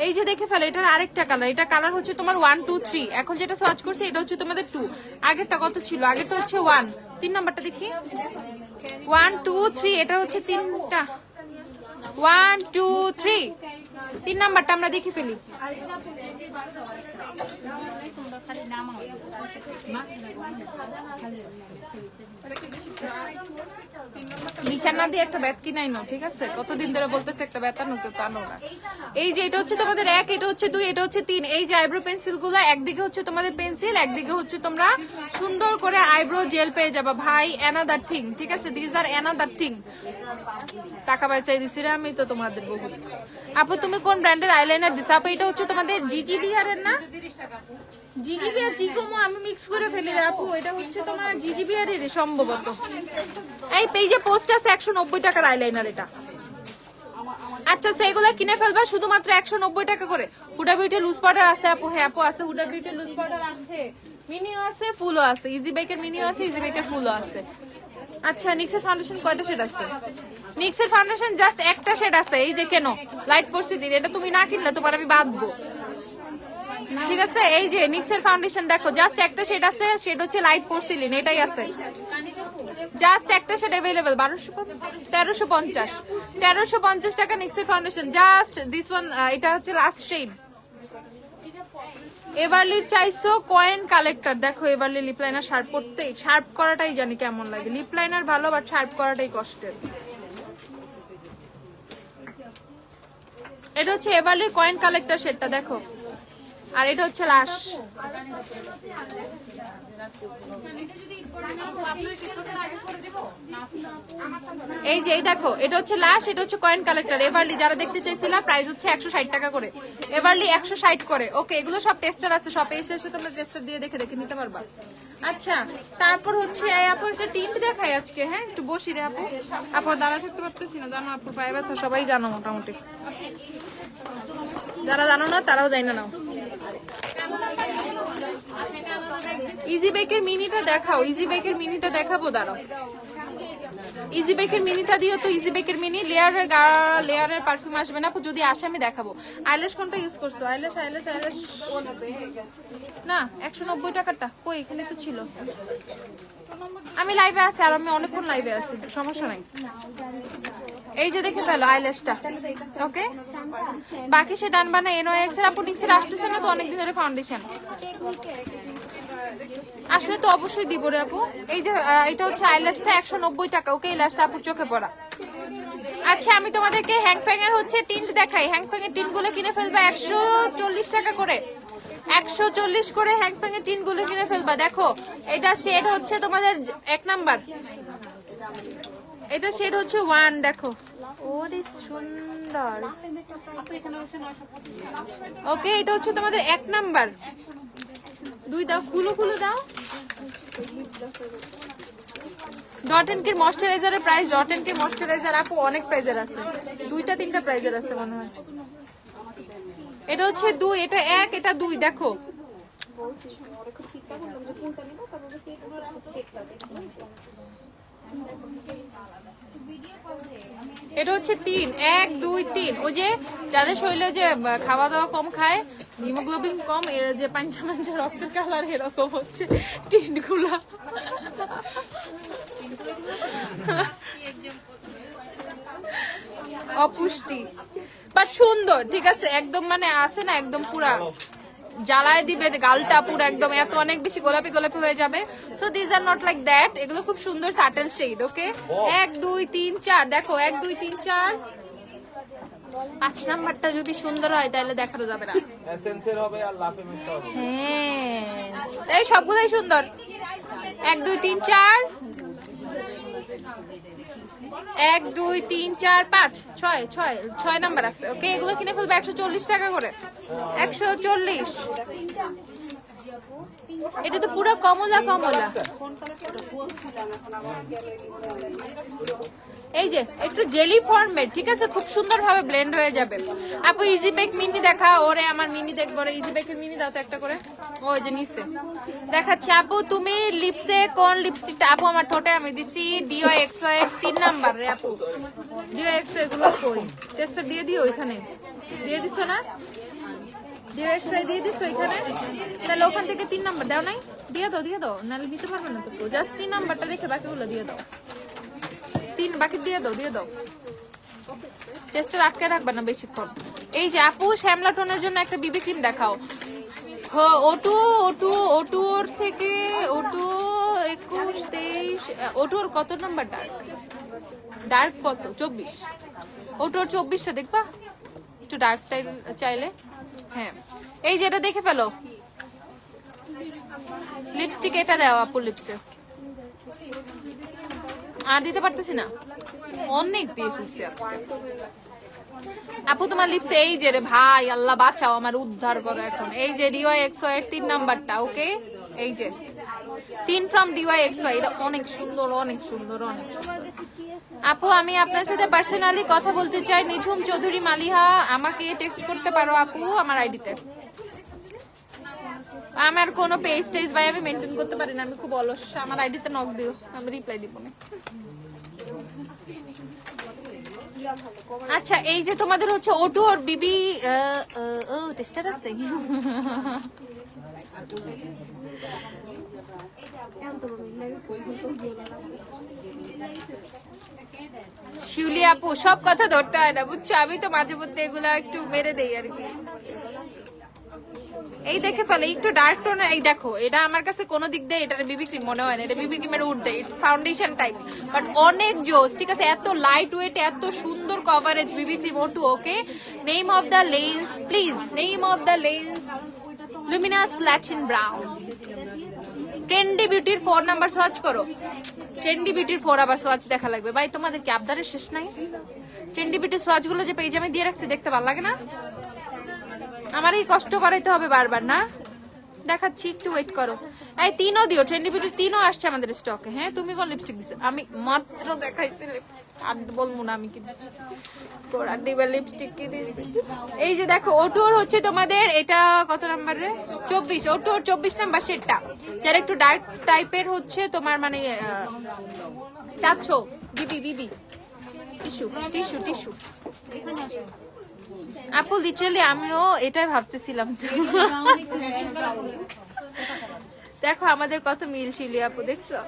[SPEAKER 1] এই যে দেখে ফেলো, এটার আরেকটা কালার, এটা কালার হচ্ছে তোমার 1 2 3। এখন যেটা সার্চ করছে এটা হচ্ছে তোমাদের 2, আগেরটা কত ছিল? আগেরটা হচ্ছে 1, 3 নাম্বারটা দেখি, 1 2 3, এটা হচ্ছে 3টা, 1 2 3, 3 নাম্বারটা আমরা দেখে ফেলি। বিছানা দিয়ে একটা ব্যাট কিনাই নো, ঠিক আছে? কতদিন ধরে বলতেছে একটা ব্যাট আনো, কেউ আনো না। এই যে এটা হচ্ছে তোমাদের 1, এটা হচ্ছে 2, এটা হচ্ছে 3। এই যে আইব্রো পেন্সিল গুলো একদিকে হচ্ছে তোমাদের পেন্সিল, একদিকে হচ্ছে তোমরা সুন্দর করে আইব্রো জেল পেয়ে যাবা ভাই। অ্যানাদার থিং, ঠিক আছে? This are another thing. টাকা বাঁচাই দিছি রে আমি তো তোমাদের বহুত। আপু তুমি কোন ব্র্যান্ডের আইলাইনার দিছো আপু? এটা হচ্ছে তোমাদের জিজিবিআর এর না? জিজিবিআর জিগোমো আমি মিক্স করে ফেলি রে আপু। এটা হচ্ছে তোমার জিজিবিআর এর সম্ভবত। এই পেজে পোস্ট আছে 190 টাকার আইলাইনার এটা। আচ্ছা সেগুলো কিনে ফেলবা শুধুমাত্র 190 টাকা করে। হুডা বিউটি লুজ পাউডার আছে আপু? হ্যাঁ আপু আছে, হুডা বিউটি লুজ পাউডার আছে, মিনিও আছে, ফুলও আছে, ইজি বেকের মিনিও আছে, ইজি বেকের ফুলও আছে। আচ্ছা নিক্সের ফাউন্ডেশন কয়টা শেড আছে? নিক্সের ফাউন্ডেশন জাস্ট একটা শেড আছে, এই যে কেন লাইট পড়ছে দিন, এটা তুমি না কিনলে তোমার আমি বাঁধবো, ঠিক আছে? এই যে নিক্সের ফাউন্ডেশন দেখো জাস্ট একটা শেড আছে, শেড হচ্ছে লাইট পোর্সিলিন, এটাই আছে, জাস্ট একটা শেড अवेलेबल 1350 টাকা নিক্সের ফাউন্ডেশন, জাস্ট দিস ওয়ান, এটা হচ্ছে লাস্ট শেড। এভারলির চাইছো কয়েন কালেক্টর, দেখো এভারলি লিপ লাইনার শার্প করতে, শার্প করাটাই জানি কেমন লাগে, লিপ লাইনার ভালো বাট শার্প করাটাই কষ্টের। এটা হচ্ছে এভারলির কয়েন কালেক্টর শেডটা দেখো, আর এটা হচ্ছে লাশ। এই যে এই দেখো এটা হচ্ছে লাশ, এটা হচ্ছে কয়েন কালেক্টর। এভারলি যারা দেখতে চাইছিলা প্রাইস হচ্ছে 160 টাকা করে, এভারলি 160 করে। ওকে এগুলো সব টেস্টার আছে, সব এসে তোমরা টেস্টার দিয়ে দেখে নিতে পারবা। আচ্ছা তারপর হচ্ছে আপু একটা টিন্ট দেখাই আজকে। হ্যাঁ একটু বসি রে আপু, আপু দাঁড়া থাকতে পারতেছি না, জানো আপুর পায়ে ব্যথা, সবাই জানো মোটামুটি, যারা জানো না তারাও জানি না। নাও ইজি বেকের মিনিটা দেখাও, ইজি বেকের মিনিটা দেখাবো, দাঁড়াও ইজি বেকের মিনিটা দিও তো। ইজি বেকের মিনি লেয়ারের পারফিউম আসবে না আপু, যদি আসে আমি দেখাবো। আইল্যাশ কোনটা ইউজ করছো? আইল্যাশ না 190 টাকাটা কই, এখানে তো ছিল। আমি লাইভে আছি, আর আমি অনেকক্ষণ লাইভে আছি, সমস্যা নাই। এই যে দেখে ফেলো আইল্যাশটা, ওকে বাকি সে ডান বানা এনওএক্স এর আপু নিক্সের আসতেছে না তো অনেকদিন ধরে ফাউন্ডেশন, আসলে তো অবশ্যই দিব রে আপু। এই যে এটা হচ্ছে আইল্যাশটা 190 টাকা, ওকে এই ল্যাশটা আপুর চোখে পড়া। আচ্ছা আমি তোমাদেরকে হ্যাংফ্যাং এর হচ্ছে টিন্ট দেখাই, হ্যাংফ্যাং এর টিন্ট গুলো কিনে ফেলবা 140 টাকা করে, 140 করে হ্যাংফ্যাং এর টিন্ট গুলো কিনে ফেলবা। দেখো এটা শেড হচ্ছে তোমাদের 1 নাম্বার, এটা শেড হচ্ছে 1, দেখো ওরে সুন্দর। ওকে এটা হচ্ছে তোমাদের 1 নাম্বার, 2 দাও, খুলো দাও। ডট এন্ড কির ময়শ্চারাইজারের প্রাইস, ডট এন্ড কির ময়শ্চারাইজার আপু অনেক প্রাইজের আছে, 2টা 3টা প্রাইজের আছে মনে হয়। এটা হচ্ছে 2, এটা 1, এটা 2, দেখো এটা হচ্ছে 3, 1 2 3। ওই যে যাদের শরীরে যে খাওয়া দাওয়া কম খায়, হিমোগ্লোবিন কম, এর যে পাঞ্চা রক্তের কালার এরকম হচ্ছে টিন্ট গুলা। অপুষ্টি বাট সুন্দর, ঠিক আছে একদম, মানে আছে না একদম পুরা জ্বালায় দিবে গালটা পুরো একদম, এত অনেক বেশি গোলাপি গোলাপি হয়ে যাবে। So this are not like that, এগুলো খুব সুন্দর সাটেল শেড। ওকে 1 2 3 4, দেখো 1 2 3 4, 5 নাম্বারটা যদি সুন্দর হয় তাহলে দেখানো যাবে না,
[SPEAKER 3] এসেন্সের হবে আর লাফে মিটতে হবে।
[SPEAKER 1] হ্যাঁ এই সবগুলোই সুন্দর। 1 2 3 4, 1 2 3 4 5 6 নাম্বার আছে। ওকে এগুলো কিনে ফেলবে 140 টাকা করে, 140। এটা তো পুরো কমলা কমলা, এই যে একটু জেলি ফর্মের, ঠিক আছে খুব সুন্দর ভাবে ব্লেন্ড হয়ে যাবে। আপু ইজি বেক মিনি দেখা, ওরে আমার মিনি দেখবো রে, ইজি বেকের মিনি দাও তো একটা করে, ওই যে নিচে দেখাচ্ছে। আপু তুমি লিপসে কোন লিপস্টিকটা? আপু আমার ঠোঁটে আমি দিছি DOXO এর 3 নাম্বার রে আপু, DOXO এগুলো কই, টেস্টার দিয়ে দিও, ওইখানে দিয়ে দিছো না? DOXO দিয়ে দিছো এখানে, তাহলে ওখান থেকে 3 নাম্বার দাও নাই, দিয়ে দাও, নাহলে দিতে পারবে না তো, জাস্ট 3 নাম্বারটা দেখে বাকিগুলো দিয়ে দাও, 3 বাকি দিয়ে দাও, টেস্টার আটকে রাখবে না বেশিক্ষণ। এই যে আপু শ্যামলা টোনের জন্য একটা বিবি ক্রিম দেখাও। ওটুর থেকে ওটু 21 23, ওটুর কত নাম্বার? ডার্ক কত? 24। ওটুর 24টা দেখবা, একটু ডার্ক চাইলে। হ্যাঁ এই যেটা দেখে ফেলো, লিপস্টিক এটা দাও আপু লিপসে, আর দিতে পারতেছি না, অনেক দিয়ে ফেলছি আজকে। আপু তোমার লিপস এই যে রে ভাই, আল্লাহ বাঁচাও, আমার উদ্ধার করো এখন। এই যে DYXY এর 3 নাম্বারটা, ওকে, এই যে 3 from DYXY, এটা অনেক সুন্দর, অনেক সুন্দর, অনেক সুন্দর। আপু আমি আপনার সাথে পার্সোনালি কথা বলতে চাই, নিঝুম চৌধুরী মালিহা, আমাকে টেক্সট করতে পারো আপু আমার আইডিতে। আমার কোনো পেজ টেজ ভাই আমি মেনটেন করতে পারি না, আমি খুব অলস। আমার আইডিতে নক দিও, আমি রিপ্লাই দিব না। আচ্ছা এই যে তোমাদের হচ্ছে ওটু আর বিবি টেস্টার আছে শিউলি আপু, সব কথা ধরতে হয় না বুঝছো, আমি তো মাঝে মধ্যে এগুলা একটু মেরে দেই আর কি। এই দেখে ফেলে একটু ডার্ক টোন, এই দেখো এটা আমার কাছে কোনো দিক দিয়ে এটা বিবি ক্রিম মনে হয় না, এটা বিবি ক্রিমের উঠে, ইটস ফাউন্ডেশন টাইপ বাট অনেক জোস, ঠিক আছে, এত লাইট ওয়েট, এত সুন্দর কভারেজ বিবি ক্রিম ওটু। Okay, name of the lens please, name of the lens luminous Latin brown. Trendy বিউটির 4 নাম্বার সোয়াচ করো, ট্রেন্ডি বিউটির 4 আবার সোয়াচ দেখা লাগবে ভাই, তোমাদের কি আবদারের শেষ নাই? ট্রেন্ডি বিউটির সোয়াচ গুলো যে পেজে আমি দিয়ে রাখছি দেখতে ভালো লাগে না? আমার এই কষ্ট করাইতে হবে বারবার না, দেখাচ্ছি একটু ওয়েট করো। এই 3ও দিও, ট্রেন্ডি বিউটির 3ও আসছে আমাদের স্টকে। হ্যাঁ তুমি কোন লিপস্টিক দিছো? আমি মাত্র দেখাইছি, আর বলবো না আমি কি দিছি, তোরা ডিবা লিপস্টিক কি দিছি। এই যে দেখো ওটুর হচ্ছে তোমাদের এটা কত নাম্বারে? 24, ওটুর 24 নাম্বার সেটটা, যারা একটু ডার্ক টাইপের হচ্ছে তোমার মানে চাচ্ছ। বিবি বিবি টিস্যু টিস্যু টিস্যু। আপু লিটারালি আমিও এটাই ভাবতেছিলাম। দেখো আমাদের কত মিল শিলি আপু, দেখছো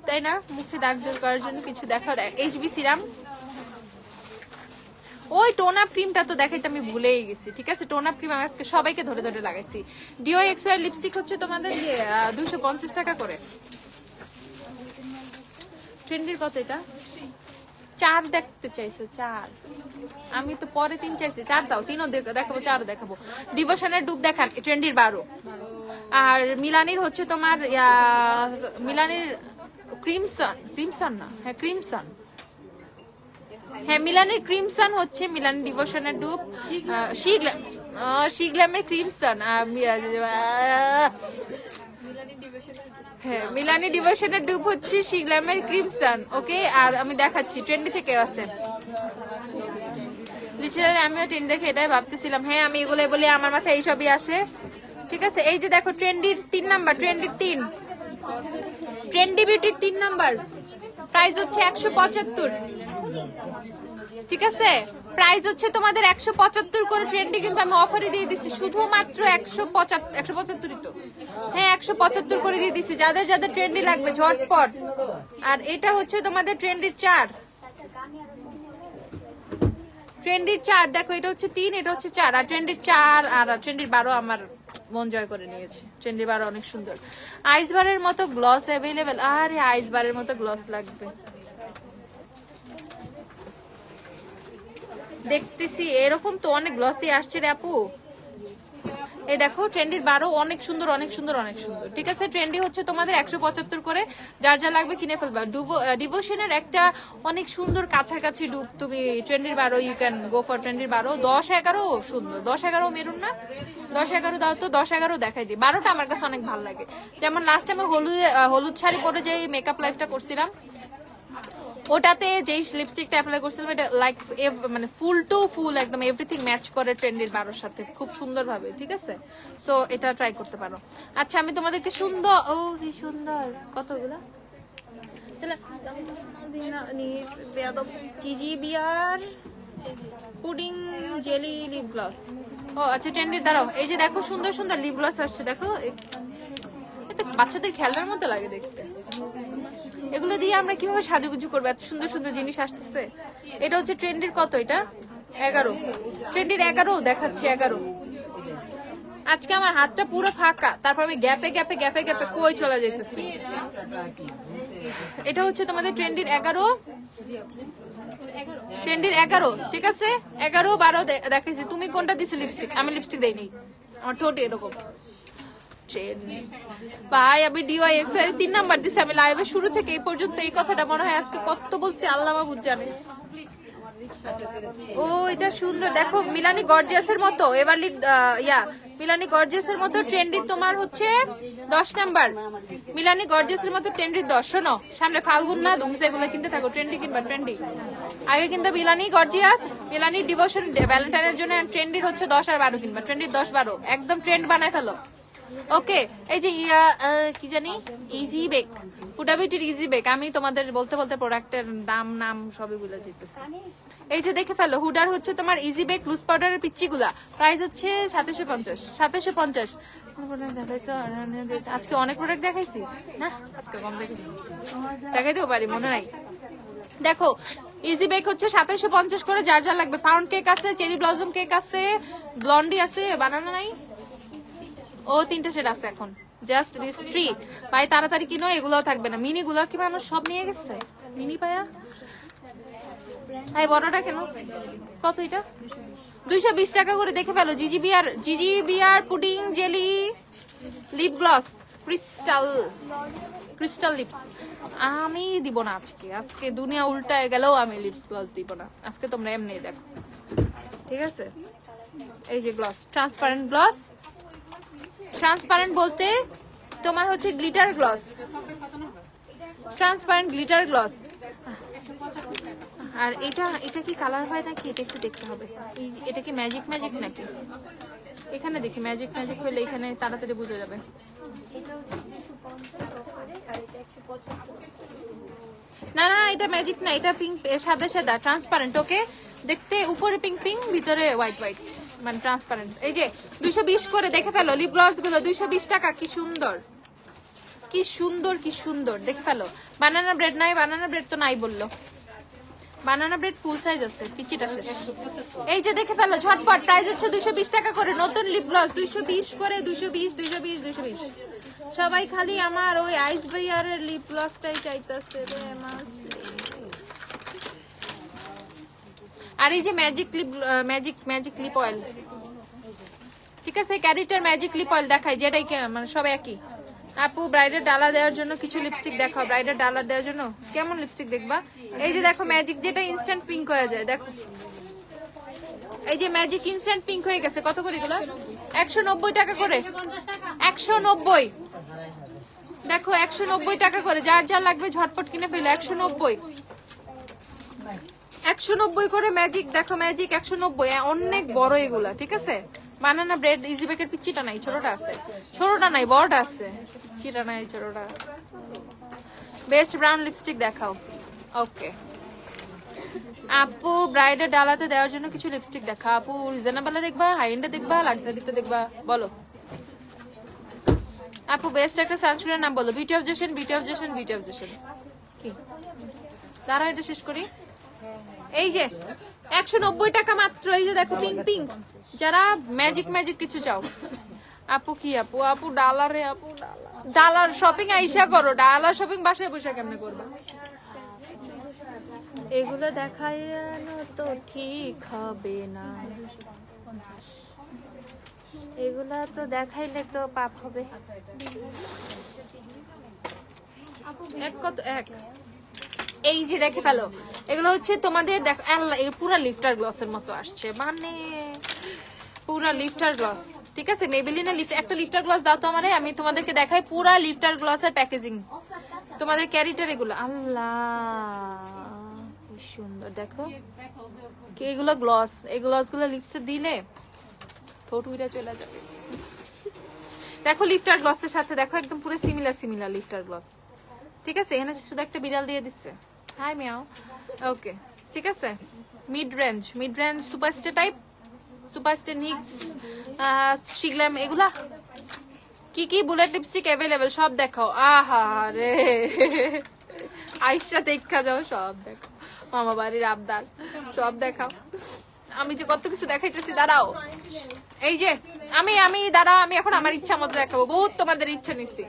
[SPEAKER 1] তাই না? মুখে দাগ দূর করার জন্য কিছু দেখাও। HB সিরাম, ওই টোন আপ ক্রিমটা তো দেখাইতে আমি ভুলেই গেছি, ঠিক আছে, টোন আপ ক্রিম আমি আজকে সবাইকে ধরে ধরে লাগাইছি। DYXY লিপস্টিক হচ্ছে তোমাদের 250 টাকা করে। ট্রেন্ডির কত এটা? 4 দেখতে চাইছে, 4, আমি তো পরে 3 চাইছি, 4 দাও, 3ও দেখাবো, 4ও দেখাবো। ডিভোশনের ডুব দেখান, ট্রেন্ডির 12, আর মিলানির হচ্ছে তোমার মিলানির ক্রিমসন, ক্রিমসন না, হ্যাঁ ক্রিমসন, হ্যাঁ মিলানির ক্রিমসন হচ্ছে মিলানি ডিভোশনের ডুব, শিগ্ল্যামের ক্রিমসন, হ্যাঁ মিলানি ডিভোশনের ডুব হচ্ছে শিগ্ল্যামের ক্রিমসন। ওকে, আর আমি দেখাচ্ছি ট্রেন্ডি থেকে আছে, লিটারালি আমিও ট্রেন্ড দেখে এটাই ভাবতেছিলাম। হ্যাঁ আমি এগুলো বলি, আমার মাথায় এইসবই আসে, ঠিক আছে। এই যে দেখো ট্রেন্ডির 3 নাম্বার, ট্রেন্ডির 3, ট্রেন্ডি বিউটির 3 নাম্বার, প্রাইস হচ্ছে 175, ঠিক আছে, প্রাইস হচ্ছে তোমাদের 175 করে। ট্রেন্ডি কিন্তু আমি অফারে দিয়ে দিচ্ছি শুধুমাত্র 175, তো হ্যাঁ 175 করে দিয়ে দিচ্ছি, যাদের যাদের ট্রেন্ডি লাগবে ঝটপট। আর এটা হচ্ছে তোমাদের ট্রেন্ডির 4, ট্রেন্ডির 4 দেখো, এটা হচ্ছে 3, এটা হচ্ছে 4, আর ট্রেন্ডির 4 আর ট্রেন্ডির 12 আমার মন জয় করে নিয়েছে। ট্রেন্ডির 12 অনেক সুন্দর, আইস বারের মতো গ্লস অ্যাভেলেবেল। আরে আইস বারের মতো গ্লস লাগবে, দেখতেছি এরকম তো অনেক গ্লসি আসছে রে আপু। এই দেখো ট্রেন্ডির 12 অনেক সুন্দর, অনেক সুন্দর, অনেক সুন্দর, ঠিক আছে। ট্রেন্ডি হচ্ছে তোমাদের 175 করে, যার যা লাগবে কিনে ফেলবা। ডিভোশনের একটা অনেক সুন্দর কাছাকাছি ডুব, তুমি ট্রেন্ডির 12 ইউ ক্যান গো ফর ট্রেন্ডির 12। 10-11 সুন্দর, 10-11 মেরুন না, 10-11 দাও তো, 10-11 দেখাই দিই। 12টা আমার কাছে অনেক ভালো লাগে, যেমন লাস্ট টাইমে হলুদ শাড়ি পরে যে মেকআপ লাইফটা করছিলাম, ওটাতে যেই লিপস্টিকটা অ্যাপ্লাই করছিলাম, এটা লাইক মানে ফুল টু ফুল একদম এভরিথিং ম্যাচ করে ট্রেন্ডির 12 সাথে খুব সুন্দর ভাবে, ঠিক আছে। সো এটা ট্রাই করতে পারো। আচ্ছা আমি তোমাদেরকে সুন্দর, ও কি সুন্দর কতগুলো চিজি বিয়ার পুডিং জেলি লিপ গ্লস। ও আচ্ছা ট্রেন্ডির দাঁড়াও, এই যে দেখো সুন্দর সুন্দর লিপ গ্লস আসছে, দেখো এটা বাচ্চাদের খেলনার মতো লাগে দেখতে। এগুলো দিয়ে আমরা কিভাবে সাজুগুজু করবো, এত সুন্দর সুন্দর জিনিস আসতেছে। এটা হচ্ছে ট্রেন্ডির কত, এটা 11, ট্রেন্ডির 11 দেখাচ্ছে, 11। আজকে আমার হাতটা পুরো ফাঁকা, তারপর আমি গ্যাপে গ্যাপে গ্যাপে গ্যাপে কই চলে যাইতেছি। এটা হচ্ছে তোমাদের ট্রেন্ডির 11, ট্রেন্ডির 11, ঠিক আছে। 11-12 দেখাইছি। তুমি কোনটা দিছো লিপস্টিক? আমি লিপস্টিক দেইনি, আমার ঠোঁটে এরকম। ভাই আমি DYXY 3 নাম্বার দিছি, আমি লাইভের শুরু থেকে এই পর্যন্ত এই কথাটা মনে হয় আজকে কত বলছি, আল্লাহ মাহবুব জানে। ও এটা সুন্দর, দেখো মিলানি গর্জিয়াসের মতো। এবার মিলানি গর্জিয়াসের মতো ট্রেন্ডির তোমার হচ্ছে 10 নাম্বার। মিলানি গর্জিয়াসের মতো ট্রেন্ডির 10। শোনো, সামনে ফাল্গুন না ধুমসে, এগুলো কিনতে থাকো। ট্রেন্ডি কিনবা, ট্রেন্ডি আগে কিন্তু মিলানি গর্জিয়াস, মিলানি ডিভোশন ভ্যালেন্টাইনের জন্য, ট্রেন্ডির হচ্ছে 10 আর 12 কিনবা। ট্রেন্ডির 10 12 একদম ট্রেন্ড বানায় ফেলো। ওকে, এই যে কি জানি ইজি বেক, হুডা বিউটির ইজি বেক। আমি তোমাদের বলতে বলতে প্রোডাক্টের নাম সবই ভুলে যেতেছি। এই যে দেখে ফেলো, হুডার হচ্ছে তোমার ইজি বেক লুজ পাউডারের পিচ্চিগুলা, প্রাইস হচ্ছে 2750। 2750 আজকে অনেক প্রোডাক্ট দেখাইছি না, আজকে কম দেখাইছি, দেখাইতেও পারি, মনে নাই। দেখো ইজি বেক হচ্ছে 2750 করে, যার যা লাগবে। পাউন্ড কেক আছে, চেরি ব্লসম কেক আছে, ব্লন্ডি আছে, বানানা নাই, ও 3টা সেট আছে এখন। জাস্ট দিস 3 ভাই, তাড়াতাড়ি কিনো, এগুলোও থাকবে না। মিনি গুলো কি মানুষ সব নিয়ে গেছে? মিনি পায়া ভাই, বড়টা কেন? কত এটা? 220 টাকা করে। দেখে ফেলো, জিজিবিআর pudding jelly lip gloss crystal lips. আমি দিব না আজকে দুনিয়া উল্টায় গেলেও আমি লিপস গ্লস দিব না আজকে, তোমরা এমনি দেখো, ঠিক আছে? এই যে গ্লস, ট্রান্সপারেন্ট গ্লস। ট্রান্সপারেন্ট বলতে তোমার হচ্ছে glitter gloss, transparent glitter gloss. আর এটা কি কালার হয় নাকি, এটা একটু দেখতে হবে। এটা কি ম্যাজিক নাকি? এখানে দেখি ম্যাজিক হলে এখানে তাড়াতাড়ি বুঝে যাবে। না এটা ম্যাজিক না, এটা পিঙ্ক, সাদা ট্রান্সপারেন্ট। ওকে, দেখতে উপরে পিঙ্ক ভিতরে হোয়াইট মানে ট্রান্সপারেন্ট। এই যে 220 করে। দেখে ফেলো লিপ গ্লস গুলো 220 টাকা। কি সুন্দর দেখে ফেলো। বানানা ব্রেড নাই, বানানা ব্রেড তো নাই বললো। বানানা ব্রেড ফুল সাইজ আছে, পিচিটা শেষ। এই যে দেখে ফেলো ঝটপট, প্রাইস হচ্ছে 220 টাকা করে। নতুন লিপ গ্লস 220 করে, 220। সবাই খালি আমার ওই আইস বাইয়ারের লিপ গ্লসটাই চাইতেছে রে মাস। আর এই যে ম্যাজিক লিপ অয়েল, ঠিক আছে? ক্যারিটার ম্যাজিক লিপ অয়েল দেখাই, যেটাই মানে সব একই। আপু ব্রাইডের ডালা দেওয়ার জন্য কিছু লিপস্টিক দেখাও। ব্রাইডের ডালা দেওয়ার জন্য কেমন লিপস্টিক দেখবা? এই যে দেখো ম্যাজিক, যেটা ইনস্ট্যান্ট পিঙ্ক হয়ে যায়, দেখো এই যে ম্যাজিক ইনস্ট্যান্ট পিঙ্ক হয়ে গেছে। কত করে এগুলো? 190 টাকা করে। 190, দেখো 190 টাকা করে। যার যা লাগবে ঝটপট কিনে ফেলো। 190 করে ম্যাজিক। দেখো ম্যাজিক 190, অনেক বড় এগুলা, ঠিক আছে? বানানা ব্রেড ইজি বেকের পিচ্চিটা নাই, ছোটটা আছে। ছোটটা নাই, বড়টা আছে। চিটা নাই, ছোটটা। বেস্ট ব্রাউন লিপস্টিক দেখাও। ওকে আপু, ব্রাইডের ডালাতে দেওয়ার জন্য কিছু লিপস্টিক দেখা। আপু রিজনেবলে দেখবা, হাই এন্ডে দেখবা, লাক্সারিতে দেখবা, বলো আপু। বেস্ট একটা সানস্ক্রিনের নাম বলো। বিউটি অফ জেশন কি? তারা এটা শেষ করি। এই যে 190 টাকা মাত্র। এই যে দেখো পিঙ্ক। যারা ম্যাজিক কিছু চাও, আপু কি আপু ডালারে, ডালার শপিং আইসা করো। ডালার শপিং বাসায় বসে কেমনে করবা? এগুলো দেখানো তো ঠিক হবে না, এগুলা তো দেখাইলে তো পাপ হবে। এক এই যে দেখে ফেলো, এগুলো হচ্ছে তোমাদের দেখো পুরা লিফটার গ্লসের মতো আসছে, মানে পুরা লিফটার গ্লস, ঠিক আছে? মেবেলিনের একটা লিফটার গ্লস দাও তো আমারে, আমি তোমাদেরকে দেখাই পুরা লিফটার গ্লসের প্যাকেজিং। তোমাদের ক্যারিটার এগুলো, আল্লাহ কি সুন্দর। দেখো কি এগুলো গ্লস, এই গ্লস গুলো লিপসে দিলে ঠোঁট উইরা চলে যাবে। দেখো লিফটার গ্লসের সাথে দেখো একদম পুরো সিমিলার লিফটার গ্লস, ঠিক আছে? এখানে শুধু একটা বিড়াল দিয়ে দিচ্ছে, হাই মিয়াও। ওকে ঠিক আছে। Mid range superstar type, superstar Nyx, স্টিগ্ল্যাম, এগুলা কি বুলেট লিপস্টিক অ্যাভেলেবেল, সব দেখাও। আহা রে আইসা দেখা যাও, সব দেখো, মামা বাড়ির আবদার, সব দেখাও। আমি যে কত কিছু দেখাইতেছি, দাঁড়াও। এই যে আমি দাঁড়াও, আমি এখন আমার ইচ্ছা মতো দেখাবো। বহুত তোমাদের ইচ্ছা নিচ্ছি,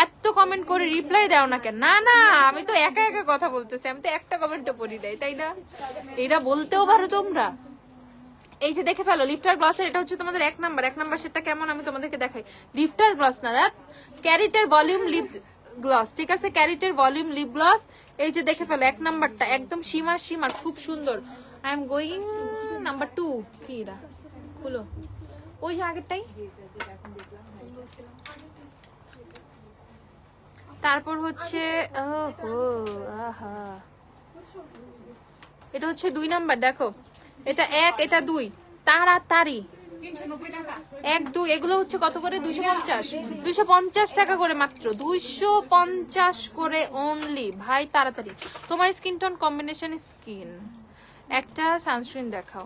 [SPEAKER 1] এত কমেন্ট করে রিপ্লাই দাও না কেন? না আমি তো একা কথা বলতেছি, আমি তো একটা কমেন্টও পড়ি নাই, তাই না? এটা বলতেও পারো তোমরা। এই যে দেখে ফেলো লিফটার গ্লসের, এটা হচ্ছে তোমাদের এক নাম্বার সেটটা কেমন আমি তোমাদেরকে দেখাই। লিফটার গ্লস না, ক্যারিটার ভলিউম লিপ গ্লস, ঠিক আছে? ক্যারিটার ভলিউম লিপ গ্লস, এই যে দেখে ফেলো 1 নাম্বারটা একদম সীমার খুব সুন্দর। I am going number 2। কি এটা খুলো, ওই যে আগেরটাই। তারপর হচ্ছে এটা হচ্ছে 2 নাম্বার। দেখো এটা 1 এটা 2, তাড়াতাড়ি 1 2 এগুলো হচ্ছে কত করে? 250 টাকা করে, মাত্র 250 করে অনলি। ভাই তাড়াতাড়ি, তোমার স্কিন টোন কম্বিনেশন স্কিন। একটা সানস্ক্রিন দেখাও।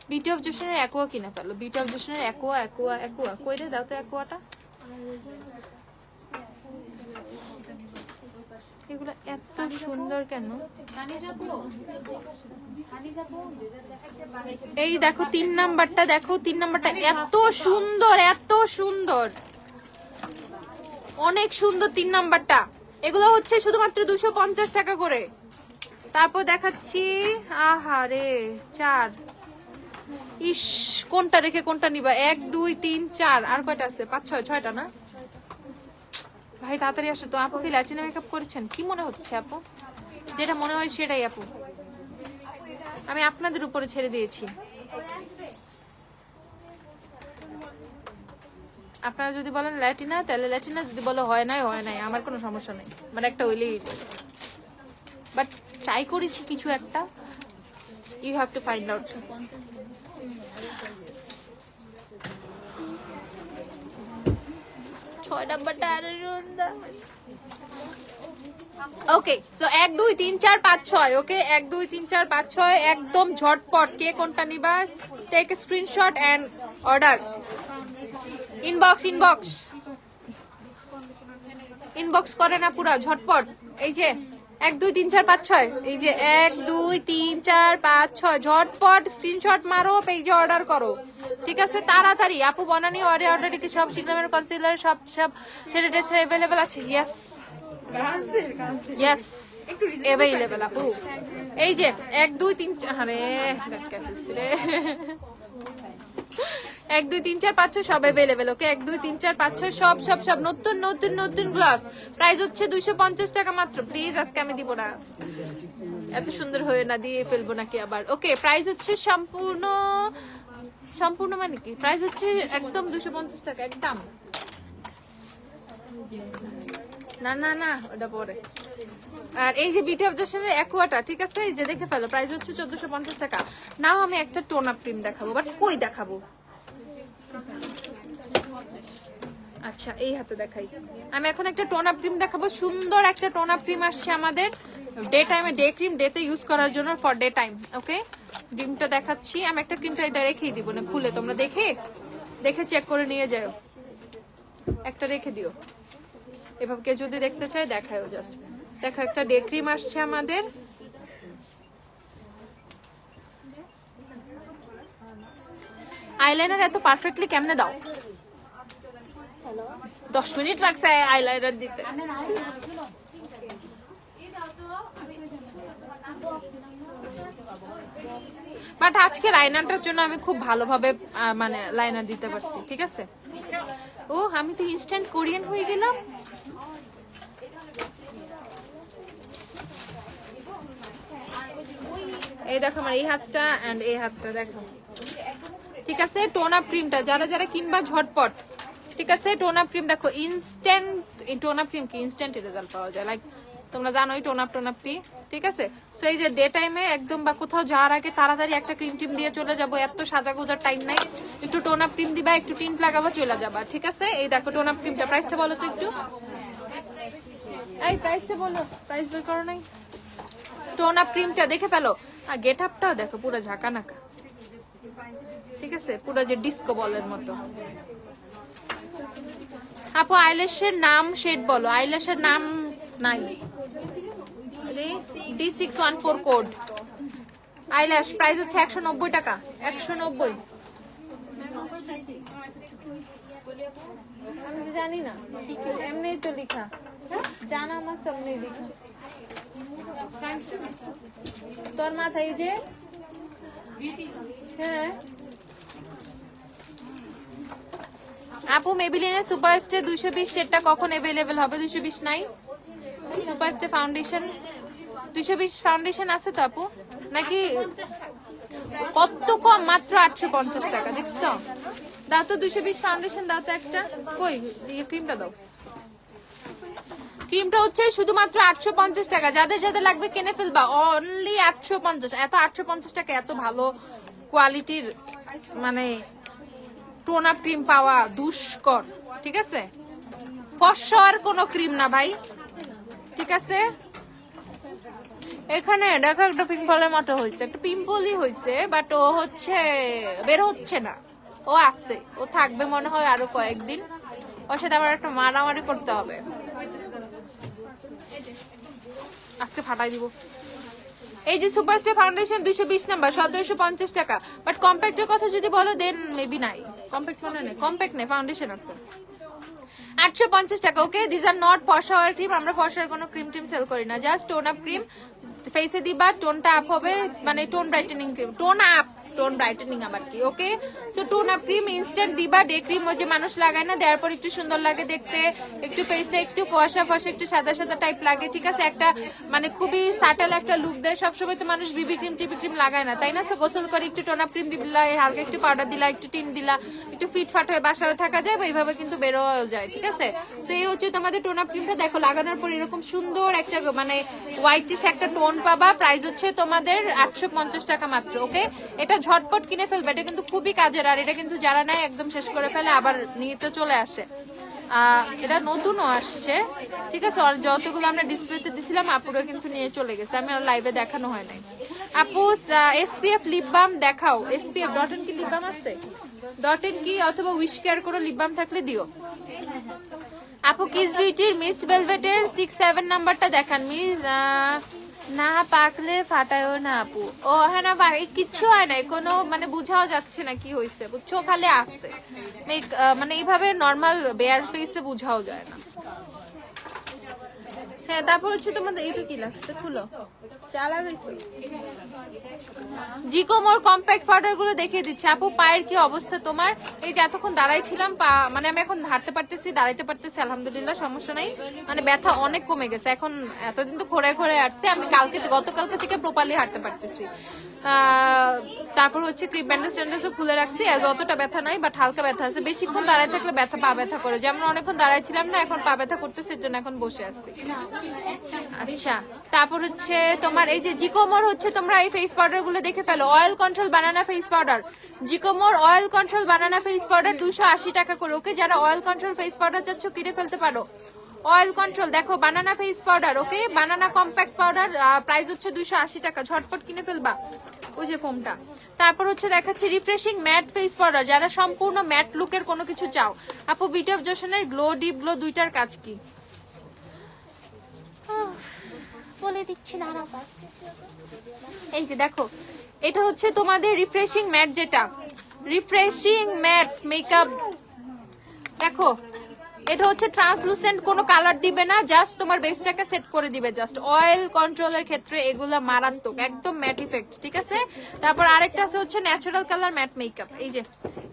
[SPEAKER 1] বিউটি অফ জোশনের অ্যাকোয়া কিনে ফেলো। বিউটি অফ জোশনের অ্যাকোয়া কইরে দাও তো অ্যাকোয়াটা। এগুলো এত সুন্দর কেন? এই দেখো 3 নাম্বারটা, দেখো 3 নাম্বারটা এত সুন্দর, এত সুন্দর, অনেক সুন্দর 3 নাম্বারটা। এগুলো হচ্ছে শুধুমাত্র 250 টাকা করে। তারপর দেখাচ্ছি, আহারে 4। ইস, কোনটা রেখে কোনটা নিবা? 1 2 3 4, আর কয়টা আছে? 5 6, 6টা না? ভাই তাড়াতাড়ি আসো তো। আপু কি ল্যাটিনা মেকআপ করেছেন? কি মনে হচ্ছে আপু? যেটা মনে হয় সেটাই আপু, আমি আপনাদের উপরে ছেড়ে দিয়েছি। আপনারা যদি বলেন ল্যাটিনা তাহলে ল্যাটিনা, যদি বলো হয় নাই হয় নাই, আমার কোনো সমস্যা নেই, মানে একটা হইলেই। বাট ট্রাই করেছি কিছু একটা, you have to find out. Okay, so 1 2 3 4 5 6। Okay 1 2 3 4 5 6 একদম ঝটপট। কে কোনটা নিবা? Take a screenshot and order. Inbox করে না পুরা ঝটপট। এই যে 1 2 3 4 5 6, এই যে 1 2 3 4 5 6, ঝটপট স্ক্রিনশট মারো, পেজে অর্ডার করো। ঠিক আছে, তাড়াতাড়ি। আপু বনানি অর্ডার কি সব সিগনামের কনসিলার সব সেটা ড্রেস अवेलेबल আছে? ইয়েস ইয়েস अवेलेबल আপু। এই যে 1 2 3 4, আরে রে 1 2 3 4 5 6 সব अवेलेबल। ওকে 1 2 3 4 5 6 সব নতুন গ্লাস। প্রাইস হচ্ছে 250 টাকা মাত্র। প্লিজ আজকে আমি দিব না, এত সুন্দর হয়ে না দিয়ে ফেলবো নাকি আবার। ওকে প্রাইস হচ্ছে সম্পূর্ণ মানে কি? প্রাইস হচ্ছে একদম 250 টাকা একদম। না ওটা পরে। আর এই যে বিউটি অফ জোশনের অ্যাকোয়াটা, ঠিক আছে, এই যে দেখে ফেলো, প্রাইস হচ্ছে 1450 টাকা। নাও আমি একটা টোন আপ ক্রিম দেখাবো, বাট কই দেখাবো? আচ্ছা এই হাতে দেখাই। আমি এখন একটা টোন আপ ক্রিম দেখাবো। সুন্দর একটা টোন আপ ক্রিম আসছে আমাদের ডে টাইমে, ডে ক্রিম ডেতে ইউজ করার জন্য, ফর ডে টাইম। ওকে ক্রিমটা দেখাচ্ছি আমি। একটা ক্রিমটা এটা রেখেই দিব না খুলে, তোমরা দেখে চেক করে নিয়ে যাও। একটা রেখে দিও, এভাবে কেউ যদি দেখতে চায় দেখায়ও। জাস্ট দেখো একটা ডে ক্রিম আসছে আমাদের। আইলাইনার এত পারফেক্টলি কেমনে দাও? 10 মিনিট লাগছে আইলাইনার দিতে। বাট আজকে লাইনারটার জন্য আমি খুব ভালোভাবে মানে লাইনার দিতে পারছি। ঠিক আছে। ও আমি তো ইনস্ট্যান্ট কোরিয়ান হয়ে গেলাম। এই দেখো আমার এই হাতটা এন্ড এই হাতটা দেখো। ঠিক আছে, টোন আপ ক্রিমটা যারা কিনবা ঝটপট। ঠিক আছে, টোন আপ ক্রিম দেখো ইনস্ট্যান্ট। এই টোন আপ ক্রিম কি ইনস্ট্যান্ট রেজাল্ট পাওয়া যায়, লাইক তোমরা জানোই টোন আপ কি। ঠিক আছে, সো এই যে ডে টাইমে একদম বা কোথাও যাওয়ার আগে তাড়াতাড়ি একটা ক্রিম টিম দিয়ে চলে যাবো, এত সাজা গোজার টাইম নাই। একটু টোন আপ ক্রিম দিবা, একটু টিন্ট লাগাবা, চলে যাবা। ঠিক আছে, এই দেখো টোন আপ ক্রিমটা। প্রাইসটা বলো তো একটু, এই প্রাইসটা বলো। প্রাইস বের করো নাই। টোন আপ ক্রিমটা দেখে ফেলো। আর গেট আপটা দেখো পুরো ঝাঁকা নাকা। ঠিক আছে, পুরো যে ডিস্কো বলের মতো। আপু আইল্যাশের নাম শেড বলো। আইল্যাশের নাম নাই। D614 code eyelash. প্রাইস হচ্ছে 190 টাকা। 190। আমি তো জানি না, এমনি তো লিখা জানা আমার সামনে লিখা। তোর মাথায় যে হ্যাঁ। আপু মেবিলিনের সুপারস্টে 220 সেটটা কখন अवेलेबल হবে? 220 নাই সুপারস্টে ফাউন্ডেশন। 220 ফাউন্ডেশন আছে তো আপু নাকি? কত কম, মাত্র 850 টাকা। দেখছো? দাও তো 220 ফাউন্ডেশন দাও তো একটা। কই ক্রিমটা দাও। ক্রিমটা হচ্ছে শুধুমাত্র 850 টাকা। যাদের যাদের লাগবে কিনে ফেলবা, অনলি 850। এত 850 টাকা এত ভালো কোয়ালিটির মানে টোন আপ ক্রিম পাওয়া দুষ্কর। ঠিক আছে, ফসর কোনো ক্রিম না ভাই। ঠিক আছে, এখানে দেখো একটা পিম্পলের মতো হয়েছে, একটা পিম্পলই হয়েছে, বাট ও হচ্ছে বের হচ্ছে না। ও আছে, ও থাকবে মনে হয় আরো কয়েকদিন। ওর সাথে আবার একটা মারামারি করতে হবে, আজকে ফাটাই দিব। এই যে সুপারস্টার ফাউন্ডেশন 220 নাম্বার 1750 টাকা। বাট কম্প্যাক্টের কথা যদি বলো দেন মেবি নাই। কম্প্যাক্ট মনে নেই, কম্প্যাক্ট নেই, ফাউন্ডেশন আছে 850 টাকা। Okay, this are not for shower cream. আমরা ফর শাওয়ার কোনো ক্রিম টিম সেল করি না, জাস্ট টোন আপ ক্রিম ফেসে দিবা, টোনটা আপ হবে, মানে tone brightening cream, tone up, tone brightening আবার কি। Okay, so tone up cream instant দিবা। ডে ক্রিম ওই যে মানুষ লাগায় না, দেওয়ার পর একটু সুন্দর লাগে দেখতে, একটু ফেসটা একটু ফর্সা ফর্সা একটু সাদা সাদা টাইপ লাগে। ঠিক আছে, একটা মানে খুবই সাটেল একটা লুক দেয়। সবসময় তো মানুষ বিবি ক্রিম টিপি ক্রিম লাগায় না, তাই না? সো গোসল করে একটু টোন আপ ক্রিম দিলা, হালকা একটু পাউডার দিলা, একটু টিন দিলা, একটু ফিটফাট হয়ে বাসায় থাকা যায়, বা এইভাবে কিন্তু বেরোয়া যায়। ঠিক আছে, তো এই হচ্ছে তোমাদের টোন আপ ক্রিমটা। দেখো লাগানোর পর এরকম সুন্দর একটা মানে হোয়াইটিশ একটা টোন পাবা। প্রাইস হচ্ছে তোমাদের 850 টাকা মাত্র। ওকে, এটা ঝটপট কিনে ফেলবে, এটা কিন্তু খুবই কাজের। আর এটা কিন্তু যারা নেয় একদম শেষ করে ফেলে, আবার নিতে চলে আসে। এটা নতুনও আসছে। ঠিক আছে, আর যতগুলো আমরা ডিসপ্লেতে দিছিলাম আপুরা কিন্তু নিয়ে চলে গেছে, আমি আর লাইভে দেখানো হয় নাই। আপু এসপিএফ লিপ বাম দেখাও। এসপিএফ ডট কি লিপ বাম আছে? ডট কি অথবা উইশ কেয়ার করো লিপ বাম থাকলে দিও। আপু কিস বিউটির মিস্ট ভেলভেটের 6-7 নাম্বারটা দেখান। মিস না পাকলে ফাটায়ও না আপু। ও হ্যাঁ, না কিচ্ছু হয় না, কোনো মানে বুঝাও যাচ্ছে না কি হয়েছে, বুঝছো, খালি আসছে মানে এইভাবে নর্মাল বেয়ার ফেসে বুঝাও যায় না। হ্যাঁ, তারপর হচ্ছে তোমাদের এইটা কি লাগছে, খুলো, চালা গেছে। জিকোমোর কম্প্যাক্ট পাউডার গুলো দেখিয়ে দিচ্ছে। আপু পায়ের কি অবস্থা তোমার? এই যে এতক্ষণ দাঁড়াইছিলাম, মানে আমি এখন হাঁটতে পারতেছি, দাঁড়াইতে পারতেছি, আলহামদুলিল্লাহ, সমস্যা নাই। মানে ব্যথা অনেক কমে গেছে এখন। এতদিন তো ঘোরে ঘোরে আসছে, আমি গতকালকে থেকে প্রপারলি হাঁটতে পারতেছি। তারপর হচ্ছে ক্রিপ ব্যান্ডেজ ট্যান্ডেজও খুলে রাখছি, অতটা ব্যথা নাই, বাট হালকা ব্যথা আছে। বেশিক্ষণ দাঁড়ায় থাকলে ব্যথা, পা ব্যথা করে, যেমন অনেকক্ষণ দাঁড়াইছিলাম না, এখন পা ব্যথা করতেছে, এর জন্য এখন বসে আছি। আচ্ছা, তারপর হচ্ছে তোমার এই যে জিকোমোর হচ্ছে, তোমরা এই ফেস পাউডার গুলো দেখে ফেলো। অয়েল কন্ট্রোল বানানা ফেস পাউডার, জিকোমোর অয়েল কন্ট্রোল বানানা ফেস পাউডার 280 টাকা করে। ওকে, যারা অয়েল কন্ট্রোল ফেস পাউডার চাচ্ছ কিনে ফেলতে পারো। অয়েল কন্ট্রোল দেখো, বানানা ফেস পাউডার। ওকে, বানানা কম্প্যাক্ট পাউডার, প্রাইস হচ্ছে 280 টাকা। ঝটপট কিনে ফেলবা ওই যে ফোমটা। তারপর হচ্ছে দেখাচ্ছি রিফ্রেশিং ম্যাট ফেস পাউডার, যারা সম্পূর্ণ ম্যাট লুকের কোনো কিছু চাও। আপু বিউটি অফ জোশনের গ্লো ডিপ গ্লো দুইটার কাজ কি বলে দিচ্ছি না। এই যে দেখো, এটা হচ্ছে তোমাদের রিফ্রেশিং ম্যাট, যেটা রিফ্রেশিং ম্যাট মেকআপ। দেখো, এটা হচ্ছে ট্রান্সলুসেন্ট, কোনো কালার দিবে না, জাস্ট তোমার বেসটাকে সেট করে দিবে। জাস্ট অয়েল কন্ট্রোলের ক্ষেত্রে এগুলা মারাত্মক, একদম ম্যাট ইফেক্ট। ঠিক আছে, তারপর আরেকটা আছে হচ্ছে ন্যাচারাল কালার ম্যাট মেকআপ। এই যে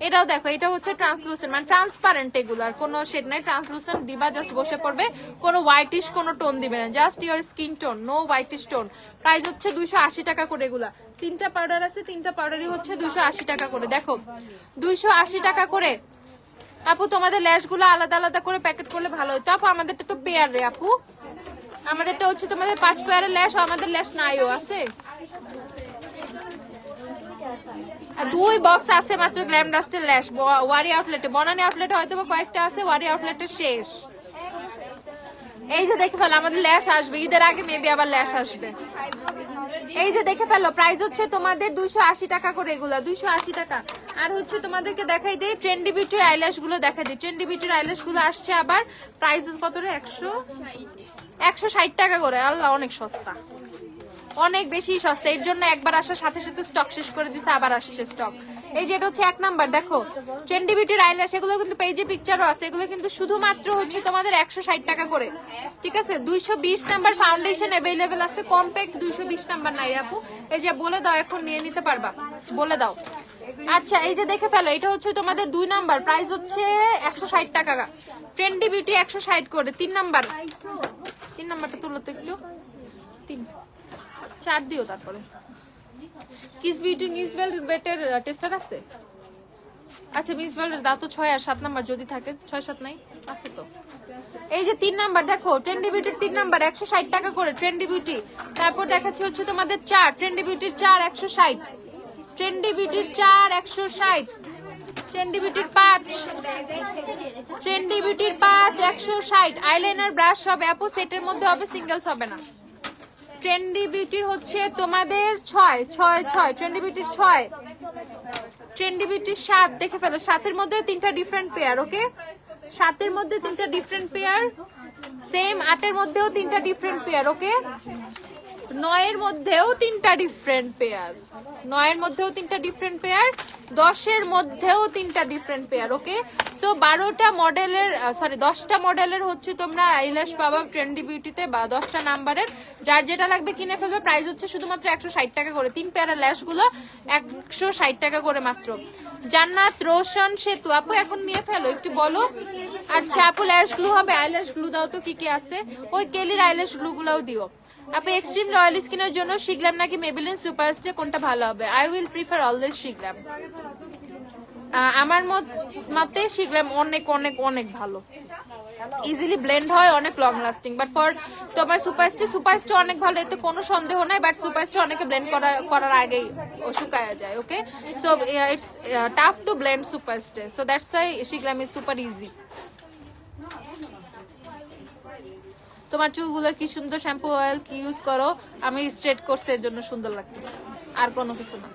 [SPEAKER 1] এটাও দেখো, এটা হচ্ছে ট্রান্সলুসেন্ট, মানে ট্রান্সপারেন্ট, এগুলার কোনো শেড নাই, ট্রান্সলুসেন্ট দিবা, জাস্ট বসে পড়বে, কোনো হোয়াইটিশ কোনো টোন দিবে না, just your skin tone, no whitish tone. Price হচ্ছে 280 টাকা করে। এগুলা 3টা পাউডার আছে, 3টা পাউডারই হচ্ছে 280 টাকা করে। দেখো 280 টাকা করে। আপু তোমাদের ল্যাশ গুলো আলাদা আলাদা করে প্যাকেট করলে ভালো হতো। আপু আমাদেরটা তো পেয়ার রে আপু, আমাদেরটা হচ্ছে তোমাদের 5 পেয়ারের ল্যাশ, আমাদের ল্যাশ নাইও আছে। 2 বক্স আছে মাত্র গ্ল্যাম ডাস্টের ল্যাশ ওয়ারি আউটলেটে, বনানী আউটলেটে হয়তো কয়েকটা আছে, ওয়ারি আউটলেটে শেষ। এই যে দেখে ফেলো, আমাদের ল্যাশ আসবে ঈদের আগে, মেবি আবার ল্যাশ আসবে। এই যে দেখে ফেলো, প্রাইস হচ্ছে তোমাদের 280 টাকা করে। এগুলা 280 টাকা। আর হচ্ছে তোমাদেরকে দেখাই দেই ট্রেন্ডি বিউটির আইল্যাশ গুলো দেখাই দিই। ট্রেন্ডি বিউটির আইল্যাশ গুলো আসছে আবার, প্রাইস কত রে? 160 টাকা করে। আল্লাহ, অনেক সস্তা, অনেক বেশি সস্তা। এর জন্য একবার আসার সাথে সাথে স্টক শেষ করে দিছে, আবার আসছে স্টক। এই যে এটা হচ্ছে 1 নাম্বার, দেখো ট্রেন্ডি বিউটির আইল্যাশ, এগুলো কিন্তু পেজে পিকচারও আছে। এগুলো কিন্তু শুধুমাত্র হচ্ছে তোমাদের 160 টাকা করে। ঠিক আছে, 220 নাম্বার ফাউন্ডেশন অ্যাভেলেবেল আছে, কম্প্যাক্ট 220 নাম্বার নাই আপু। এই যে বলে দাও, এখন নিয়ে নিতে পারবা, বলে দাও। আচ্ছা, এই যে দেখে ফেলো, এটা হচ্ছে তোমাদের 2 নাম্বার, প্রাইস হচ্ছে 160 টাকা। ট্রেন্ডি বিউটি 160 করে। 3 নাম্বার, 3 নাম্বারটা তুলো তো একটু। 3 4 দিও তারপরে। কিস বিউটি মিস ভেলভেটের টেস্টার আছে? আচ্ছা মিস ভেলভেট দাও তো 6 আর 7 নাম্বার যদি থাকে, 6 7 নাই আছে তো। এই যে 3 নাম্বার দেখো, ট্রেন্ডি বিউটির 3 নাম্বার 160 টাকা করে ট্রেন্ডি বিউটি। তারপর দেখাচ্ছি হচ্ছে তোমাদের 4 ট্রেন্ডি বিউটির 4 160, ট্রেন্ডি বিউটির 4 160, ট্রেন্ডি বিউটির 5, ট্রেন্ডি বিউটির 5 160। আইলাইনার ব্রাশ সব আপু সেটের মধ্যে হবে, সিঙ্গেলস হবে না। ট্রেন্ডি বিউটির হচ্ছে তোমাদের 6 6 6, ট্রেন্ডি বিউটির 6, ট্রেন্ডি বিউটির 7 দেখে ফেলো, 7 এর মধ্যে 3টা ডিফারেন্ট পেয়ার। ওকে 7 এর মধ্যে 3টা ডিফারেন্ট পেয়ার, সেম 8 এর মধ্যেও 3টা ডিফারেন্ট পেয়ার। ওকে 9 এর মধ্যেও 3টা ডিফারেন্ট পেয়ার, 9 এর মধ্যেও 3টা ডিফারেন্ট পেয়ার, 10 এর মধ্যেও 3টা ডিফারেন্ট পেয়ার। ওকে সো 12টা মডেলের সরি 10টা মডেলের হচ্ছে তোমরা আইল্যাশ পাবা ট্রেন্ডি বিউটিতে, বা 10টা নাম্বারের। যার যেটা লাগবে কিনে ফেলবে। প্রাইস হচ্ছে শুধুমাত্র 160 টাকা করে, 3 পেয়ারের ল্যাশ গুলো 160 টাকা করে মাত্র। জান্নাত রোশন সেতু আপু এখন নিয়ে ফেলো, একটু বলো। আচ্ছা আপু ল্যাশ গ্লু হবে, আইল্যাশ গ্লু দাও তো, কি কি আছে? ওই কেলির আইল্যাশ গ্লু গুলাও দিও। আপু এক্সট্রিম রয়্যাল স্কিনের জন্য শিগলাম নাকি মেবেলিন সুপারস্টে, কোনটা ভালো হবে? I will prefer always Sheglam. আমার মতে শিগলাম অনেক অনেক অনেক ভালো, ইজিলি ব্লেন্ড হয়, অনেক লং লাস্টিং। বাট ফর তোমার সুপারস্টে অনেক ভালো, এতে কোনো সন্দেহ নাই। বাট সুপারস্টে অনেকে ব্লেন্ড করার আগেই শুকায়া যায়। Okay so it's tough to blend superstay, so that's why Sheglam is super easy. তোমার চুলগুলো কি সুন্দর, শ্যাম্পু অয়েল কি ইউজ করো? আমি স্ট্রেট করছি এর জন্য সুন্দর লাগতেছে, আর কোনো কিছু না।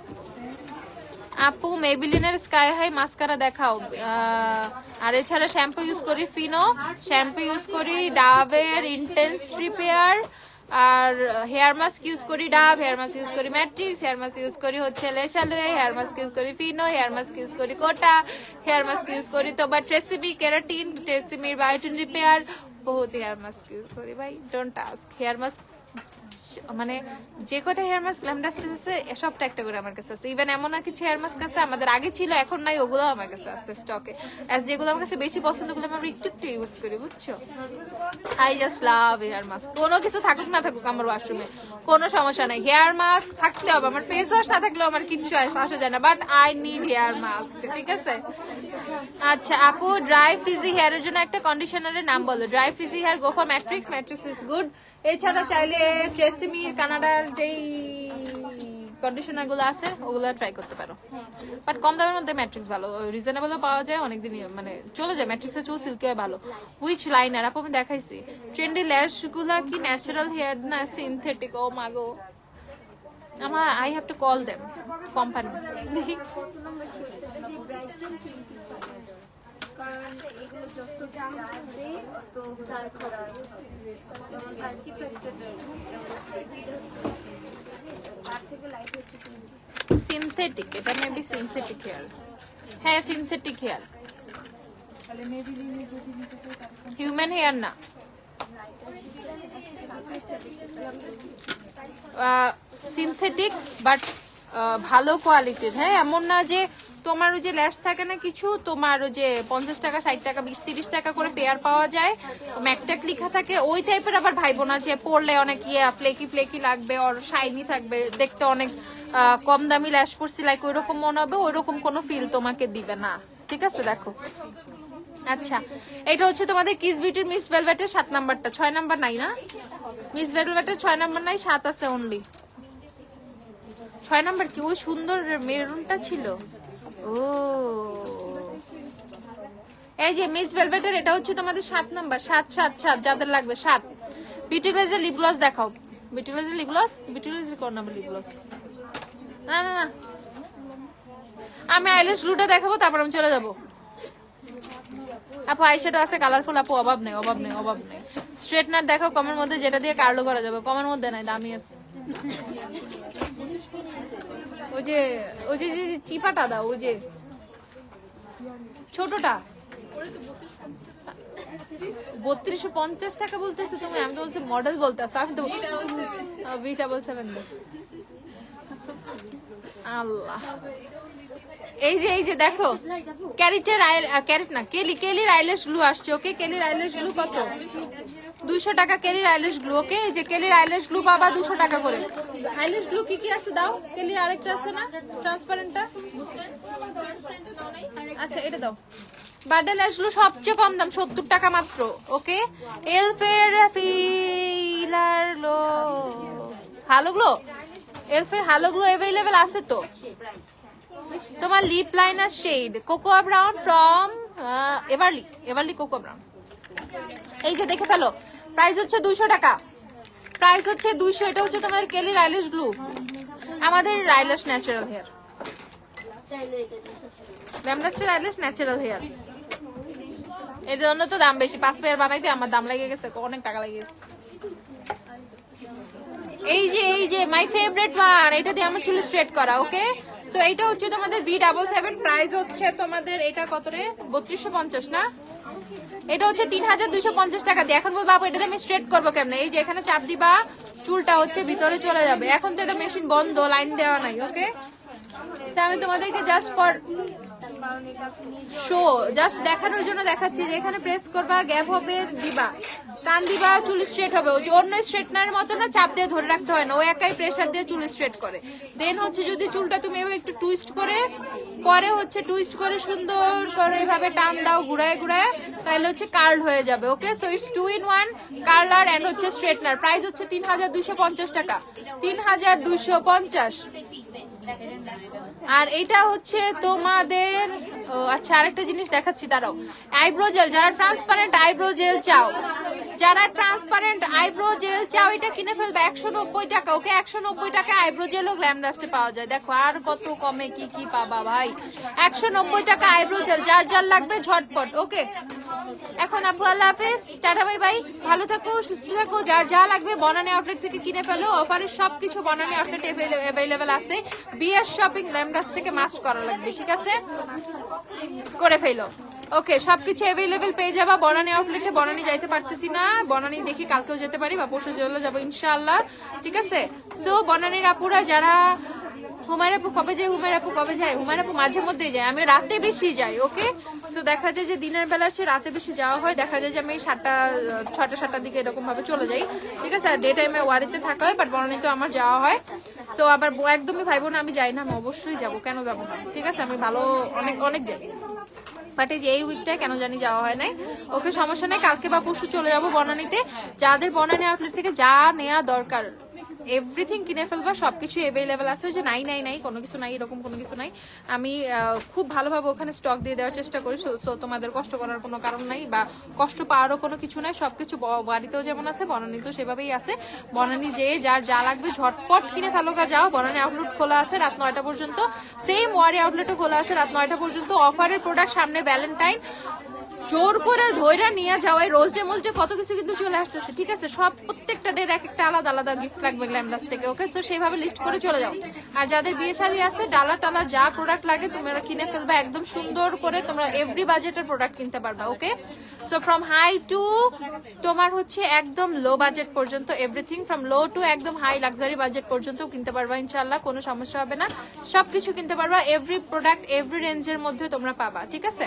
[SPEAKER 1] আপু মেবিলিনের স্কাই হাই মাস্কারা দেখাও। আর এছাড়া শ্যাম্পু ইউজ করি ফিনো, শ্যাম্পু ইউজ করি ডাভের ইন্টেন্স রিপেয়ার, আর হেয়ার মাস্ক ইউজ করি ডাভ, হেয়ার মাস্ক ইউজ করি ম্যাট্রিক্স, হেয়ার মাস্ক ইউজ করি হচ্ছে লেশালুয়ে, হেয়ার মাস্ক ইউজ করি ফিনো, হেয়ার মাস্ক ইউজ করি কোটা, হেয়ার মাস্ক ইউজ করি তোমার ট্রেসিমি কেরাটিন, ট্রেসিমির বায়োটিন রিপেয়ার, বহুত হেয়ার মাস্ক ইউজ করি ভাই, ডোন্ট আস্ক। হেয়ার মাস্ক মানে যে কটা হেয়ার মাস্ক গ্ল্যামডাস্ট আছে সবটা একটা করে আমার কাছে আছে। ইভেন এমন কিছু হেয়ার মাস্ক আছে আমাদের আগে ছিল এখন নাই, ওগুলো আমার কাছে আছে স্টকে। অ্যাজ যেগুলো আমার কাছে বেশি পছন্দ, ওগুলো আমরা একটু একটু ইউজ করি, বুঝছো? I just love hair mask. কোনো কিছু থাকুক না থাকুক আমার ওয়াশরুমে কোনো সমস্যা নাই, হেয়ার মাস্ক থাকতে হবে। আমার ফেস ওয়াশ না থাকলেও আমার কিচ্ছু আসা যায় না, but I need hair mask, ঠিক আছে? আচ্ছা আপু ড্রাই ফ্রিজি হেয়ারের জন্য একটা কন্ডিশনারের নাম বলো। Dry frizzy hair go for Matrix, Matrix is good. এছাড়া চাইলে ট্রেসিমির কানাডার যেই কন্ডিশনার গুলো আছে ওগুলো ট্রাই করতে পারো, বাট কম দামের মধ্যে ম্যাট্রিক্স ভালো, রিজনেবলও পাওয়া যায়, অনেকদিন মানে চলে যায়। ম্যাট্রিক্সের চুল সিল্কি হয় ভালো। হুইচ লাইনার আপু আমি দেখাইছি। ট্রেন্ডি ল্যাশ গুলা কি ন্যাচারাল হেয়ার না সিনথেটিক? ও মাগো আমার I have to call them company. Synthetic, এটা মেবি সিনথেটিক হেয়ার। হ্যাঁ সিনথেটিক হেয়ার, হিউম্যান হেয়ার না। সিনথেটিক বাট ভালো কোয়ালিটির। হ্যাঁ এমন না যে তোমার ওই যে ল্যাশ থাকে না কিছু, তোমার ওই যে 50 টাকা 60 টাকা 20-30 টাকা করে পেয়ার পাওয়া যায়, ম্যাকটেক লেখা থাকে, ওই টাইপের আবার ভাইবো না যে পরলে অনেক ফ্লেকি ফ্লেকি লাগবে আর শাইনি থাকবে, দেখতে অনেক কম দামি ল্যাশ পরছি লাইক ওইরকম মনে হবে, ওইরকম কোনো ফিল তোমাকে দিবে না, ঠিক আছে? দেখো আচ্ছা এটা হচ্ছে তোমাদের কিস বিউটির মিস ভেলভেটের 7 নাম্বারটা, 6 নাম্বার নাই না? মিস ভেলভেটের 6 নাম্বার নাই, 7 আছে অনলি। 6 নাম্বার কি ওই সুন্দর মেরুনটা ছিল? ও এই যে মিস ভেলভেটের এটা হচ্ছে তোমাদের 7 নাম্বার, 7 যাদের লাগবে 7। বিউটি গ্লেজের লিপ গ্লস দেখাও। বিউটি গ্লেজের লিপ গ্লস, বিউটি গ্লেজের কোন নাম্বার লিপ গ্লস? না না না আমি আইল্যাশ গ্লুটা দেখাবো তারপর আমি চলে যাবো। আপু আইশ্যাডো আছে কালারফুল আপু, অভাব নেই অভাব নেই অভাব নেই। স্ট্রেটনার দেখো কমের মধ্যে যেটা দিয়ে কার্লো করা যাবে, কমের মধ্যে নাই, দামি আছে। ওই যে ওই যে চিপাটা দাও, ওই যে ছোটটা 3250 টাকা বলতেছো তুমি, আমি তো বলছি মডেল বলতেছো, আমি তো V77 আল্লাহ এই যে দেখো ক্যারেট না কেলির আইল্যাশ গ্লু আসছে। ওকে, কেলির আইল্যাশ গ্লু কত? 200 টাকা কেলির আইল্যাশ গ্লু। ওকে, এই যে কেলির আইল্যাশ গ্লু পাবা 200 টাকা করে। আইল্যাশ গ্লু কি কি আছে দাও? কেলির আরেকটা আছে না ট্রান্সপারেন্টটা? আচ্ছা এটা দাও। বার্থডে ল্যাশ গ্লু সবচেয়ে কম দাম 70 টাকা মাত্র। ওকে, এলফের ফিলার গ্লো, হ্যালো গ্লো, এলফের হ্যালো গ্লো अवेलेबल আছে তো। তোমার lip liner shade cocoa brown from Everly cocoa brown. এই যে দেখে ফেলো, প্রাইস হচ্ছে 200 টাকা, প্রাইস হচ্ছে 200। এটা হচ্ছে তোমাদের কেলির আইল্যাশ গ্লু, আমাদের আইল্যাশ ন্যাচারাল হেয়ার, ল্যামডাস্টের আইল্যাশ ন্যাচারাল হেয়ার। এর জন্য তো দাম বেশি, 5 পেয়ার বানাইতে আমার দাম লেগে গেছে, অনেক টাকা লেগে গেছে। এই যে মাই ফেভারিট ওয়ান, এটা দিয়ে আমার চুল স্ট্রেট করা। ওকে, সো এইটা হচ্ছে তোমাদের V77, প্রাইস হচ্ছে তোমাদের এটা কত রে? 3250 না? এটা হচ্ছে 3250 টাকা দিয়ে। এখন বাবু এটা দিয়ে আমি স্ট্রেট করবো কেমনে? এই যে এখানে চাপ দিবা, চুলটা হচ্ছে ভিতরে চলে যাবে। এখন তো এটা মেশিন বন্ধ, লাইন দেওয়া নাই। ওকে, আমি তোমাদেরকে জাস্ট ফর শো, জাস্ট দেখানোর জন্য দেখাচ্ছি যে এখানে প্রেস করবা, গ্যাপ হবে, দিবা, টান দিবা, চুল স্ট্রেট হবে। ওই যে অন্য স্ট্রেটনারের মতো না, চাপ দিয়ে ধরে রাখতে হয় না, ও একাই প্রেসার দিয়ে চুল স্ট্রেট করে। দেন হচ্ছে যদি চুলটা তুমি এভাবে একটু টুইস্ট করে পরে হচ্ছে টুইস্ট করে সুন্দর করে এভাবে টান দাও ঘুরায় ঘুরায়, তাহলে হচ্ছে কার্ল হয়ে যাবে। Okay, so it's 2 in 1 curler and হচ্ছে স্ট্রেটনার। প্রাইস হচ্ছে 3250 টাকা, 3250। আর এটা হচ্ছে তোমাদের আচ্ছা আরেকটা জিনিস দেখাচ্ছি, দাঁড়াও। আইব্রো জেল, যারা ট্রান্সপারেন্ট আইব্রো জেল চাও, এটা কিনে ফেলবে 190 টাকা। ওকে, 190 টাকা আইব্রো জেলও গ্ল্যাম ডাস্টে পাওয়া যায়। দেখো আর কত কমে কি পাবা ভাই, 190 টাকা আইব্রো জেল, যার লাগবে ঝটপট। ওকে, এখন আপু আল্লাহ হাফেজ, টাটা বাই বাই, ভালো থাকো, সুস্থ থাকো। যার যা লাগবে বনানী আউটলেট থেকে কিনে ফেলো, অফারের সবকিছু বনানী আউটলেটে अवेलेबल আছে। বিএস শপিং গ্ল্যাম ডাস্ট থেকে মাস্ট করা লাগবে, ঠিক আছে, করে ফেলো। ওকে, সবকিছু अवेलेबल পেয়ে যাবা বনানী আউটলেটে। বনানী যাইতে পারতেছি না, বনানী দেখি কালকেও যেতে পারি বা পরশু চলে যাবো ইনশাআল্লাহ, ঠিক আছে। সো বনানীর আপুরা যারা হুমায়রা আপু কবে যায়, হুমায়রা আপু মাঝে মধ্যেই যায়, আমি রাতে বেশি যাই। ওকে, সো দেখা যায় যে দিনের বেলা সে রাতে বেশি যাওয়া হয়, দেখা যায় যে আমি 6টা দিকে এরকম ভাবে চলে যাই, ঠিক আছে। আর ডে টাইমে ওয়ারিতে থাকা হয়, বাট বনানীতে আমার যাওয়া হয়। সো আবার একদমই ভাইবো না আমি যাই না, আমি অবশ্যই যাবো, কেন যাবো না, ঠিক আছে। আমি ভালো অনেক যাই, বাট এই যে এই উইকটায় কেন জানি যাওয়া হয় নাই। ওকে, সমস্যা নেই, কালকে বা পরশু চলে যাবো বনানীতে। যাদের বনানী আউটলেট থেকে যা নেওয়া দরকার এভরিথিং কিনে ফেলবা, সবকিছু अवेलेबल আছে। যে নাই কোনো কিছু নাই, এরকম কোনো কিছু নাই। আমি খুব ভালোভাবে ওখানে স্টক দিয়ে দেওয়ার চেষ্টা করি, সো তোমাদের কষ্ট করার কোনো কারণ নাই বা কষ্ট পাওয়ারও কোনো কিছু নাই। সবকিছু বাড়িতেও যেমন আছে বনানীতেও সেভাবেই আছে। বনানী যে যার যা লাগবে ঝটপট কিনে ফেলো গা, যাও। বনানী আউটলেট খোলা আছে রাত 9টা পর্যন্ত, সেম ওয়ারি আউটলেটও খোলা আছে রাত 9টা পর্যন্ত। অফারের প্রোডাক্ট, সামনে ভ্যালেন্টাইন, জোর করে ধৈরা নিয়ে যাওয়াই, রোজ ডে কত কিছু কিন্তু চলে আসতেছে, ঠিক আছে। সব প্রত্যেকটা ডের এক একটা আলাদা আলাদা গিফট লাগবে গ্ল্যাম ডাস্ট থেকে। ওকে, সো সেইভাবে লিস্ট করে চলে যাও। আর যাদের বিয়ে শাদী আছে, ডালা যা প্রোডাক্ট লাগে তোমরা কিনে ফেলবা, একদম সুন্দর করে তোমরা এভরি বাজেটের প্রোডাক্ট কিনতে পারবা। ওকে, সো ফ্রম হাই টু তোমার হচ্ছে একদম লো বাজেট পর্যন্ত, এভরিথিং ফ্রম লো টু একদম হাই লাক্সারি বাজেট পর্যন্ত কিনতে পারবা ইনশাআল্লাহ, কোনো সমস্যা হবে না। সবকিছু কিনতে পারবা, এভরি প্রোডাক্ট এভরি রেঞ্জের মধ্যে তোমরা পাবা, ঠিক আছে।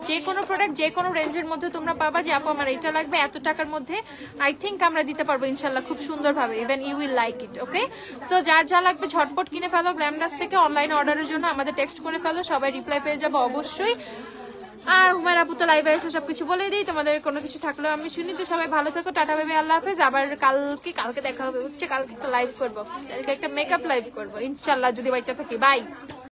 [SPEAKER 1] যে কোনো প্রোডাক্ট যে কোনো রেঞ্জের মধ্যে তোমরা পাবা, যে আপু আমার এটা লাগবে এত টাকার মধ্যে, আই থিঙ্ক আমরা দিতে পারবো ইনশাআল্লাহ খুব সুন্দরভাবে, even you will like it. Okay, so যার যা লাগবে ঝটপট কিনে ফেলো গ্ল্যাম ডাস্ট থেকে। অনলাইন অর্ডারের জন্য আমাদের টেক্সট করে ফেলো, সবাই রিপ্লাই পেয়ে যাবো অবশ্যই। আর হুমায়রা আপু তো লাইভে এসে সবকিছু বলে দিই, তোমাদের কোনো কিছু থাকলেও আমি শুনি। তো সবাই ভালো থেকো, টাটা বেবি, আল্লাহ হাফেজ। আবার কালকে দেখা হবে, কালকে একটা লাইভ করবো, একটা মেকআপ লাইভ করবো ইনশাআল্লাহ যদি বাচ্চা থাকি। বাই।